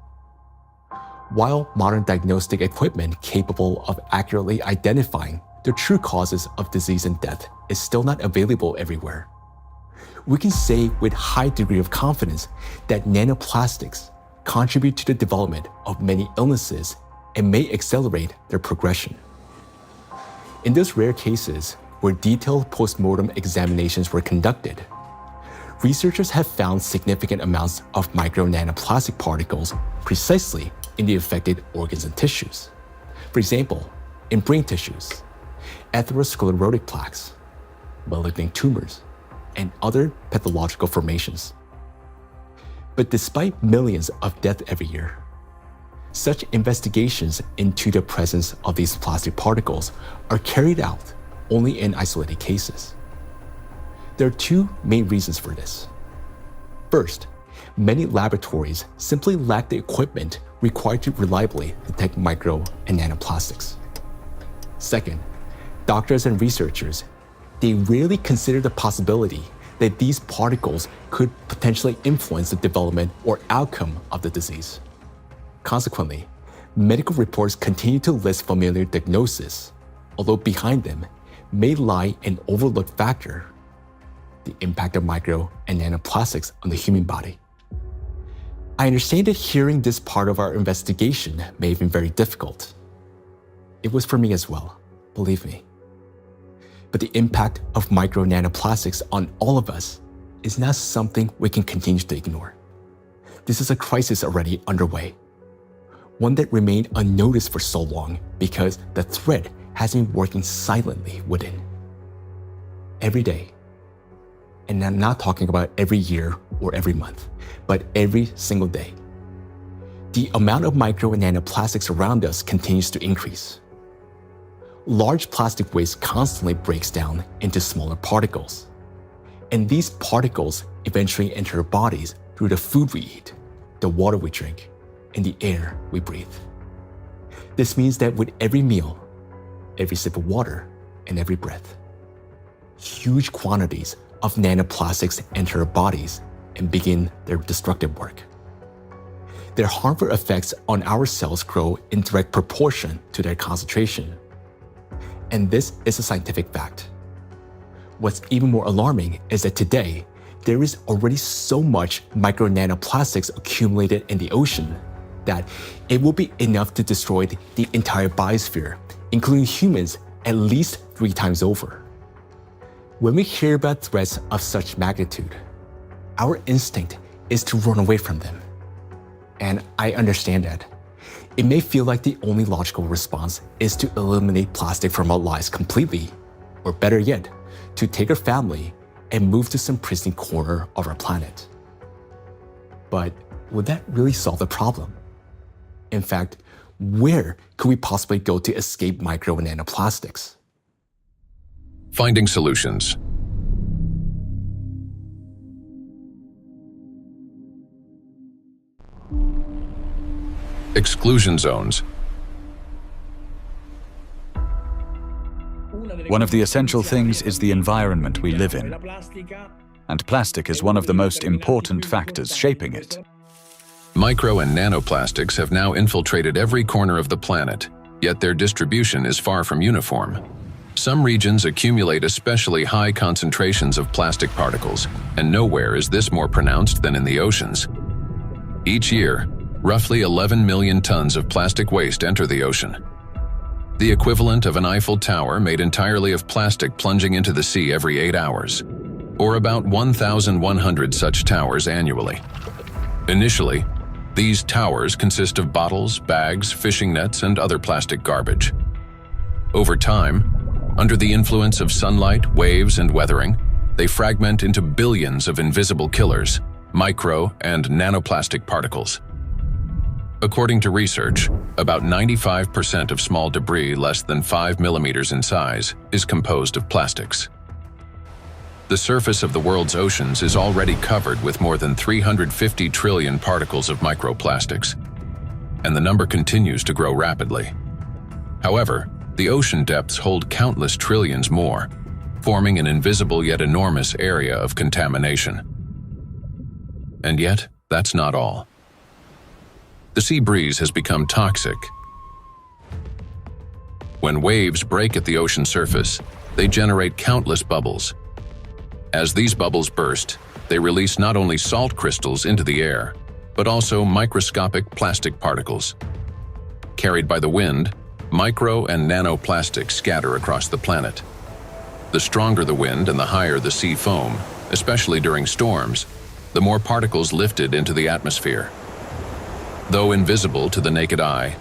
While modern diagnostic equipment capable of accurately identifying the true causes of disease and death is still not available everywhere, we can say with high degree of confidence that nanoplastics contribute to the development of many illnesses and may accelerate their progression. In those rare cases where detailed postmortem examinations were conducted, researchers have found significant amounts of micro-nanoplastic particles precisely in the affected organs and tissues. For example, in brain tissues, atherosclerotic plaques, malignant tumors, and other pathological formations. But despite millions of deaths every year, such investigations into the presence of these plastic particles are carried out only in isolated cases. There are two main reasons for this. First, many laboratories simply lack the equipment required to reliably detect micro and nanoplastics. Second, doctors and researchers, they rarely consider the possibility that these particles could potentially influence the development or outcome of the disease. Consequently, medical reports continue to list familiar diagnoses, although behind them may lie an overlooked factor: the impact of micro and nanoplastics on the human body. I understand that hearing this part of our investigation may have been very difficult. It was for me as well, believe me. But the impact of micro nanoplastics on all of us is not something we can continue to ignore. This is a crisis already underway, one that remained unnoticed for so long because the threat has been working silently within. Every day, and I'm not talking about every year or every month, but every single day, the amount of micro and nanoplastics around us continues to increase. Large plastic waste constantly breaks down into smaller particles, and these particles eventually enter our bodies through the food we eat, the water we drink, and the air we breathe. This means that with every meal, every sip of water, and every breath, huge quantities of nanoplastics enter our bodies and begin their destructive work. Their harmful effects on our cells grow in direct proportion to their concentration. And this is a scientific fact. What's even more alarming is that today, there is already so much micro nanoplastics accumulated in the ocean that it will be enough to destroy the entire biosphere, including humans, at least 3 times over. When we hear about threats of such magnitude, our instinct is to run away from them. And I understand that. It may feel like the only logical response is to eliminate plastic from our lives completely, or better yet, to take our family and move to some pristine corner of our planet. But would that really solve the problem? In fact, where could we possibly go to escape micro and nanoplastics? Finding solutions. Exclusion zones. One of the essential things is the environment we live in, and plastic is one of the most important factors shaping it. Micro and nanoplastics have now infiltrated every corner of the planet, yet their distribution is far from uniform. Some regions accumulate especially high concentrations of plastic particles, and nowhere is this more pronounced than in the oceans. Each year, roughly 11 million tons of plastic waste enter the ocean. The equivalent of an Eiffel Tower made entirely of plastic plunging into the sea every 8 hours, or about 1,100 such towers annually. Initially, these towers consist of bottles, bags, fishing nets, and other plastic garbage. Over time, under the influence of sunlight, waves, and weathering, they fragment into billions of invisible killers, micro and nanoplastic particles. According to research, about 95% of small debris less than 5 millimeters in size is composed of plastics. The surface of the world's oceans is already covered with more than 350 trillion particles of microplastics, and the number continues to grow rapidly. However, the ocean depths hold countless trillions more, forming an invisible yet enormous area of contamination. And yet, that's not all. The sea breeze has become toxic. When waves break at the ocean surface, they generate countless bubbles. As these bubbles burst, they release not only salt crystals into the air, but also microscopic plastic particles. Carried by the wind, micro and nanoplastics scatter across the planet. The stronger the wind and the higher the sea foam, especially during storms, the more particles lifted into the atmosphere. Though invisible to the naked eye,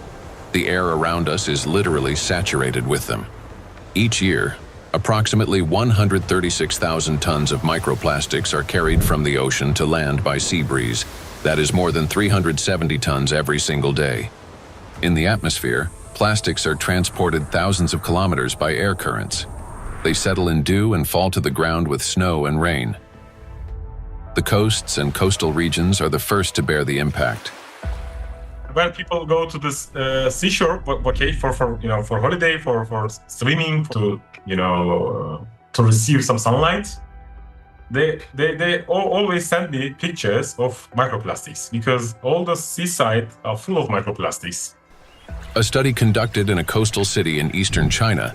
the air around us is literally saturated with them. Each year, approximately 136,000 tons of microplastics are carried from the ocean to land by sea breeze. That is more than 370 tons every single day. In the atmosphere, plastics are transported thousands of kilometers by air currents. They settle in dew and fall to the ground with snow and rain. The coasts and coastal regions are the first to bear the impact. When people go to this seashore, okay, for holiday, for swimming, to receive some sunlight, they always send me pictures of microplastics because all the seaside are full of microplastics. A study conducted in a coastal city in eastern China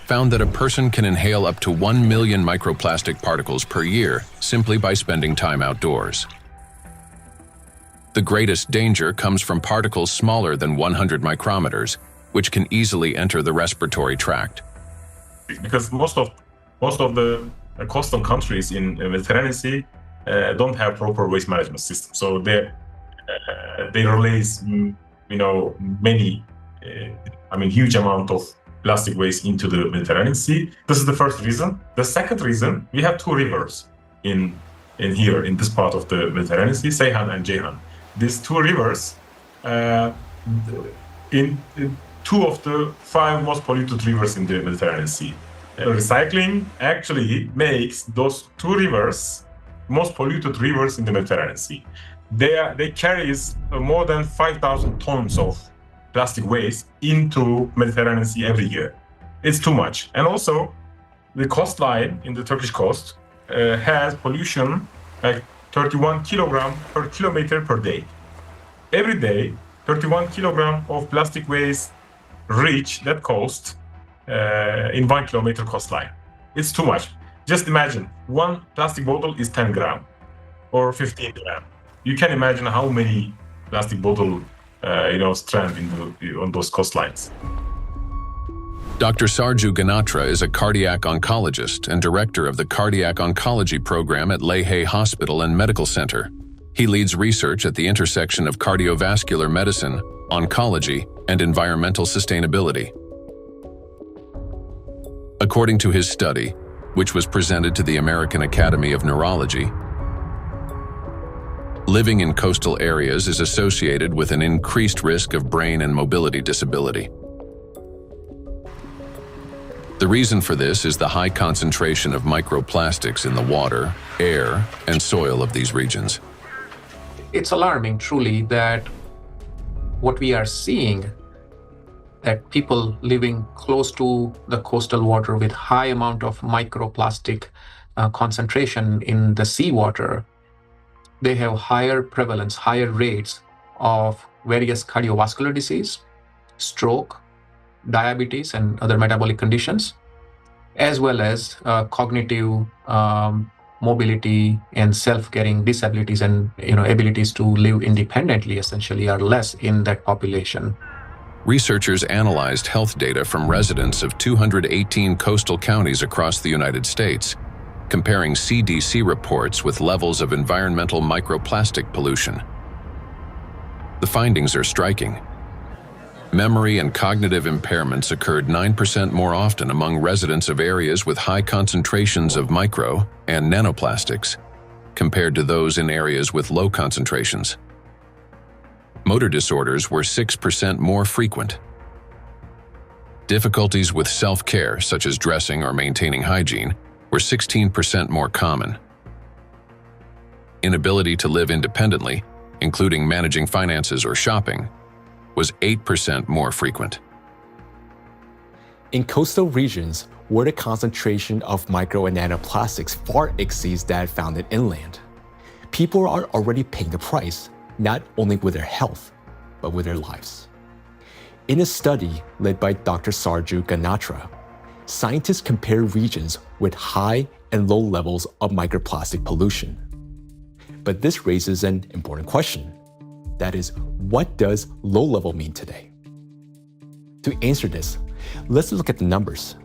found that a person can inhale up to 1 million microplastic particles per year simply by spending time outdoors. The greatest danger comes from particles smaller than 100 micrometers, which can easily enter the respiratory tract. Because most of the coastal countries in the Mediterranean Sea don't have proper waste management system, so they release huge amount of plastic waste into the Mediterranean Sea. This is the first reason. The second reason, we have 2 rivers in this part of the Mediterranean Sea, Seyhan and Ceyhan. These 2 rivers, in 2 of the 5 most polluted rivers in the Mediterranean Sea. Recycling actually makes those 2 rivers most polluted rivers in the Mediterranean Sea. They carry more than 5,000 tons of plastic waste into Mediterranean Sea every year. It's too much. And also, the coastline in the Turkish coast has pollution like 31 kilogram per kilometer per day. Every day, 31 kilogram of plastic waste reach that coast in 1 kilometer coastline. It's too much. Just imagine, 1 plastic bottle is 10 gram. or 15 gram. You can imagine how many plastic bottle, strand on those coastlines. Dr. Sarju Ganatra is a cardiac oncologist and director of the Cardiac Oncology Program at Lehigh Hospital and Medical Center. He leads research at the intersection of cardiovascular medicine, oncology, and environmental sustainability. According to his study, which was presented to the American Academy of Neurology, living in coastal areas is associated with an increased risk of brain and mobility disability. The reason for this is the high concentration of microplastics in the water, air, and soil of these regions. It's alarming, truly, that what we are seeing, that people living close to the coastal water with high amount of microplastic concentration in the seawater, they have higher prevalence, higher rates of various cardiovascular disease, stroke, diabetes, and other metabolic conditions, as well as cognitive mobility and self-caring disabilities and abilities to live independently essentially are less in that population. Researchers analyzed health data from residents of 218 coastal counties across the United States, comparing CDC reports with levels of environmental microplastic pollution. The findings are striking. Memory and cognitive impairments occurred 9% more often among residents of areas with high concentrations of micro and nanoplastics, compared to those in areas with low concentrations. Motor disorders were 6% more frequent. Difficulties with self-care, such as dressing or maintaining hygiene, were 16% more common. Inability to live independently, including managing finances or shopping, was 8% more frequent. In coastal regions, where the concentration of micro and nanoplastics far exceeds that found in inland, people are already paying the price, not only with their health, but with their lives. In a study led by Dr. Sarju Ganatra, scientists compared regions with high and low levels of microplastic pollution. But this raises an important question. That is, what does low level mean today? To answer this, let's look at the numbers.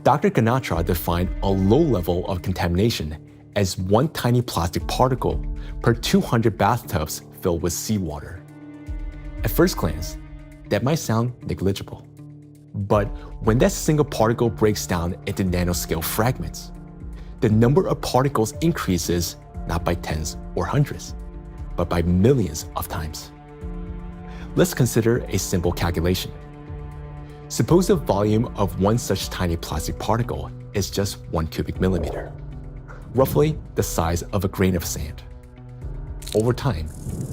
Dr. Ganatra defined a low level of contamination as one tiny plastic particle per 200 bathtubs filled with seawater. At first glance, that might sound negligible. But when that single particle breaks down into nanoscale fragments, the number of particles increases not by tens or hundreds, but by millions of times. Let's consider a simple calculation. Suppose the volume of one such tiny plastic particle is just 1 cubic millimeter, roughly the size of a grain of sand. Over time,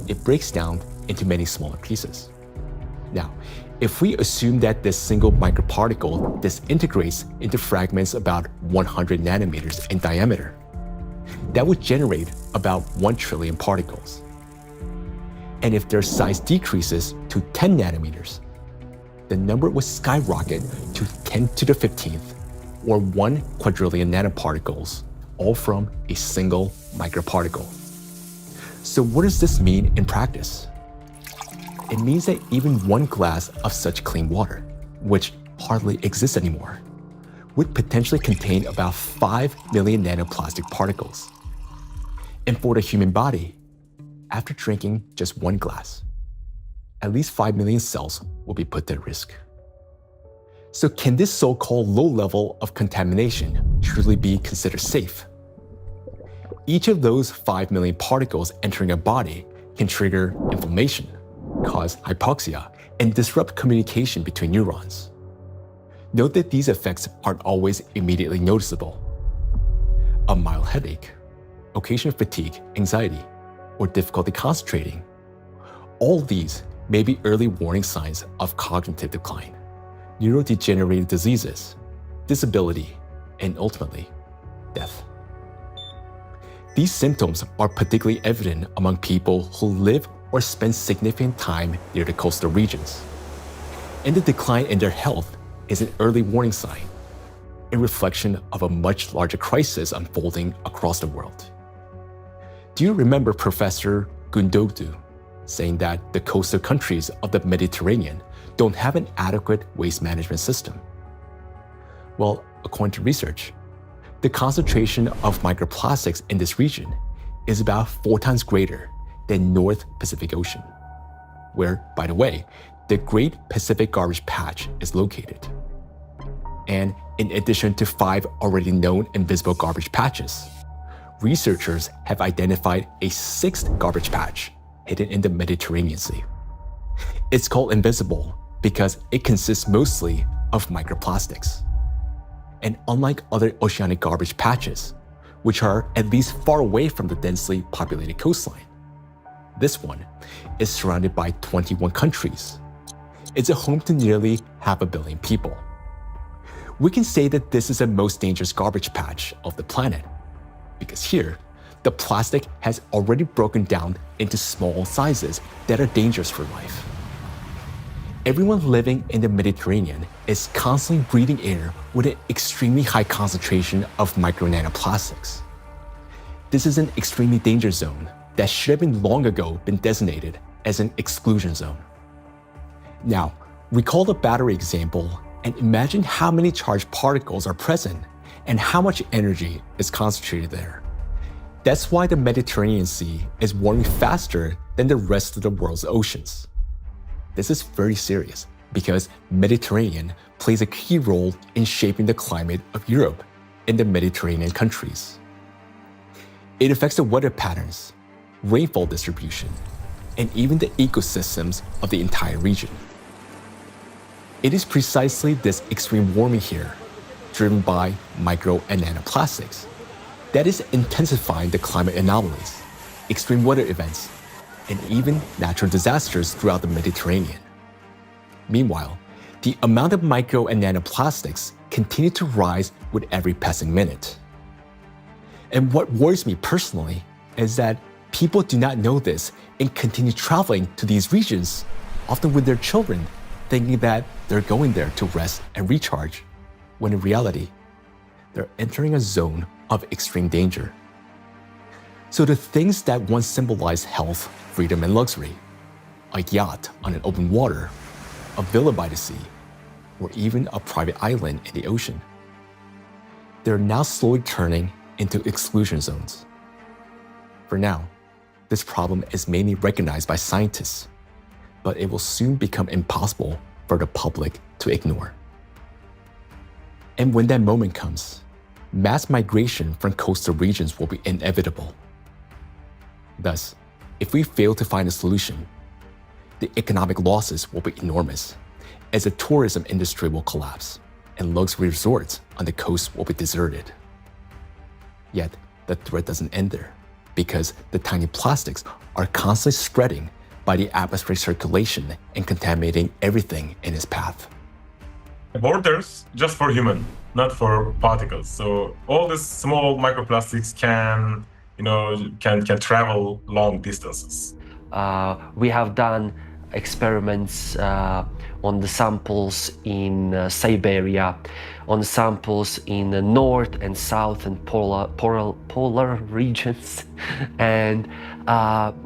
it breaks down into many smaller pieces. Now, if we assume that this single microparticle disintegrates into fragments about 100 nanometers in diameter, that would generate about 1 trillion particles. And if their size decreases to 10 nanometers, the number would skyrocket to 10 to the 15th, or 1 quadrillion nanoparticles, all from a single microparticle. So what does this mean in practice? It means that even one glass of such clean water, which hardly exists anymore, would potentially contain about 5 million nanoplastic particles. And for the human body, after drinking just one glass, at least 5 million cells will be put at risk. So can this so-called low level of contamination truly be considered safe? Each of those 5 million particles entering a body can trigger inflammation, cause hypoxia, and disrupt communication between neurons. Note that these effects aren't always immediately noticeable. A mild headache, occasional fatigue, anxiety, or difficulty concentrating. All these may be early warning signs of cognitive decline, neurodegenerative diseases, disability, and ultimately, death. These symptoms are particularly evident among people who live or spend significant time near the coastal regions. And the decline in their health is an early warning sign, a reflection of a much larger crisis unfolding across the world. Do you remember Professor Gundogdu saying that the coastal countries of the Mediterranean don't have an adequate waste management system? Well, according to research, the concentration of microplastics in this region is about 4 times greater than North Pacific Ocean, where, by the way, the Great Pacific Garbage Patch is located. And in addition to 5 already known invisible garbage patches, researchers have identified a 6th garbage patch hidden in the Mediterranean Sea. It's called invisible because it consists mostly of microplastics. And unlike other oceanic garbage patches, which are at least far away from the densely populated coastline, this one is surrounded by 21 countries. It's a home to nearly 500 million people. We can say that this is the most dangerous garbage patch of the planet, because here, the plastic has already broken down into small sizes that are dangerous for life. Everyone living in the Mediterranean is constantly breathing air with an extremely high concentration of micro-nanoplastics. This is an extremely dangerous zone that should have been long ago been designated as an exclusion zone. Now, recall the battery example and imagine how many charged particles are present and how much energy is concentrated there. That's why the Mediterranean Sea is warming faster than the rest of the world's oceans. This is very serious because Mediterranean plays a key role in shaping the climate of Europe and the Mediterranean countries. It affects the weather patterns, rainfall distribution, and even the ecosystems of the entire region. It is precisely this extreme warming here, driven by micro and nanoplastics, that is intensifying the climate anomalies, extreme weather events, and even natural disasters throughout the Mediterranean. Meanwhile, the amount of micro and nanoplastics continue to rise with every passing minute. And what worries me personally is that people do not know this and continue traveling to these regions, often with their children, thinking that they're going there to rest and recharge, when in reality, they're entering a zone of extreme danger. So the things that once symbolized health, freedom, and luxury, a yacht on an open water, a villa by the sea, or even a private island in the ocean, they're now slowly turning into exclusion zones. For now, this problem is mainly recognized by scientists, but it will soon become impossible for the public to ignore. And when that moment comes, mass migration from coastal regions will be inevitable. Thus, if we fail to find a solution, the economic losses will be enormous, as the tourism industry will collapse and luxury resorts on the coast will be deserted. Yet, the threat doesn't end there, because the tiny plastics are constantly spreading by the atmospheric circulation and contaminating everything in its path. Borders just for human, not for particles. So all these small microplastics can travel long distances. We have done experiments on the samples in Siberia, on samples in the north and south and polar regions, and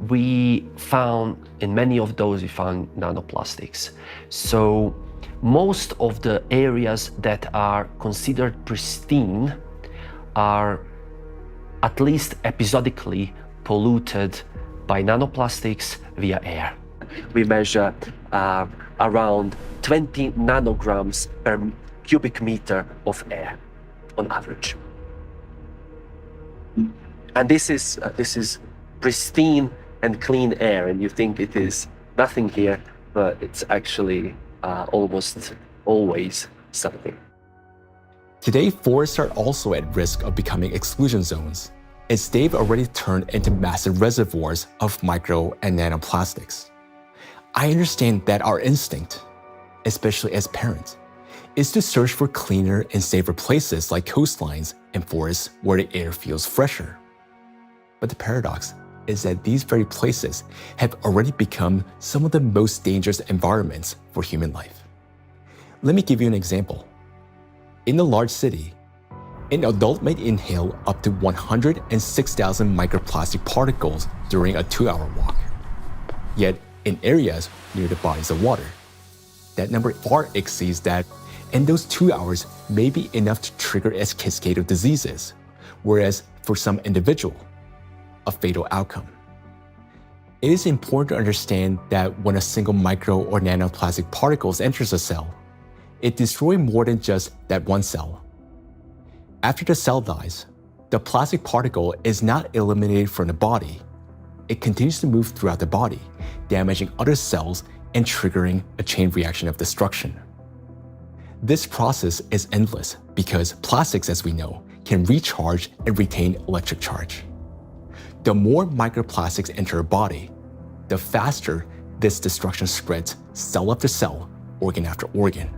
we found in many of those we found nanoplastics. So most of the areas that are considered pristine are at least episodically polluted by nanoplastics via air. We measure around 20 nanograms per cubic meter of air on average. And this is pristine and clean air, and you think it is nothing here, but it's actually almost always something. Today, forests are also at risk of becoming exclusion zones, as they've already turned into massive reservoirs of micro and nanoplastics. I understand that our instinct, especially as parents, is to search for cleaner and safer places like coastlines and forests where the air feels fresher. But the paradox is that these very places have already become some of the most dangerous environments for human life. Let me give you an example. In a large city, An adult may inhale up to 106,000 microplastic particles during a 2-hour walk. Yet, in areas near the bodies of water, that number far exceeds that, and those 2 hours may be enough to trigger a cascade of diseases, whereas for some individual, a fatal outcome. It is important to understand that when a single micro or nanoplastic particles enters a cell, it destroys more than just that one cell. After the cell dies, the plastic particle is not eliminated from the body. It continues to move throughout the body, damaging other cells and triggering a chain reaction of destruction. This process is endless because plastics, as we know, can recharge and retain electric charge. The more microplastics enter a body, the faster this destruction spreads cell after cell, organ after organ.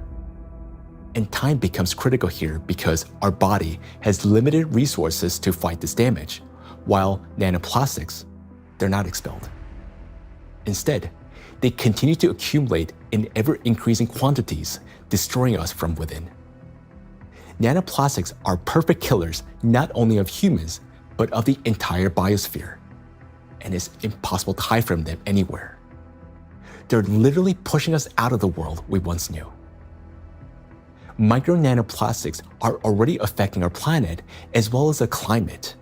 And time becomes critical here because our body has limited resources to fight this damage, while nanoplastics, they're not expelled. Instead, they continue to accumulate in ever-increasing quantities, destroying us from within. Nanoplastics are perfect killers not only of humans, but of the entire biosphere, and it's impossible to hide from them anywhere. They're literally pushing us out of the world we once knew. Micro nanoplastics are already affecting our planet as well as the climate.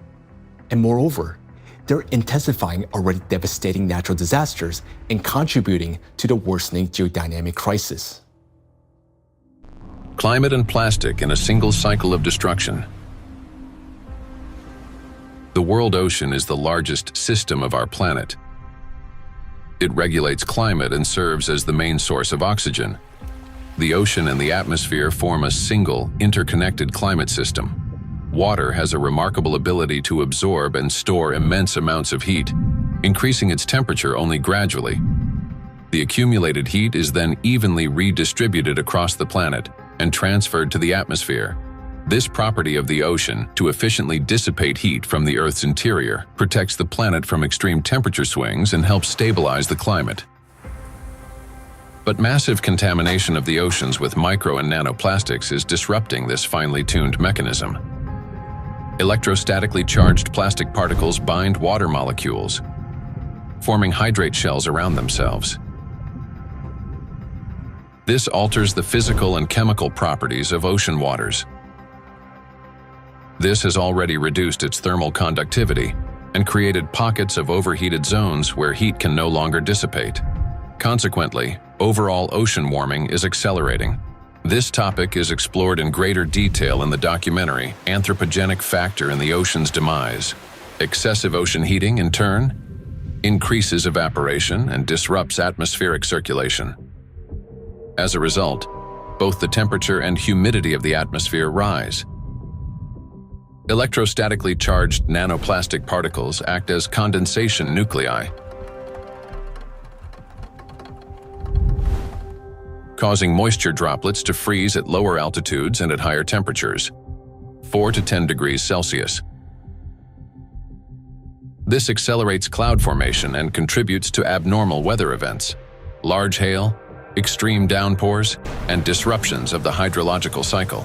And moreover, they're intensifying already devastating natural disasters and contributing to the worsening geodynamic crisis. Climate and plastic in a single cycle of destruction. The world ocean is the largest system of our planet. It regulates climate and serves as the main source of oxygen. The ocean and the atmosphere form a single, interconnected climate system. Water has a remarkable ability to absorb and store immense amounts of heat, increasing its temperature only gradually. The accumulated heat is then evenly redistributed across the planet and transferred to the atmosphere. This property of the ocean to efficiently dissipate heat from the Earth's interior protects the planet from extreme temperature swings and helps stabilize the climate. But massive contamination of the oceans with micro and nanoplastics is disrupting this finely tuned mechanism. Electrostatically charged plastic particles bind water molecules, forming hydrate shells around themselves. This alters the physical and chemical properties of ocean waters. This has already reduced its thermal conductivity and created pockets of overheated zones where heat can no longer dissipate. Consequently, overall ocean warming is accelerating. This topic is explored in greater detail in the documentary Anthropogenic Factor in the Ocean's Demise. Excessive ocean heating, in turn, increases evaporation and disrupts atmospheric circulation. As a result, both the temperature and humidity of the atmosphere rise. Electrostatically charged nanoplastic particles act as condensation nuclei, causing moisture droplets to freeze at lower altitudes and at higher temperatures, 4 to 10 degrees Celsius. This accelerates cloud formation and contributes to abnormal weather events, large hail, extreme downpours, and disruptions of the hydrological cycle.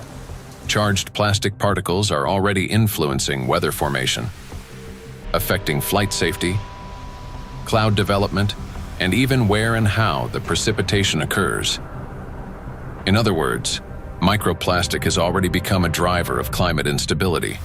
Charged plastic particles are already influencing weather formation, affecting flight safety, cloud development, and even where and how the precipitation occurs. In other words, microplastic has already become a driver of climate instability.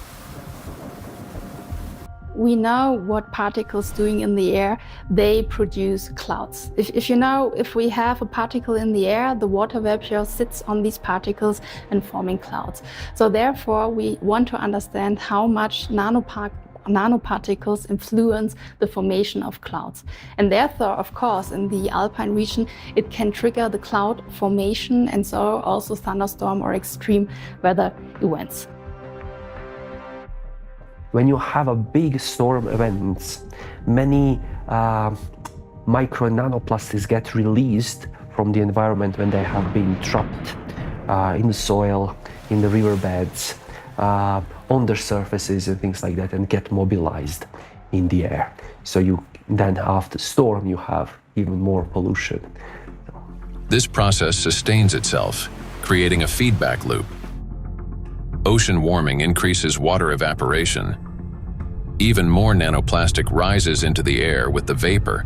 We know what particles doing in the air, they produce clouds. If we have a particle in the air, the water vapor sits on these particles and forming clouds. So therefore, we want to understand how much nanoparticles influence the formation of clouds. And therefore, of course, in the alpine region, it can trigger the cloud formation and so also thunderstorm or extreme weather events. When you have a big storm event, many micro and nanoplastics get released from the environment when they have been trapped in the soil, in the riverbeds, on their surfaces and things like that, and get mobilized in the air. So you then after storm you have even more pollution. This process sustains itself, creating a feedback loop. ocean warming increases water evaporation. Even more nanoplastic rises into the air with the vapor,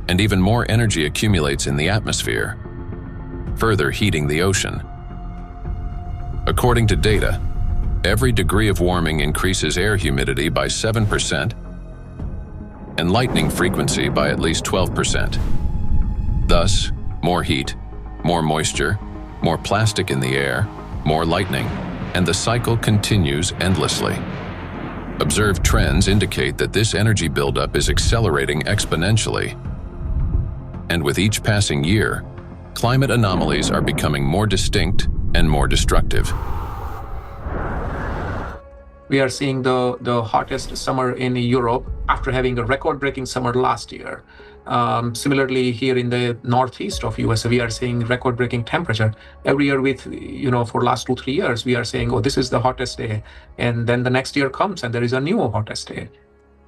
and even more energy accumulates in the atmosphere, further heating the ocean. According to data, every degree of warming increases air humidity by 7% and lightning frequency by at least 12%. Thus, more heat, more moisture, more plastic in the air, more lightning, and the cycle continues endlessly. Observed trends indicate that this energy buildup is accelerating exponentially. And with each passing year, climate anomalies are becoming more distinct and more destructive. We are seeing the hottest summer in Europe after having a record-breaking summer last year. Similarly, here in the northeast of US, we are seeing record-breaking temperature. Every year for last 2-3 years, we are saying, oh, this is the hottest day. And then the next year comes and there is a new hottest day.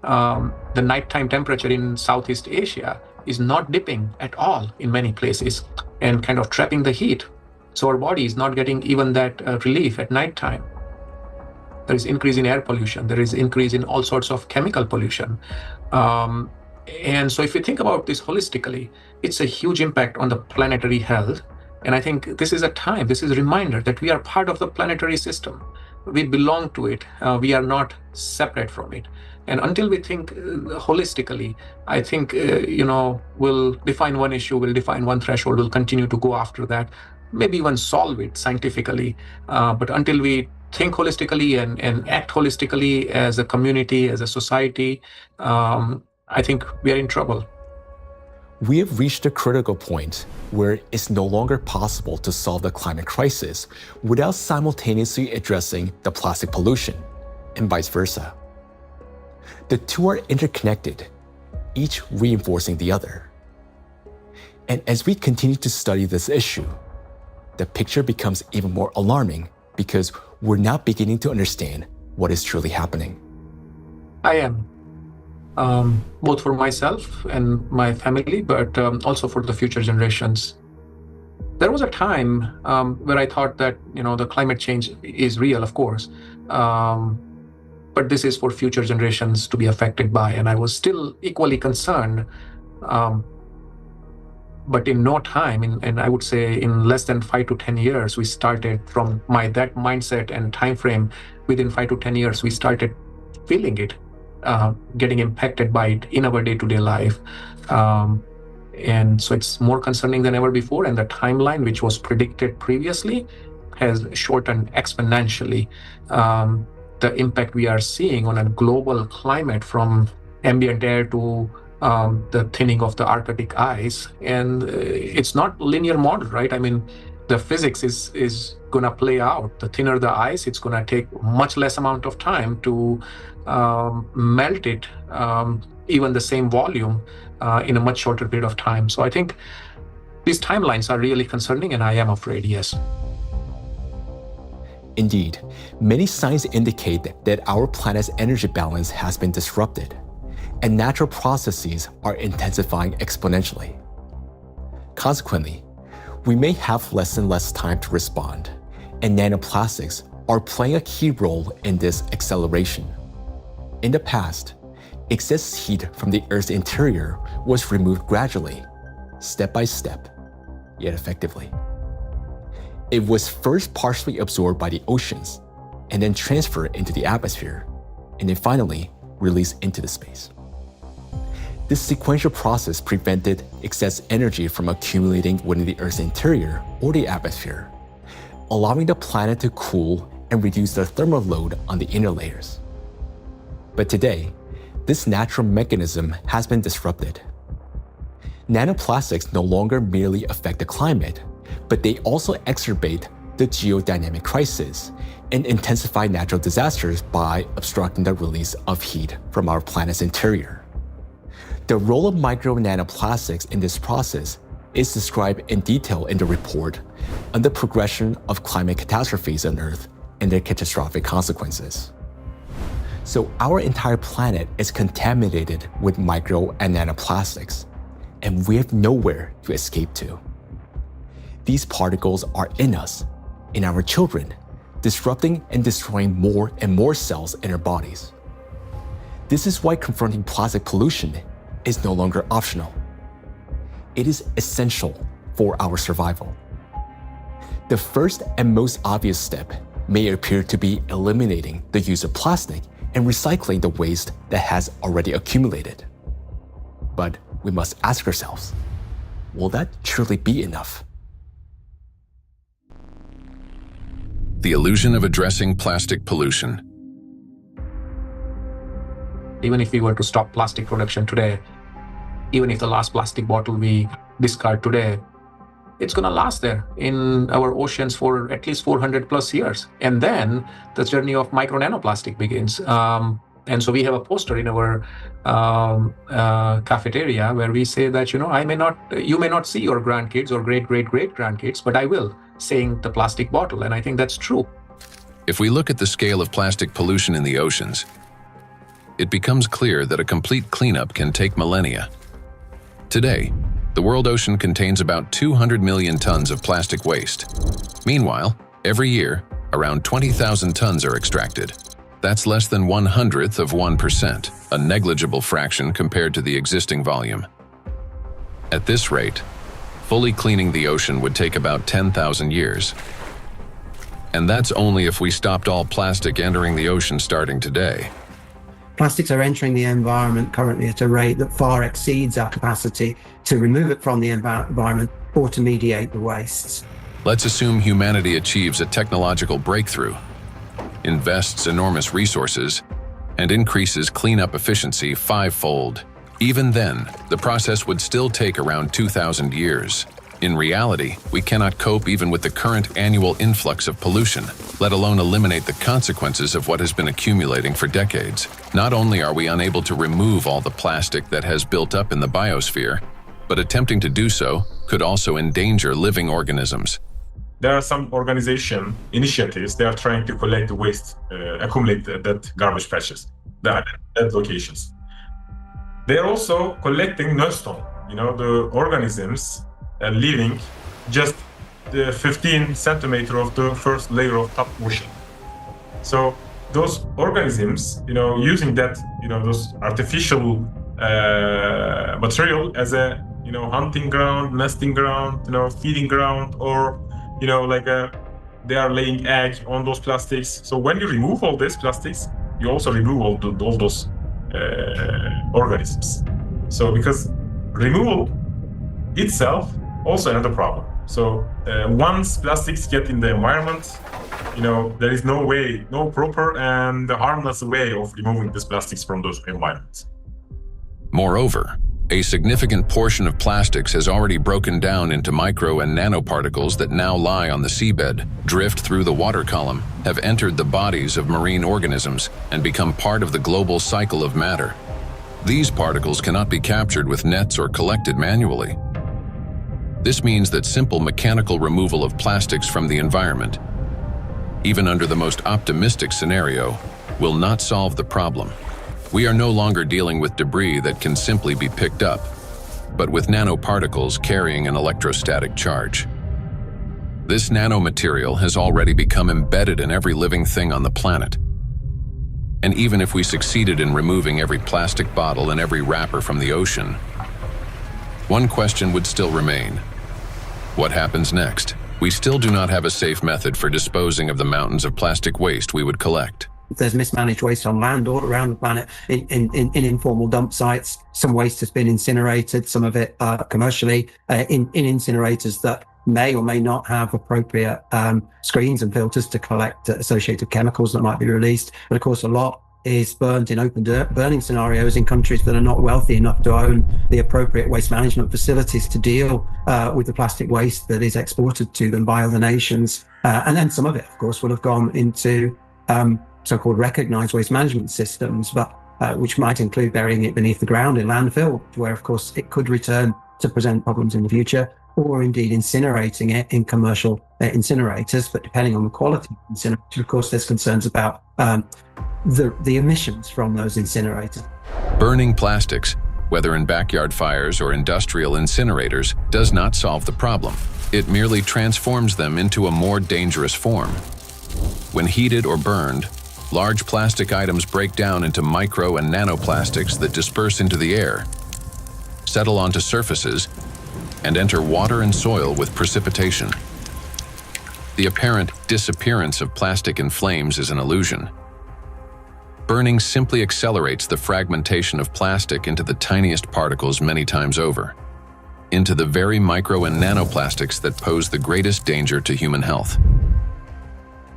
The nighttime temperature in Southeast Asia is not dipping at all in many places and kind of trapping the heat. So our body is not getting even that relief at nighttime. There is increase in air pollution. There is increase in all sorts of chemical pollution. And so if you think about this holistically, it's a huge impact on the planetary health. And I think this is a reminder that we are part of the planetary system. We belong to it. We are not separate from it. And until we think holistically, I think, we'll define one issue, we'll define one threshold, we'll continue to go after that, maybe even solve it scientifically. But until we think holistically and act holistically as a community, as a society, I think we are in trouble. We have reached a critical point where it's no longer possible to solve the climate crisis without simultaneously addressing the plastic pollution, and vice versa. The two are interconnected, each reinforcing the other. And as we continue to study this issue, the picture becomes even more alarming because we're now beginning to understand what is truly happening. I am. Both for myself and my family, but also for the future generations. There was a time where I thought that, the climate change is real, of course, but this is for future generations to be affected by, and I was still equally concerned. But in no time, and I would say in less than 5 to 10 years, we started from that mindset and time frame. Within 5 to 10 years, we started feeling it. Getting impacted by it in our day-to-day life. And so it's more concerning than ever before, and the timeline, which was predicted previously, has shortened exponentially. The impact we are seeing on a global climate, from ambient air to the thinning of the Arctic ice, and it's not linear model, right? I mean, the physics is gonna play out. The thinner the ice, it's gonna take much less amount of time to melt it, even the same volume, in a much shorter period of time. So I think these timelines are really concerning, and I am afraid, yes. Indeed, many signs indicate that our planet's energy balance has been disrupted, and natural processes are intensifying exponentially. Consequently, we may have less and less time to respond, and nanoplastics are playing a key role in this acceleration. In the past, excess heat from the Earth's interior was removed gradually, step by step, yet effectively. It was first partially absorbed by the oceans, and then transferred into the atmosphere, and then finally released into the space. This sequential process prevented excess energy from accumulating within the Earth's interior or the atmosphere, allowing the planet to cool and reduce the thermal load on the inner layers. But today, this natural mechanism has been disrupted. Nanoplastics no longer merely affect the climate, but they also exacerbate the geodynamic crisis and intensify natural disasters by obstructing the release of heat from our planet's interior. The role of micro nanoplastics in this process is described in detail in the report on the progression of climate catastrophes on Earth and their catastrophic consequences. So our entire planet is contaminated with micro and nanoplastics, and we have nowhere to escape to. These particles are in us, in our children, disrupting and destroying more and more cells in our bodies. This is why confronting plastic pollution is no longer optional. It is essential for our survival. The first and most obvious step may appear to be eliminating the use of plastic and recycling the waste that has already accumulated. But we must ask ourselves, will that truly be enough? The illusion of addressing plastic pollution. Even if we were to stop plastic production today, even if the last plastic bottle we discard today, it's going to last there in our oceans for at least 400 plus years. And then the journey of micro nanoplastic begins. And so we have a poster in our cafeteria where we say that, you may not see your grandkids or great-great-great-grandkids, but I will, saying the plastic bottle. And I think that's true. If we look at the scale of plastic pollution in the oceans, it becomes clear that a complete cleanup can take millennia. Today, the world ocean contains about 200 million tons of plastic waste. Meanwhile, every year, around 20,000 tons are extracted. That's less than 1/100th of 1%, a negligible fraction compared to the existing volume. At this rate, fully cleaning the ocean would take about 10,000 years. And that's only if we stopped all plastic entering the ocean starting today. Plastics are entering the environment currently at a rate that far exceeds our capacity to remove it from the environment or to mediate the wastes. Let's assume humanity achieves a technological breakthrough, invests enormous resources, and increases cleanup efficiency 5-fold. Even then, the process would still take around 2,000 years. In reality, we cannot cope even with the current annual influx of pollution, let alone eliminate the consequences of what has been accumulating for decades. Not only are we unable to remove all the plastic that has built up in the biosphere, but attempting to do so could also endanger living organisms. There are some initiatives, they are trying to collect the waste, accumulate that garbage patches, that locations. They're also collecting nullstone, the organisms living just the 15 centimeter of the first layer of top ocean. So those organisms, using that, those artificial material as a, hunting ground, nesting ground, feeding ground, or, they are laying egg on those plastics. So when you remove all these plastics, you also remove all those organisms. So because removal itself also another problem. So once plastics get in the environment, there is no proper and harmless way of removing these plastics from those environments. Moreover, a significant portion of plastics has already broken down into micro and nanoparticles that now lie on the seabed, drift through the water column, have entered the bodies of marine organisms, and become part of the global cycle of matter. These particles cannot be captured with nets or collected manually. This means that simple mechanical removal of plastics from the environment, even under the most optimistic scenario, will not solve the problem. We are no longer dealing with debris that can simply be picked up, but with nanoparticles carrying an electrostatic charge. This nanomaterial has already become embedded in every living thing on the planet. And even if we succeeded in removing every plastic bottle and every wrapper from the ocean, one question would still remain. What happens next? We still do not have a safe method for disposing of the mountains of plastic waste we would collect. There's mismanaged waste on land all around the planet in informal dump sites. Some waste has been incinerated, some of it commercially in incinerators that may or may not have appropriate screens and filters to collect associated chemicals that might be released. But of course, a lot is burnt in open burning scenarios in countries that are not wealthy enough to own the appropriate waste management facilities to deal with the plastic waste that is exported to them by other nations. And then some of it, of course, will have gone into so-called recognized waste management systems, but which might include burying it beneath the ground in landfill, where, of course, it could return to present problems in the future, or indeed incinerating it in commercial incinerators. But depending on the quality of incinerator, of course, there's concerns about the emissions from those incinerators. Burning plastics, whether in backyard fires or industrial incinerators, does not solve the problem. It merely transforms them into a more dangerous form. When heated or burned, large plastic items break down into micro and nanoplastics that disperse into the air, settle onto surfaces, and enter water and soil with precipitation. The apparent disappearance of plastic in flames is an illusion. Burning simply accelerates the fragmentation of plastic into the tiniest particles many times over, into the very micro and nanoplastics that pose the greatest danger to human health.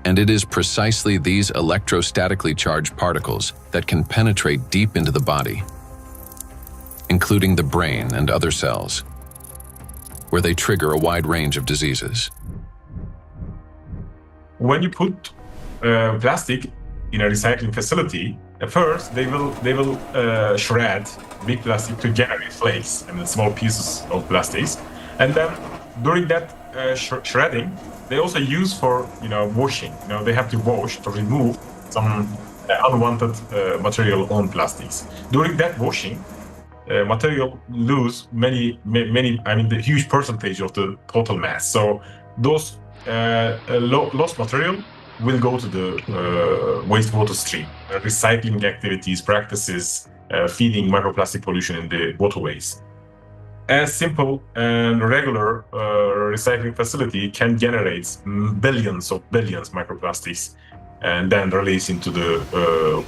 And it is precisely these electrostatically charged particles that can penetrate deep into the body, including the brain and other cells, where they trigger a wide range of diseases. When you put plastic in a recycling facility, at first they will shred big plastic to generate flakes and small pieces of plastics, and then during that shredding, they also use for washing. They have to wash to remove some unwanted material on plastics. During that washing, material lose many. The huge percentage of the total mass. So those lost material will go to the wastewater stream. Recycling activities, practices, feeding microplastic pollution in the waterways. A simple and regular recycling facility can generate billions microplastics and then release into the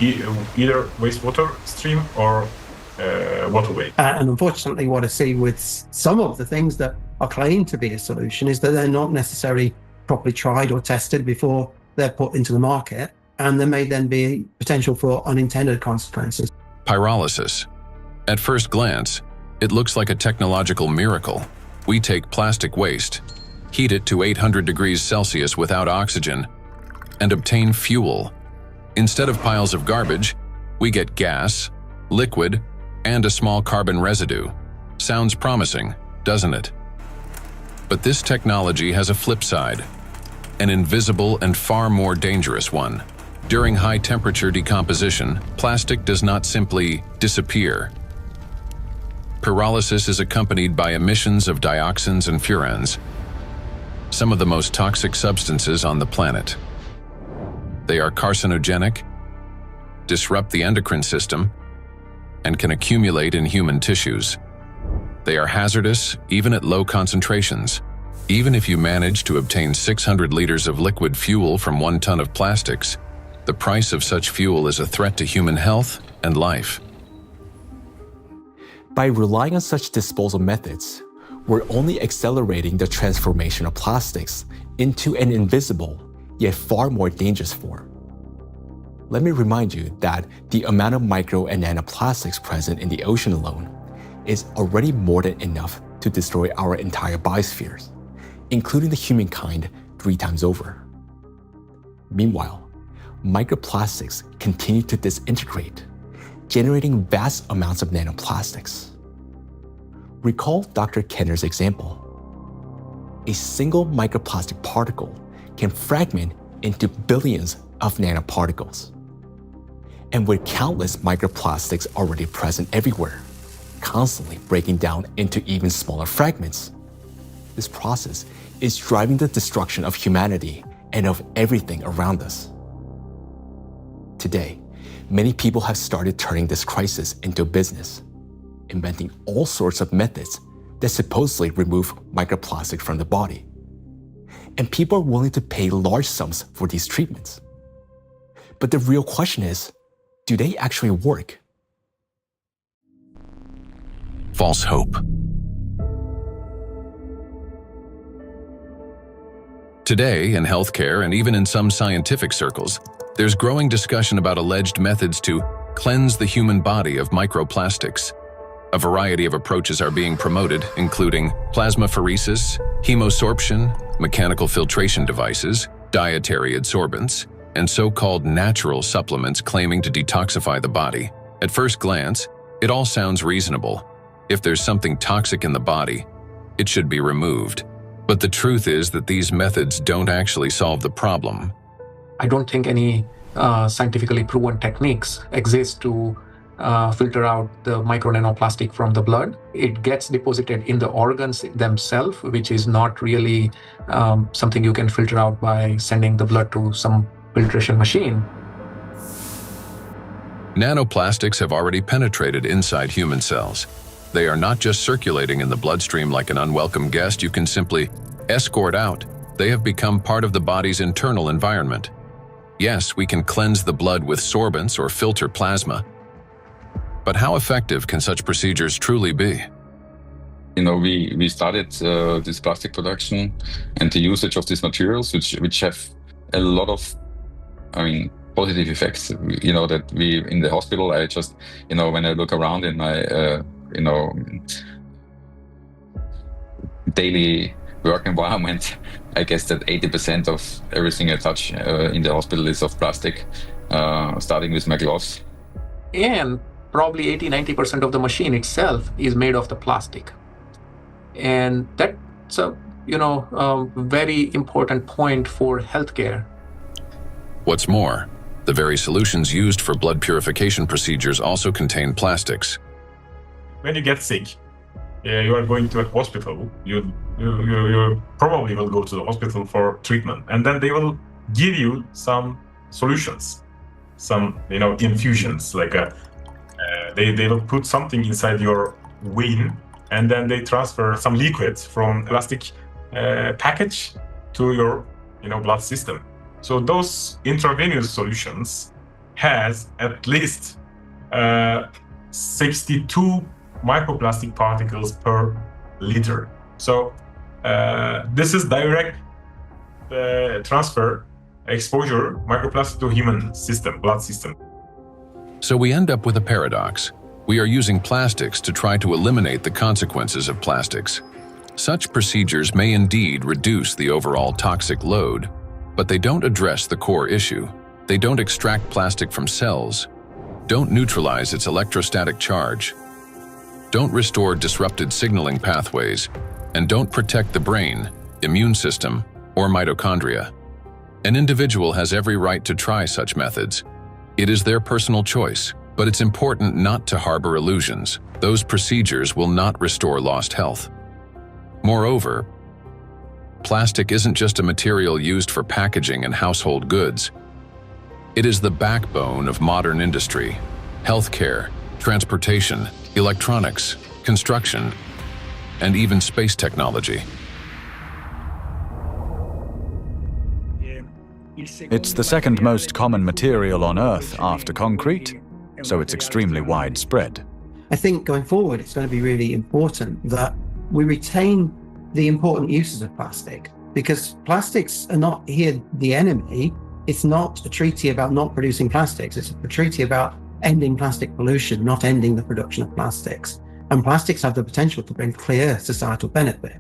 either wastewater stream or waterway. And unfortunately, what I see with some of the things that are claimed to be a solution is that they're not necessarily properly tried or tested before they're put into the market, and there may then be potential for unintended consequences. Pyrolysis. At first glance, it looks like a technological miracle. We take plastic waste, heat it to 800 degrees Celsius without oxygen, and obtain fuel. Instead of piles of garbage, we get gas, liquid, and a small carbon residue. Sounds promising, doesn't it? But this technology has a flip side, an invisible and far more dangerous one. During high-temperature decomposition, plastic does not simply disappear. Pyrolysis is accompanied by emissions of dioxins and furans, some of the most toxic substances on the planet. They are carcinogenic, disrupt the endocrine system, and can accumulate in human tissues. They are hazardous even at low concentrations. Even if you manage to obtain 600 liters of liquid fuel from 1 ton of plastics, the price of such fuel is a threat to human health and life. By relying on such disposal methods, we're only accelerating the transformation of plastics into an invisible, yet far more dangerous form. Let me remind you that the amount of micro and nanoplastics present in the ocean alone is already more than enough to destroy our entire biospheres, including the humankind 3 times over. Meanwhile, microplastics continue to disintegrate, generating vast amounts of nanoplastics. Recall Dr. Kenner's example. A single microplastic particle can fragment into billions of nanoparticles. And with countless microplastics already present everywhere, constantly breaking down into even smaller fragments, this process is driving the destruction of humanity and of everything around us. Today, many people have started turning this crisis into a business, inventing all sorts of methods that supposedly remove microplastic from the body. And people are willing to pay large sums for these treatments. But the real question is, do they actually work? False hope. Today, in healthcare and even in some scientific circles, there's growing discussion about alleged methods to cleanse the human body of microplastics. A variety of approaches are being promoted, including plasmapheresis, hemosorption, mechanical filtration devices, dietary adsorbents, and so-called natural supplements claiming to detoxify the body. At first glance, it all sounds reasonable. If there's something toxic in the body, it should be removed. But the truth is that these methods don't actually solve the problem. I don't think any scientifically proven techniques exist to filter out the micro nanoplastic from the blood. It gets deposited in the organs themselves, which is not really something you can filter out by sending the blood to some filtration machine. Nanoplastics have already penetrated inside human cells. They are not just circulating in the bloodstream like an unwelcome guest you can simply escort out. They have become part of the body's internal environment. Yes, we can cleanse the blood with sorbents or filter plasma. But how effective can such procedures truly be? We started this plastic production and the usage of these materials, which have a lot of, positive effects. That we in the hospital, I just, when I look around in my, daily work environment, I guess that 80% of everything I touch in the hospital is of plastic, starting with my gloves. And probably 80-90% of the machine itself is made of the plastic. And that's a very important point for healthcare. What's more, the very solutions used for blood purification procedures also contain plastics. When you get sick, you are going to a hospital, you probably will go to the hospital for treatment, and then they will give you some solutions, some infusions, like they will put something inside your vein, and then they transfer some liquid from plastic package to your blood system. So those intravenous solutions has at least 62 microplastic particles per liter. So this is direct transfer, exposure, microplastic to human system, blood system. So we end up with a paradox. We are using plastics to try to eliminate the consequences of plastics. Such procedures may indeed reduce the overall toxic load, but they don't address the core issue. They don't extract plastic from cells, don't neutralize its electrostatic charge, don't restore disrupted signaling pathways, and don't protect the brain, immune system, or mitochondria. An individual has every right to try such methods. It is their personal choice, but it's important not to harbor illusions. Those procedures will not restore lost health. Moreover, plastic isn't just a material used for packaging and household goods. It is the backbone of modern industry, healthcare, transportation, electronics, construction, and even space technology. It's the second most common material on Earth after concrete, so it's extremely widespread. I think going forward, it's going to be really important that we retain the important uses of plastic, because plastics are not here the enemy. It's not a treaty about not producing plastics. It's a treaty about ending plastic pollution, not ending the production of plastics. And plastics have the potential to bring clear societal benefit.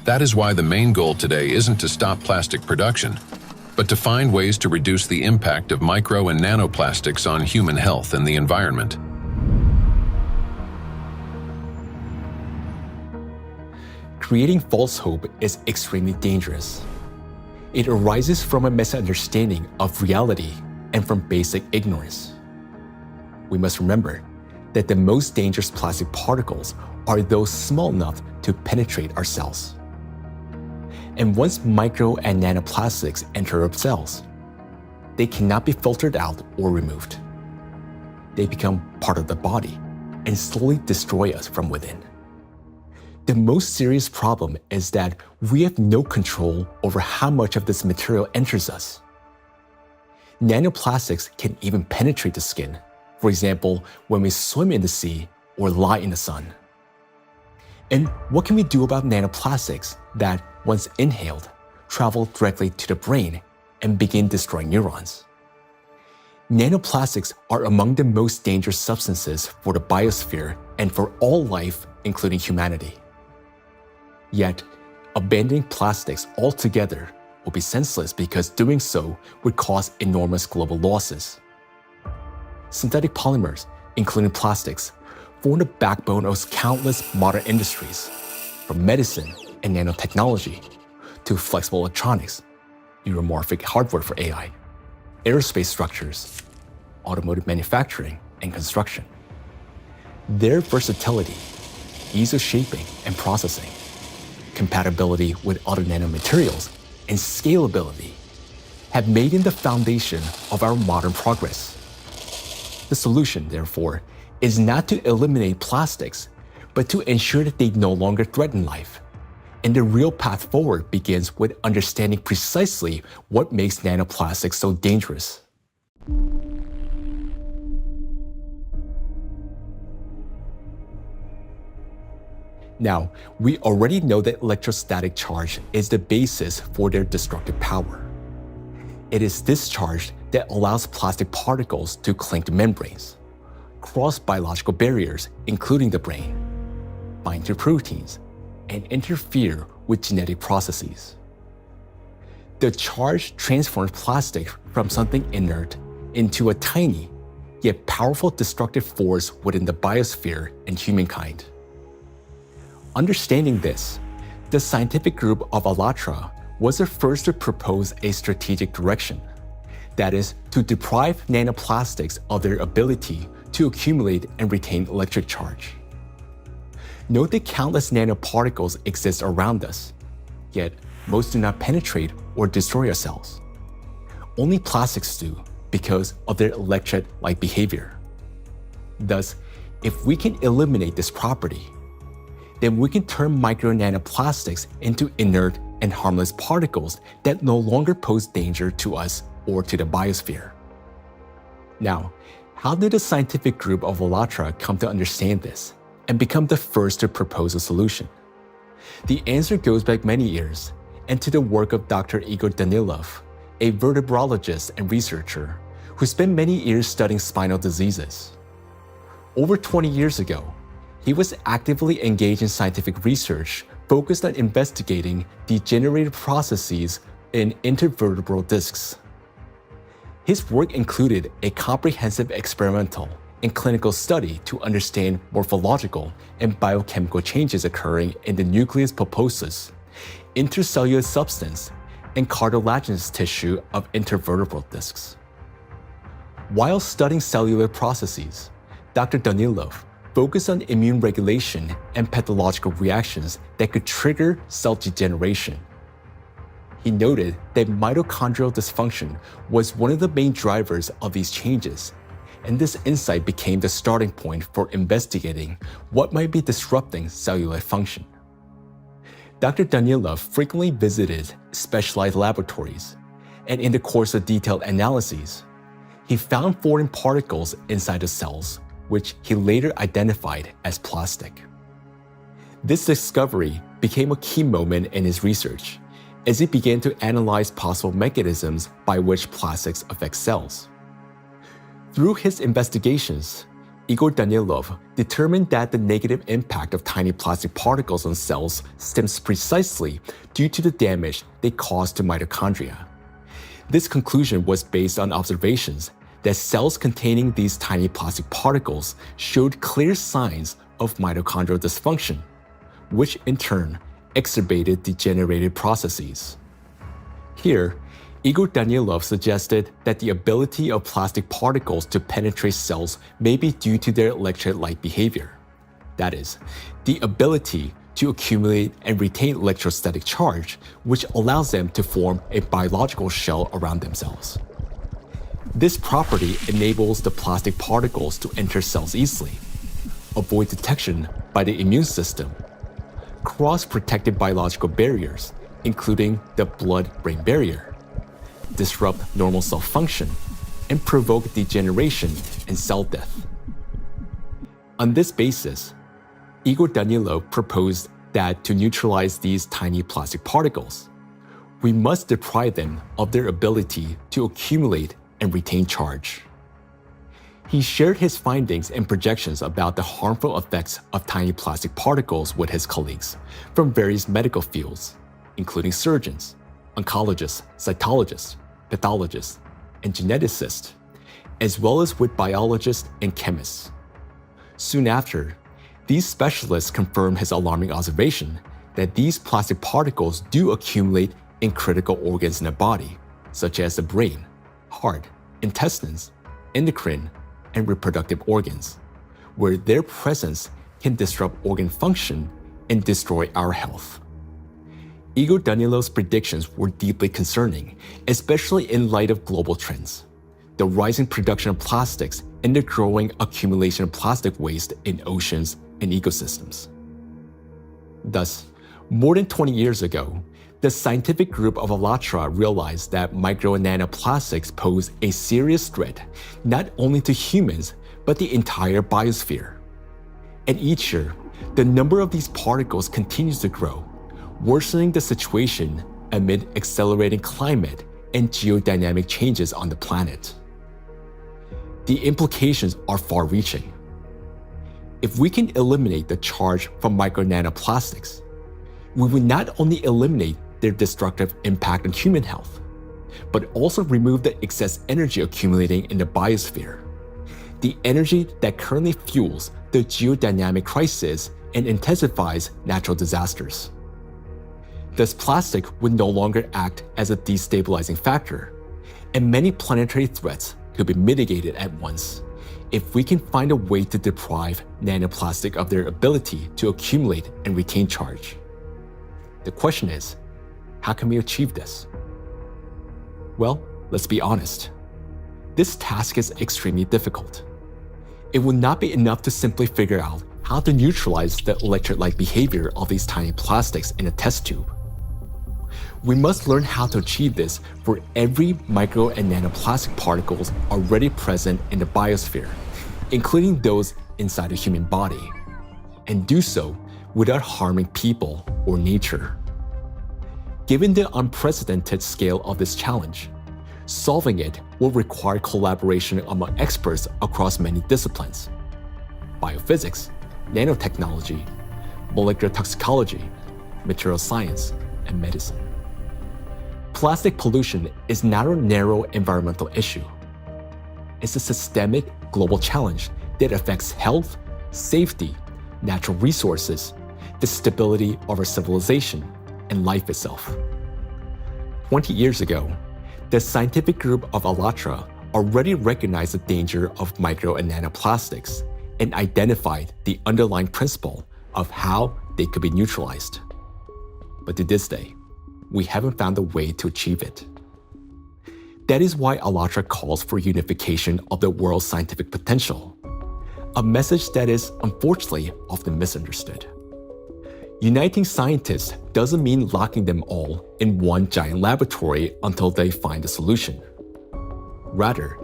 That is why the main goal today isn't to stop plastic production, but to find ways to reduce the impact of micro and nanoplastics on human health and the environment. Creating false hope is extremely dangerous. It arises from a misunderstanding of reality and from basic ignorance. We must remember that the most dangerous plastic particles are those small enough to penetrate our cells. And once micro and nanoplastics enter our cells, they cannot be filtered out or removed. They become part of the body and slowly destroy us from within. The most serious problem is that we have no control over how much of this material enters us. Nanoplastics can even penetrate the skin, for example, when we swim in the sea or lie in the sun. And what can we do about nanoplastics that, once inhaled, travel directly to the brain and begin destroying neurons? Nanoplastics are among the most dangerous substances for the biosphere and for all life, including humanity. Yet, abandoning plastics altogether will be senseless because doing so would cause enormous global losses. Synthetic polymers, including plastics, form the backbone of countless modern industries, from medicine and nanotechnology to flexible electronics, neuromorphic hardware for AI, aerospace structures, automotive manufacturing and construction. Their versatility, ease of shaping and processing, compatibility with other nanomaterials, and scalability have made them the foundation of our modern progress. The solution, therefore, is not to eliminate plastics, but to ensure that they no longer threaten life. And the real path forward begins with understanding precisely what makes nanoplastics so dangerous. Now, we already know that electrostatic charge is the basis for their destructive power. It is this charge that allows plastic particles to cling to membranes, cross biological barriers, including the brain, bind to proteins, and interfere with genetic processes. The charge transforms plastic from something inert into a tiny, yet powerful destructive force within the biosphere and humankind. Understanding this, the scientific group of ALLATRA was the first to propose a strategic direction, that is, to deprive nanoplastics of their ability to accumulate and retain electric charge. Note that countless nanoparticles exist around us, yet most do not penetrate or destroy our cells. Only plastics do because of their electret-like behavior. Thus, if we can eliminate this property, then we can turn micro-nanoplastics into inert and harmless particles that no longer pose danger to us or to the biosphere. Now, how did the scientific group of ALLATRA come to understand this and become the first to propose a solution? The answer goes back many years and to the work of Dr. Igor Danilov, a vertebrologist and researcher who spent many years studying spinal diseases. Over 20 years ago, he was actively engaged in scientific research focused on investigating degenerative processes in intervertebral discs. His work included a comprehensive experimental and clinical study to understand morphological and biochemical changes occurring in the nucleus pulposus, intercellular substance, and cartilaginous tissue of intervertebral discs. While studying cellular processes, Dr. Danilov focused on immune regulation and pathological reactions that could trigger cell degeneration. He noted that mitochondrial dysfunction was one of the main drivers of these changes, and this insight became the starting point for investigating what might be disrupting cellular function. Dr. Danilov frequently visited specialized laboratories, and in the course of detailed analyses, he found foreign particles inside the cells, which he later identified as plastic. This discovery became a key moment in his research, as he began to analyze possible mechanisms by which plastics affect cells. Through his investigations, Igor Danilov determined that the negative impact of tiny plastic particles on cells stems precisely due to the damage they cause to mitochondria. This conclusion was based on observations that cells containing these tiny plastic particles showed clear signs of mitochondrial dysfunction, which in turn exacerbated degenerative processes. Here, Igor Danilov suggested that the ability of plastic particles to penetrate cells may be due to their electret-like behavior. That is, the ability to accumulate and retain electrostatic charge, which allows them to form a biological shell around themselves. This property enables the plastic particles to enter cells easily, avoid detection by the immune system, cross protective biological barriers, including the blood-brain barrier, disrupt normal cell function, and provoke degeneration and cell death. On this basis, Igor Danilov proposed that to neutralize these tiny plastic particles, we must deprive them of their ability to accumulate and retain charge. He shared his findings and projections about the harmful effects of tiny plastic particles with his colleagues from various medical fields, including surgeons, oncologists, cytologists, pathologists, and geneticists, as well as with biologists and chemists. Soon after, these specialists confirmed his alarming observation that these plastic particles do accumulate in critical organs in the body, such as the brain, heart, intestines, endocrine, and reproductive organs, where their presence can disrupt organ function and destroy our health. Igor Danilov's predictions were deeply concerning, especially in light of global trends, the rising production of plastics and the growing accumulation of plastic waste in oceans and ecosystems. Thus, more than 20 years ago, the scientific group of ALLATRA realized that micro and nanoplastics pose a serious threat not only to humans, but the entire biosphere. And each year, the number of these particles continues to grow, worsening the situation amid accelerating climate and geodynamic changes on the planet. The implications are far-reaching. If we can eliminate the charge from micro nanoplastics, we will not only eliminate their destructive impact on human health, but also remove the excess energy accumulating in the biosphere, the energy that currently fuels the geodynamic crisis and intensifies natural disasters. Thus, plastic would no longer act as a destabilizing factor, and many planetary threats could be mitigated at once if we can find a way to deprive nanoplastic of their ability to accumulate and retain charge. The question is, how can we achieve this? Well, let's be honest. This task is extremely difficult. It will not be enough to simply figure out how to neutralize the electrolyte behavior of these tiny plastics in a test tube. We must learn how to achieve this for every micro and nanoplastic particles already present in the biosphere, including those inside the human body, and do so without harming people or nature. Given the unprecedented scale of this challenge, solving it will require collaboration among experts across many disciplines: biophysics, nanotechnology, molecular toxicology, material science, and medicine. Plastic pollution is not a narrow environmental issue. It's a systemic global challenge that affects health, safety, natural resources, the stability of our civilization, and life itself. 20 years ago, the scientific group of ALLATRA already recognized the danger of micro and nanoplastics and identified the underlying principle of how they could be neutralized. But to this day, we haven't found a way to achieve it. That is why ALLATRA calls for unification of the world's scientific potential, a message that is unfortunately often misunderstood. Uniting scientists doesn't mean locking them all in one giant laboratory until they find a solution. Rather,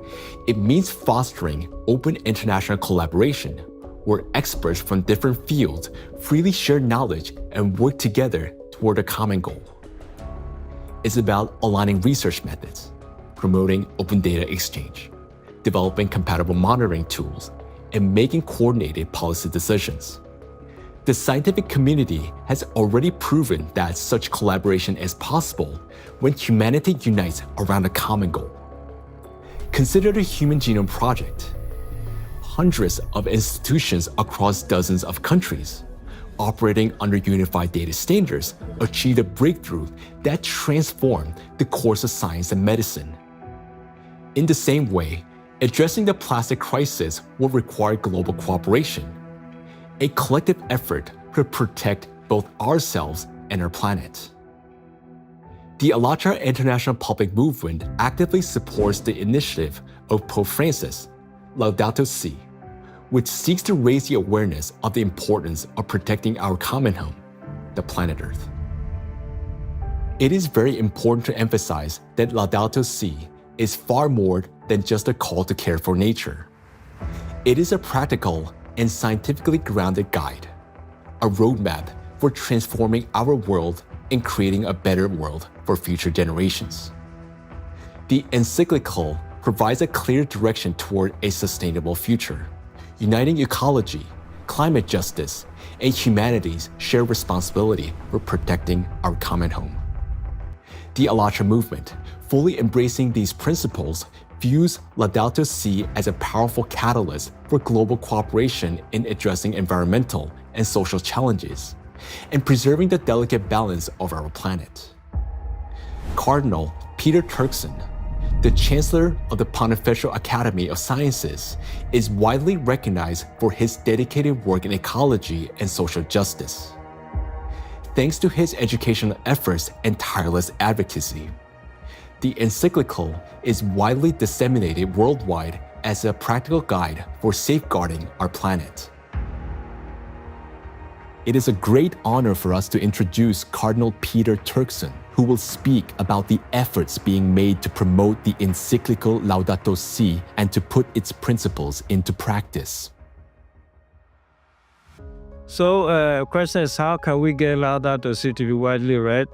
it means fostering open international collaboration where experts from different fields freely share knowledge and work together toward a common goal. It's about aligning research methods, promoting open data exchange, developing compatible monitoring tools, and making coordinated policy decisions. The scientific community has already proven that such collaboration is possible when humanity unites around a common goal. Consider the Human Genome Project. Hundreds of institutions across dozens of countries, operating under unified data standards, achieved a breakthrough that transformed the course of science and medicine. In the same way, addressing the plastic crisis will require global cooperation, a collective effort to protect both ourselves and our planet. The ALLATRA International Public Movement actively supports the initiative of Pope Francis, Laudato Si, which seeks to raise the awareness of the importance of protecting our common home, the planet Earth. It is very important to emphasize that Laudato Si is far more than just a call to care for nature. It is a practical and scientifically grounded guide, a roadmap for transforming our world and creating a better world for future generations. The encyclical provides a clear direction toward a sustainable future, uniting ecology, climate justice, and humanity's shared responsibility for protecting our common home. The ALLATRA movement, fully embracing these principles, views Laudato Si as a powerful catalyst for global cooperation in addressing environmental and social challenges, and preserving the delicate balance of our planet. Cardinal Peter Turkson, the Chancellor of the Pontifical Academy of Sciences, is widely recognized for his dedicated work in ecology and social justice. Thanks to his educational efforts and tireless advocacy, the encyclical is widely disseminated worldwide as a practical guide for safeguarding our planet. It is a great honor for us to introduce Cardinal Peter Turkson, who will speak about the efforts being made to promote the encyclical Laudato Si and to put its principles into practice. So, question is, how can we get Laudato Si to be widely read?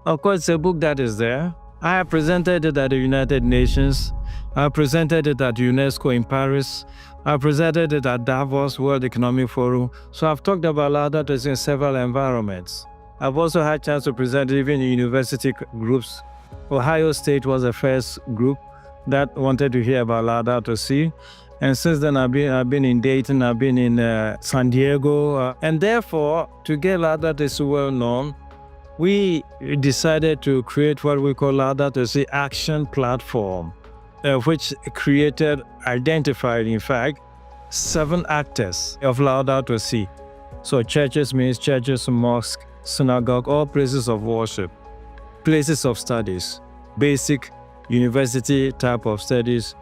Of course, it's a book that is there. I have presented it at the United Nations. I have presented it at UNESCO in Paris. I presented it at Davos World Economic Forum. So I've talked about Laudato Si in several environments. I've also had a chance to present it even in university groups. Ohio State was the first group that wanted to hear about Laudato Si. And since then, I've been in Dayton, I've been in San Diego. And therefore, to get Laudato Si well known, we decided to create what we call Laudato Si Action Platform, which identified, in fact, 7 actors of Laudato Si. So churches means churches, mosques, synagogue, all places of worship, places of studies, basic university type of studies,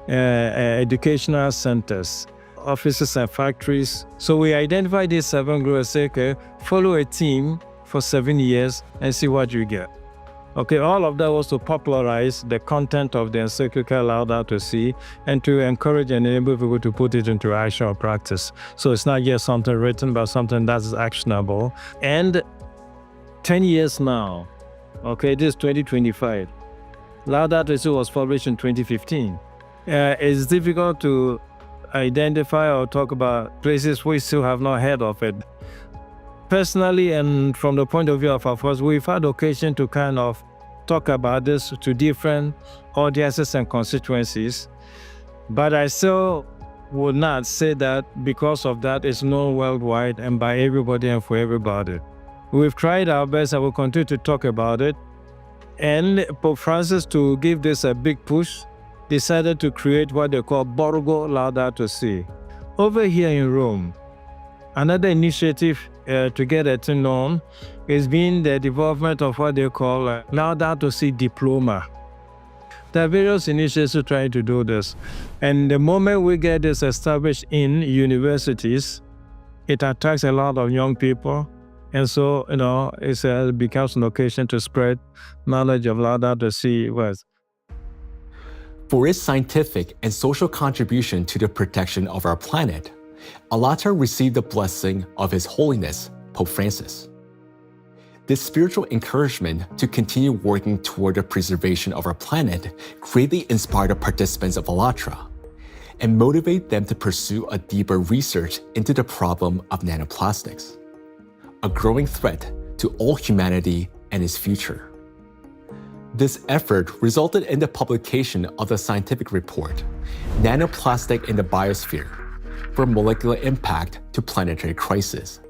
educational centers, offices and factories. So we identified these 7 groups and say, okay, follow a team for 7 years and see what you get. Okay, all of that was to popularize the content of the encyclical Laudato Si and to encourage and enable people to put it into action or practice. So it's not just something written, but something that is actionable. And 10 years now, okay, this is 2025. Laudato Si was published in 2015. It's difficult to identify or talk about places we still have not heard of it. Personally, and from the point of view of our force, we've had occasion to kind of talk about this to different audiences and constituencies, but I still would not say that because of that it's known worldwide and by everybody and for everybody. We've tried our best and we'll continue to talk about it. And Pope Francis, to give this a big push, decided to create what they call Borgo Laudato Si. Over here in Rome, another initiative to get it known has been the development of what they call Laudato Si Diploma. There are various initiatives trying to do this. And the moment we get this established in universities, it attracts a lot of young people. And so, it becomes an occasion to spread knowledge of Laudato Si words. For its scientific and social contribution to the protection of our planet, ALLATRA received the blessing of His Holiness, Pope Francis. This spiritual encouragement to continue working toward the preservation of our planet greatly inspired the participants of ALLATRA and motivate them to pursue a deeper research into the problem of nanoplastics, a growing threat to all humanity and its future. This effort resulted in the publication of the scientific report, Nanoplastic in the Biosphere, for molecular impact to planetary crisis.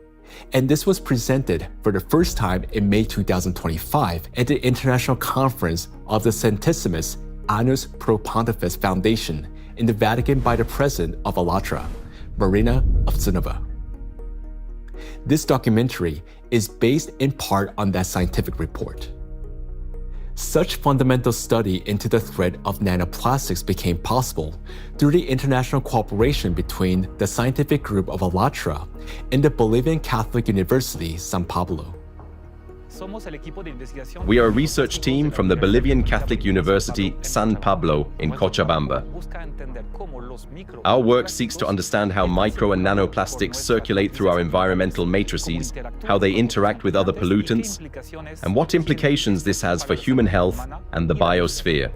And this was presented for the first time in May 2025 at the International Conference of the Centesimus Annus Pro Pontifex Foundation in the Vatican by the President of ALLATRA, Marina Ovtsinova. This documentary is based in part on that scientific report. Such fundamental study into the threat of nanoplastics became possible through the international cooperation between the scientific group of ALLATRA and the Bolivian Catholic University, San Pablo. We are a research team from the Bolivian Catholic University, San Pablo in Cochabamba. Our work seeks to understand how micro and nanoplastics circulate through our environmental matrices, how they interact with other pollutants, and what implications this has for human health and the biosphere.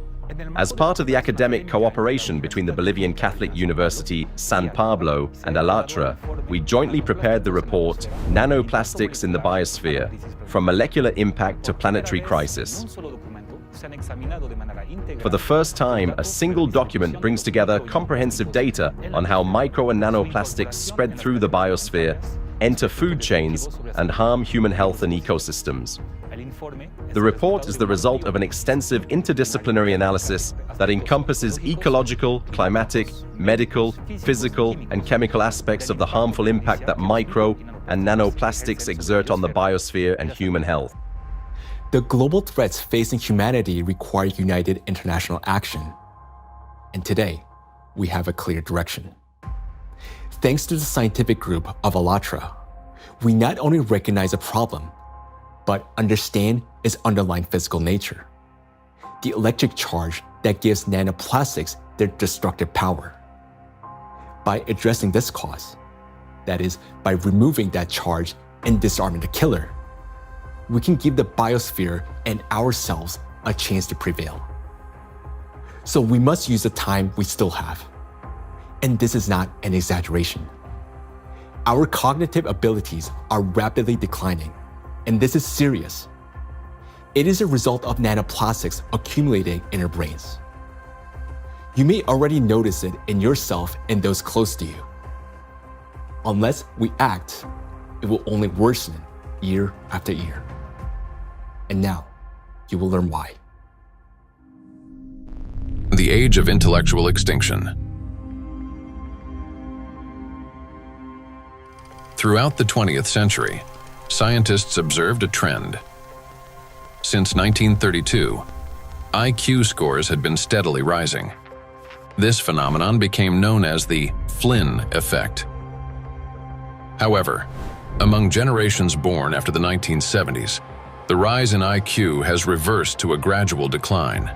As part of the academic cooperation between the Bolivian Catholic University, San Pablo, and ALLATRA, we jointly prepared the report, Nanoplastics in the Biosphere, From Molecular Impact to Planetary Crisis. For the first time, a single document brings together comprehensive data on how micro and nanoplastics spread through the biosphere, enter food chains, and harm human health and ecosystems. The report is the result of an extensive interdisciplinary analysis that encompasses ecological, climatic, medical, physical, and chemical aspects of the harmful impact that micro and nanoplastics exert on the biosphere and human health. The global threats facing humanity require united international action. And today, we have a clear direction. Thanks to the scientific group of ALLATRA, we not only recognize a problem, but understand its underlying physical nature, the electric charge that gives nanoplastics their destructive power. By addressing this cause, that is, by removing that charge and disarming the killer, we can give the biosphere and ourselves a chance to prevail. So we must use the time we still have. And this is not an exaggeration. Our cognitive abilities are rapidly declining, and this is serious. It is a result of nanoplastics accumulating in our brains. You may already notice it in yourself and those close to you. Unless we act, it will only worsen year after year. And now, you will learn why. The age of intellectual extinction. Throughout the 20th century, scientists observed a trend. Since 1932, IQ scores had been steadily rising. This phenomenon became known as the Flynn effect. However, among generations born after the 1970s, the rise in IQ has reversed to a gradual decline.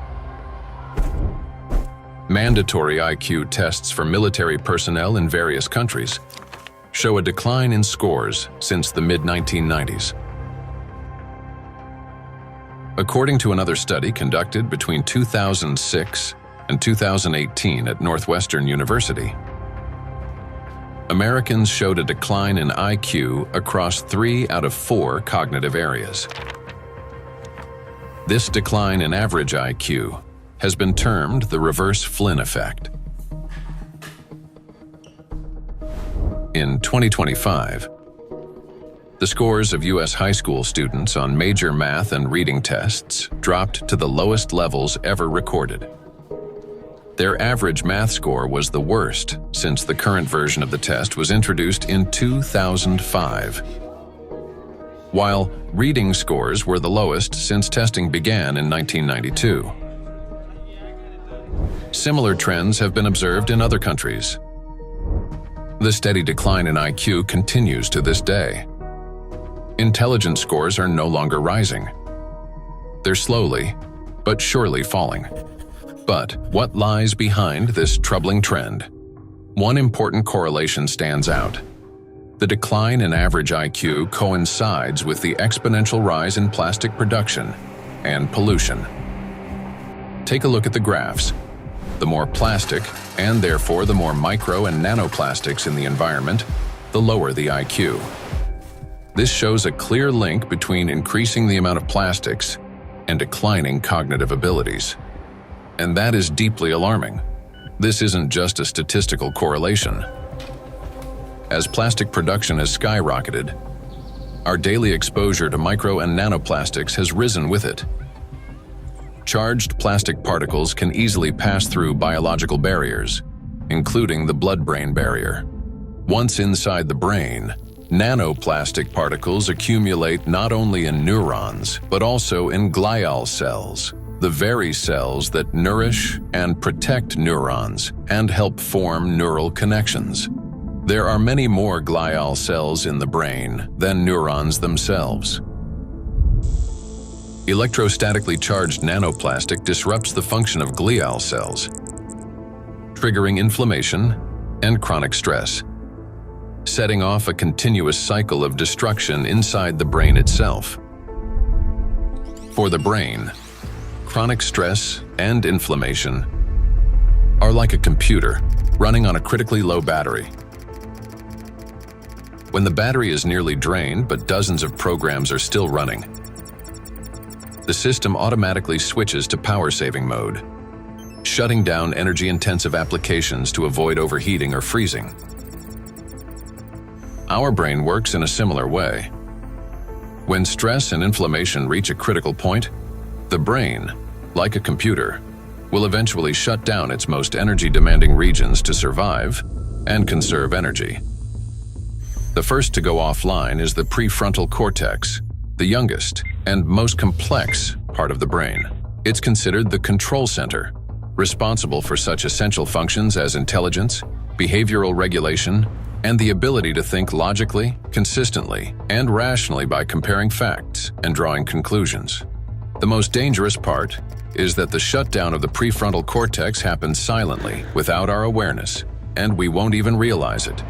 Mandatory IQ tests for military personnel in various countries show a decline in scores since the mid-1990s. According to another study conducted between 2006 and 2018 at Northwestern University, Americans showed a decline in IQ across 3 out of 4 cognitive areas. This decline in average IQ has been termed the reverse Flynn effect. In 2025, the scores of U.S. high school students on major math and reading tests dropped to the lowest levels ever recorded. Their average math score was the worst since the current version of the test was introduced in 2005, while reading scores were the lowest since testing began in 1992. Similar trends have been observed in other countries. The steady decline in IQ continues to this day. Intelligence scores are no longer rising. They're slowly, but surely falling. But what lies behind this troubling trend? One important correlation stands out. The decline in average IQ coincides with the exponential rise in plastic production and pollution. Take a look at the graphs. The more plastic, and therefore the more micro and nanoplastics in the environment, the lower the IQ. This shows a clear link between increasing the amount of plastics and declining cognitive abilities. And that is deeply alarming. This isn't just a statistical correlation. As plastic production has skyrocketed, our daily exposure to micro and nanoplastics has risen with it. Charged plastic particles can easily pass through biological barriers, including the blood-brain barrier. Once inside the brain, nanoplastic particles accumulate not only in neurons, but also in glial cells, the very cells that nourish and protect neurons and help form neural connections. There are many more glial cells in the brain than neurons themselves. Electrostatically charged nanoplastic disrupts the function of glial cells, triggering inflammation and chronic stress, setting off a continuous cycle of destruction inside the brain itself. For the brain, chronic stress and inflammation are like a computer running on a critically low battery. When the battery is nearly drained but dozens of programs are still running, the system automatically switches to power-saving mode, shutting down energy-intensive applications to avoid overheating or freezing. Our brain works in a similar way. When stress and inflammation reach a critical point, the brain, like a computer, will eventually shut down its most energy-demanding regions to survive and conserve energy. The first to go offline is the prefrontal cortex, the youngest and most complex part of the brain. It's considered the control center, responsible for such essential functions as intelligence, behavioral regulation, and the ability to think logically, consistently, and rationally by comparing facts and drawing conclusions. The most dangerous part is that the shutdown of the prefrontal cortex happens silently, without our awareness, and we won't even realize it.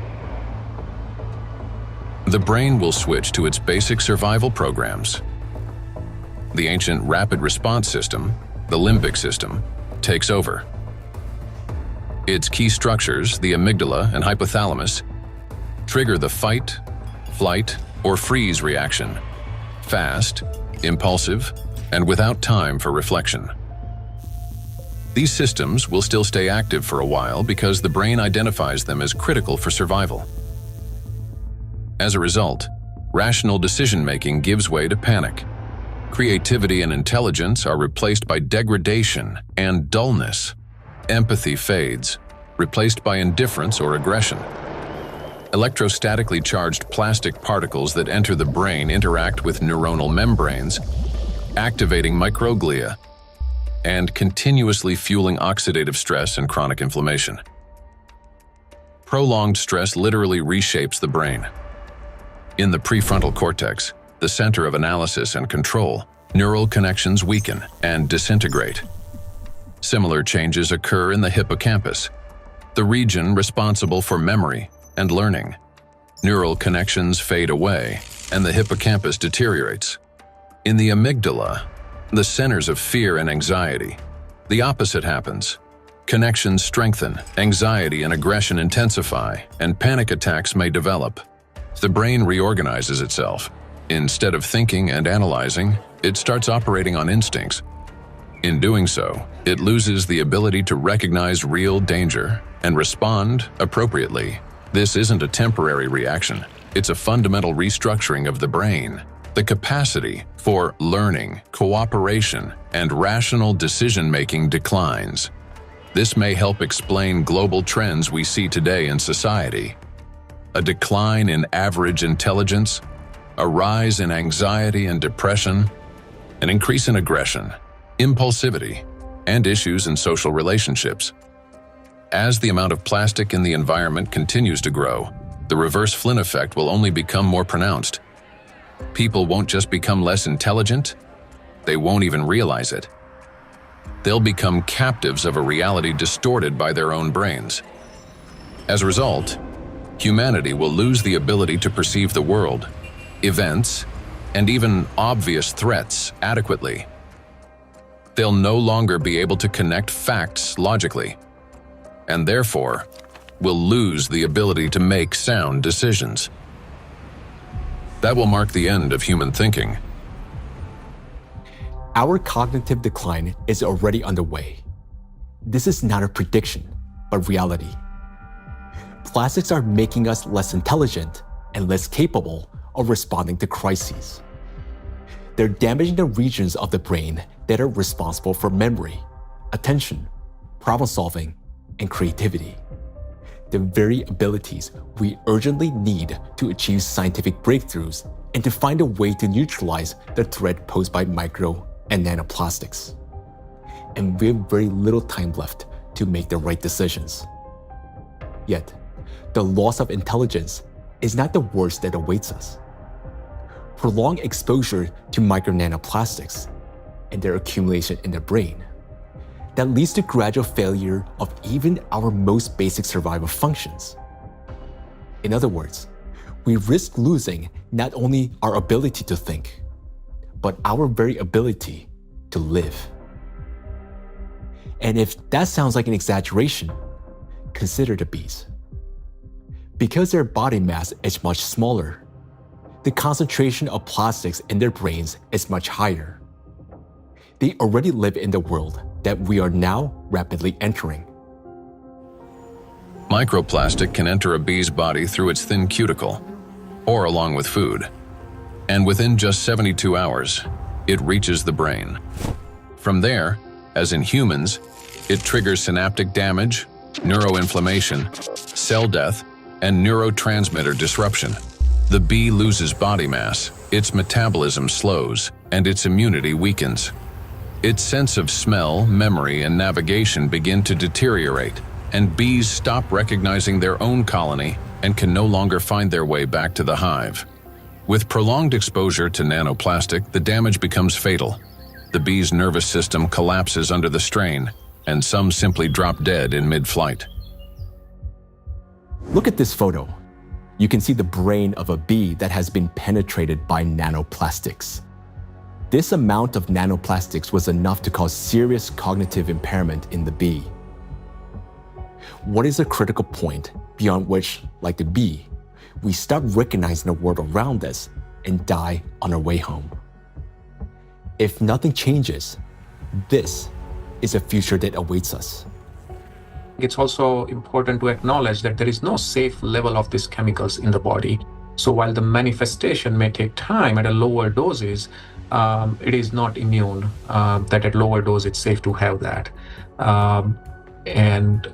The brain will switch to its basic survival programs. The ancient rapid response system, the limbic system, takes over. Its key structures, the amygdala and hypothalamus, trigger the fight, flight, or freeze reaction, fast, impulsive, and without time for reflection. These systems will still stay active for a while because the brain identifies them as critical for survival. As a result, rational decision-making gives way to panic. Creativity and intelligence are replaced by degradation and dullness. Empathy fades, replaced by indifference or aggression. Electrostatically charged plastic particles that enter the brain interact with neuronal membranes, activating microglia, and continuously fueling oxidative stress and chronic inflammation. Prolonged stress literally reshapes the brain. In the prefrontal cortex, the center of analysis and control, neural connections weaken and disintegrate. Similar changes occur in the hippocampus, the region responsible for memory and learning. Neural connections fade away, and the hippocampus deteriorates. In the amygdala, the centers of fear and anxiety, the opposite happens. Connections strengthen, anxiety and aggression intensify, and panic attacks may develop. The brain reorganizes itself. Instead of thinking and analyzing, it starts operating on instincts. In doing so, it loses the ability to recognize real danger and respond appropriately. This isn't a temporary reaction. It's a fundamental restructuring of the brain. The capacity for learning, cooperation, and rational decision-making declines. This may help explain global trends we see today in society. A decline in average intelligence, a rise in anxiety and depression, an increase in aggression, impulsivity, and issues in social relationships. As the amount of plastic in the environment continues to grow, the reverse Flynn effect will only become more pronounced. People won't just become less intelligent, they won't even realize it. They'll become captives of a reality distorted by their own brains. As a result, humanity will lose the ability to perceive the world, events, and even obvious threats adequately. They'll no longer be able to connect facts logically, and therefore will lose the ability to make sound decisions. That will mark the end of human thinking. Our cognitive decline is already underway. This is not a prediction, but reality. Plastics are making us less intelligent and less capable of responding to crises. They're damaging the regions of the brain that are responsible for memory, attention, problem-solving, and creativity. The very abilities we urgently need to achieve scientific breakthroughs and to find a way to neutralize the threat posed by micro and nanoplastics. And we have very little time left to make the right decisions. Yet, the loss of intelligence is not the worst that awaits us. Prolonged exposure to micro nanoplastics and their accumulation in the brain that leads to gradual failure of even our most basic survival functions. In other words, we risk losing not only our ability to think, but our very ability to live. And if that sounds like an exaggeration, consider the bees. Because their body mass is much smaller, the concentration of plastics in their brains is much higher. They already live in the world that we are now rapidly entering. Microplastic can enter a bee's body through its thin cuticle, or along with food, and within just 72 hours, it reaches the brain. From there, as in humans, it triggers synaptic damage, neuroinflammation, cell death, and neurotransmitter disruption. The bee loses body mass, its metabolism slows, and its immunity weakens. Its sense of smell, memory, and navigation begin to deteriorate, and bees stop recognizing their own colony and can no longer find their way back to the hive. With prolonged exposure to nanoplastic, the damage becomes fatal. The bee's nervous system collapses under the strain, and some simply drop dead in mid-flight. Look at this photo. You can see the brain of a bee that has been penetrated by nanoplastics. This amount of nanoplastics was enough to cause serious cognitive impairment in the bee. What is a critical point beyond which, like the bee, we stop recognizing the world around us and die on our way home? If nothing changes, this is a future that awaits us. It's also important to acknowledge that there is no safe level of these chemicals in the body. So while the manifestation may take time at a lower doses, it is not immune, that at lower dose it's safe to have that. And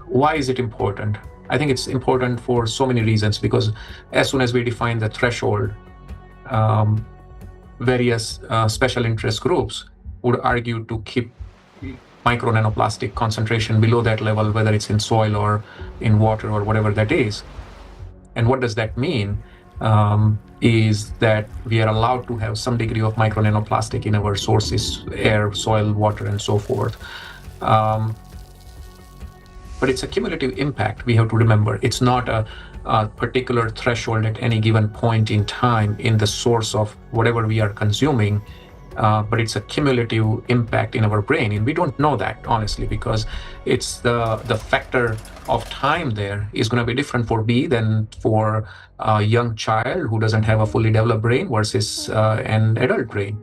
why is it important? I think it's important for so many reasons, because as soon as we define the threshold, various special interest groups would argue to keep micro nanoplastic concentration below that level, whether it's in soil or in water or whatever that is. And what does that mean? Is that we are allowed to have some degree of micro nanoplastic in our sources, air, soil, water, and so forth. But it's a cumulative impact, we have to remember. It's not a particular threshold at any given point in time in the source of whatever we are consuming, but it's a cumulative impact in our brain. And we don't know that, honestly, because it's the factor of time there is going to be different for bee than for a young child who doesn't have a fully developed brain versus an adult brain.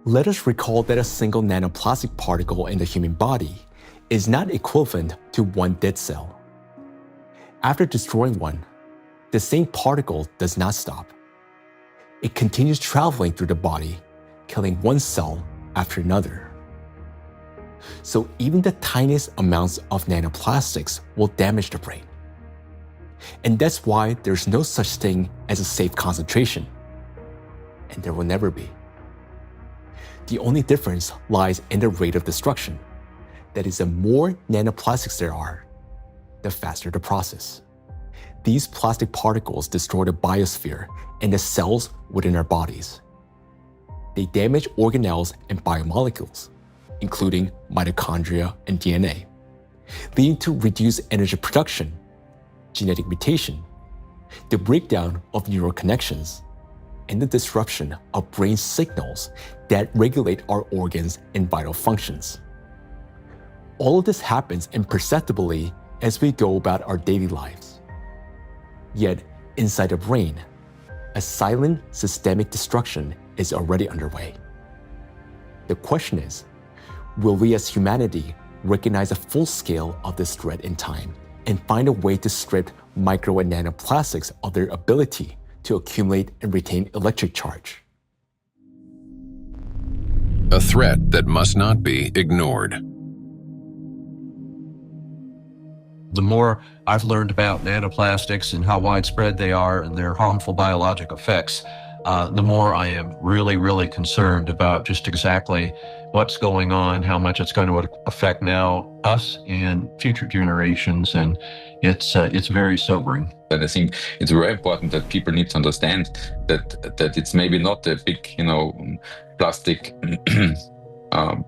Let us recall that a single nanoplastic particle in the human body is not equivalent to one dead cell. After destroying one, the same particle does not stop. It continues traveling through the body, killing one cell after another. So even the tiniest amounts of nanoplastics will damage the brain. And that's why there's no such thing as a safe concentration. And there will never be. The only difference lies in the rate of destruction. That is, the more nanoplastics there are, the faster the process. These plastic particles destroy the biosphere and the cells within our bodies. They damage organelles and biomolecules, including mitochondria and DNA, leading to reduced energy production, genetic mutation, the breakdown of neural connections, and the disruption of brain signals that regulate our organs and vital functions. All of this happens imperceptibly as we go about our daily lives. Yet, inside the brain, a silent systemic destruction is already underway. The question is, will we as humanity recognize the full scale of this threat in time and find a way to strip micro and nanoplastics of their ability to accumulate and retain electric charge? A threat that must not be ignored. The more I've learned about nanoplastics and how widespread they are and their harmful biologic effects, the more I am really, really concerned about just exactly what's going on, how much it's going to affect now us and future generations, and it's very sobering. And I think it's very important that people need to understand that it's maybe not the big, plastic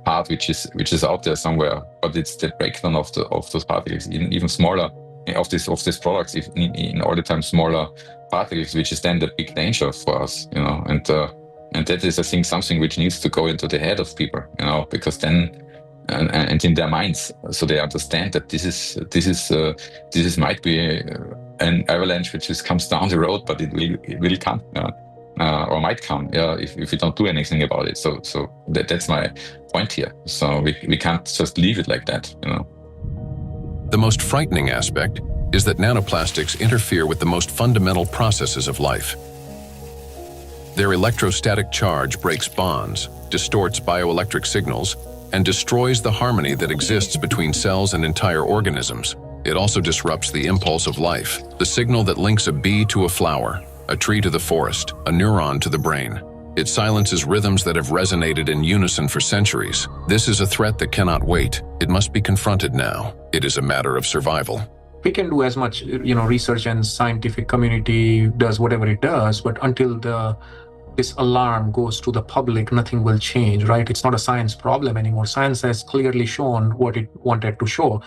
part which is out there somewhere, but it's the breakdown of those particles, even smaller of these products, in all the time smaller particles, which is then the big danger for us, and that is, I think, something which needs to go into the head of people, because then and in their minds, so they understand that this is might be an avalanche which just comes down the road, but it will come. Or might come, if we don't do anything about it. So that's my point here. So we can't just leave it like that, The most frightening aspect is that nanoplastics interfere with the most fundamental processes of life. Their electrostatic charge breaks bonds, distorts bioelectric signals, and destroys the harmony that exists between cells and entire organisms. It also disrupts the impulse of life, the signal that links a bee to a flower, a tree to the forest, a neuron to the brain. It silences rhythms that have resonated in unison for centuries. This is a threat that cannot wait. It must be confronted now. It is a matter of survival. We can do as much, research and scientific community does whatever it does, but until this alarm goes to the public, nothing will change, right? It's not a science problem anymore. Science has clearly shown what it wanted to show.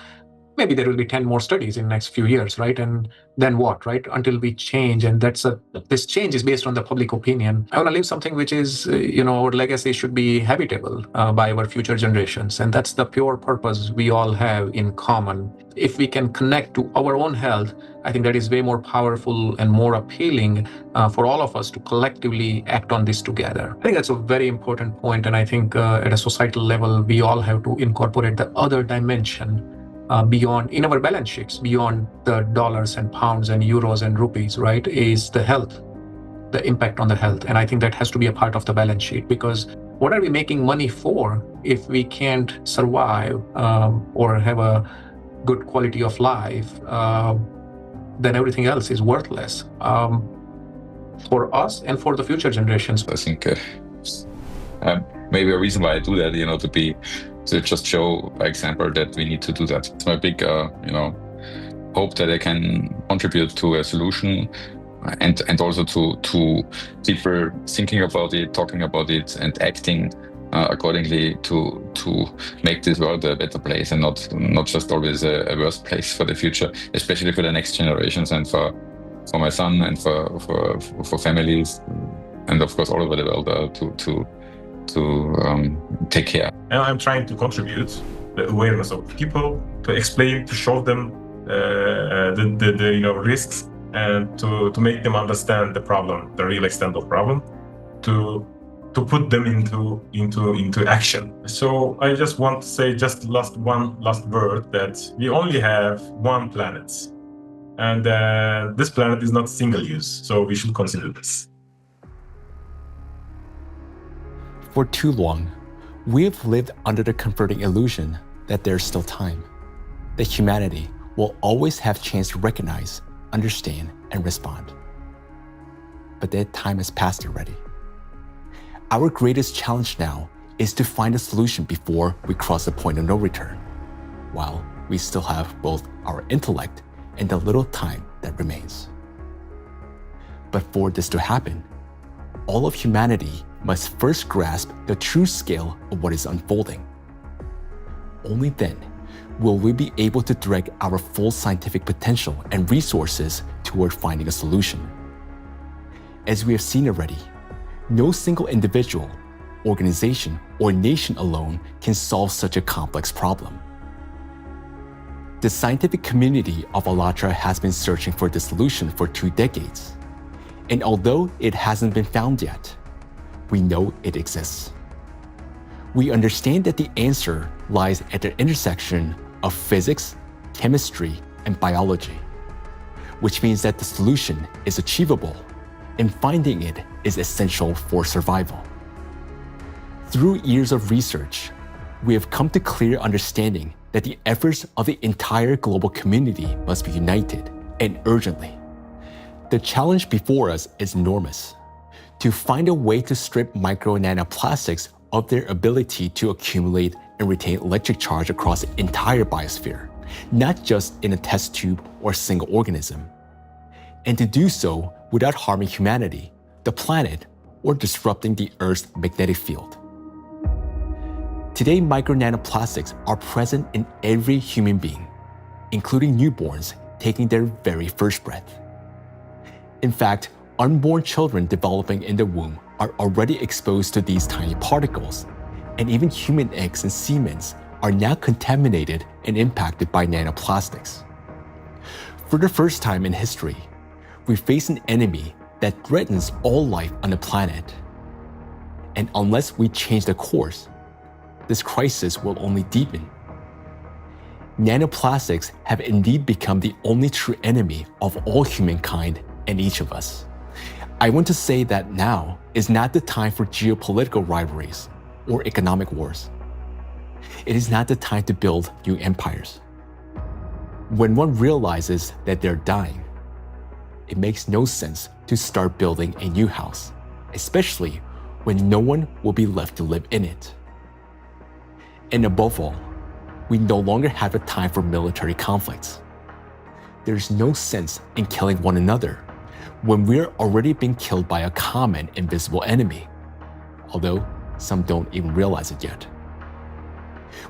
Maybe there will be 10 more studies in the next few years, right? And then what, right? Until we change, and this change is based on the public opinion. I want to leave something which is, our legacy should be habitable by our future generations. And that's the pure purpose we all have in common. If we can connect to our own health, I think that is way more powerful and more appealing for all of us to collectively act on this together. I think that's a very important point. And I think at a societal level, we all have to incorporate the other dimension beyond, in our balance sheets, beyond the dollars and pounds and euros and rupees, right, is the health, the impact on the health. And I think that has to be a part of the balance sheet, because what are we making money for if we can't survive or have a good quality of life? Then everything else is worthless for us and for the future generations. I think maybe a reason why I do that, to just show by example that we need to do that. It's my big, hope that I can contribute to a solution, and also to people thinking about it, talking about it, and acting accordingly to make this world a better place, and not just always a worse place for the future, especially for the next generations and for my son and for families, and of course all over the world to take care. And I'm trying to contribute the awareness of people, to explain, to show them the risks, and to make them understand the problem, the real extent of problem, to put them into action. So I just want to say one last word, that we only have one planet, and this planet is not single use, so we should consider this. For too long, we have lived under the comforting illusion that there's still time, that humanity will always have a chance to recognize, understand, and respond. But that time has passed already. Our greatest challenge now is to find a solution before we cross the point of no return, while we still have both our intellect and the little time that remains. But for this to happen, all of humanity must first grasp the true scale of what is unfolding. Only then will we be able to direct our full scientific potential and resources toward finding a solution. As we have seen already, no single individual, organization, or nation alone can solve such a complex problem. The scientific community of ALLATRA has been searching for the solution for 2 decades, and although it hasn't been found yet, we know it exists. We understand that the answer lies at the intersection of physics, chemistry, and biology, which means that the solution is achievable, and finding it is essential for survival. Through years of research, we have come to clear understanding that the efforts of the entire global community must be united, and urgently. The challenge before us is enormous: to find a way to strip micro and nanoplastics of their ability to accumulate and retain electric charge across the entire biosphere, not just in a test tube or single organism. And to do so without harming humanity, the planet, or disrupting the Earth's magnetic field. Today, micro nanoplastics are present in every human being, including newborns taking their very first breath. In fact, unborn children developing in the womb are already exposed to these tiny particles, and even human eggs and semen are now contaminated and impacted by nanoplastics. For the first time in history, we face an enemy that threatens all life on the planet. And unless we change the course, this crisis will only deepen. Nanoplastics have indeed become the only true enemy of all humankind and each of us. I want to say that now, is not the time for geopolitical rivalries or economic wars. It is not the time to build new empires. When one realizes that they're dying, it makes no sense to start building a new house, especially when no one will be left to live in it. And above all, we no longer have a time for military conflicts. There's no sense in killing one another when we're already being killed by a common invisible enemy, although some don't even realize it yet.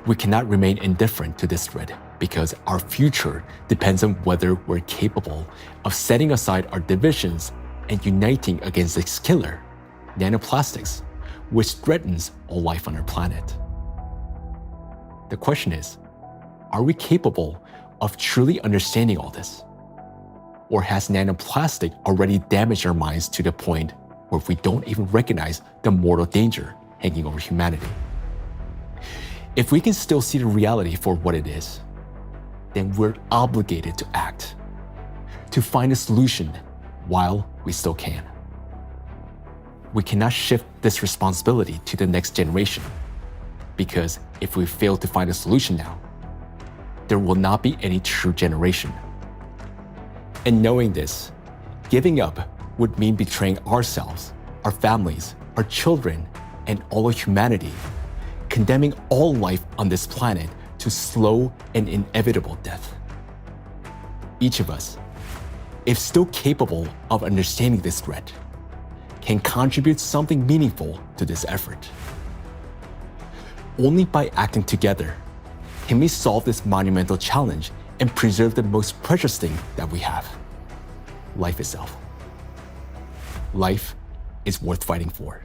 We cannot remain indifferent to this threat because our future depends on whether we're capable of setting aside our divisions and uniting against this killer, nanoplastics, which threatens all life on our planet. The question is, are we capable of truly understanding all this? Or has nanoplastic already damaged our minds to the point where we don't even recognize the mortal danger hanging over humanity? If we can still see the reality for what it is, then we're obligated to act, to find a solution while we still can. We cannot shift this responsibility to the next generation, because if we fail to find a solution now, there will not be any true generation. And knowing this, giving up would mean betraying ourselves, our families, our children, and all of humanity, condemning all life on this planet to slow and inevitable death. Each of us, if still capable of understanding this threat, can contribute something meaningful to this effort. Only by acting together can we solve this monumental challenge and preserve the most precious thing that we have, life itself. Life is worth fighting for.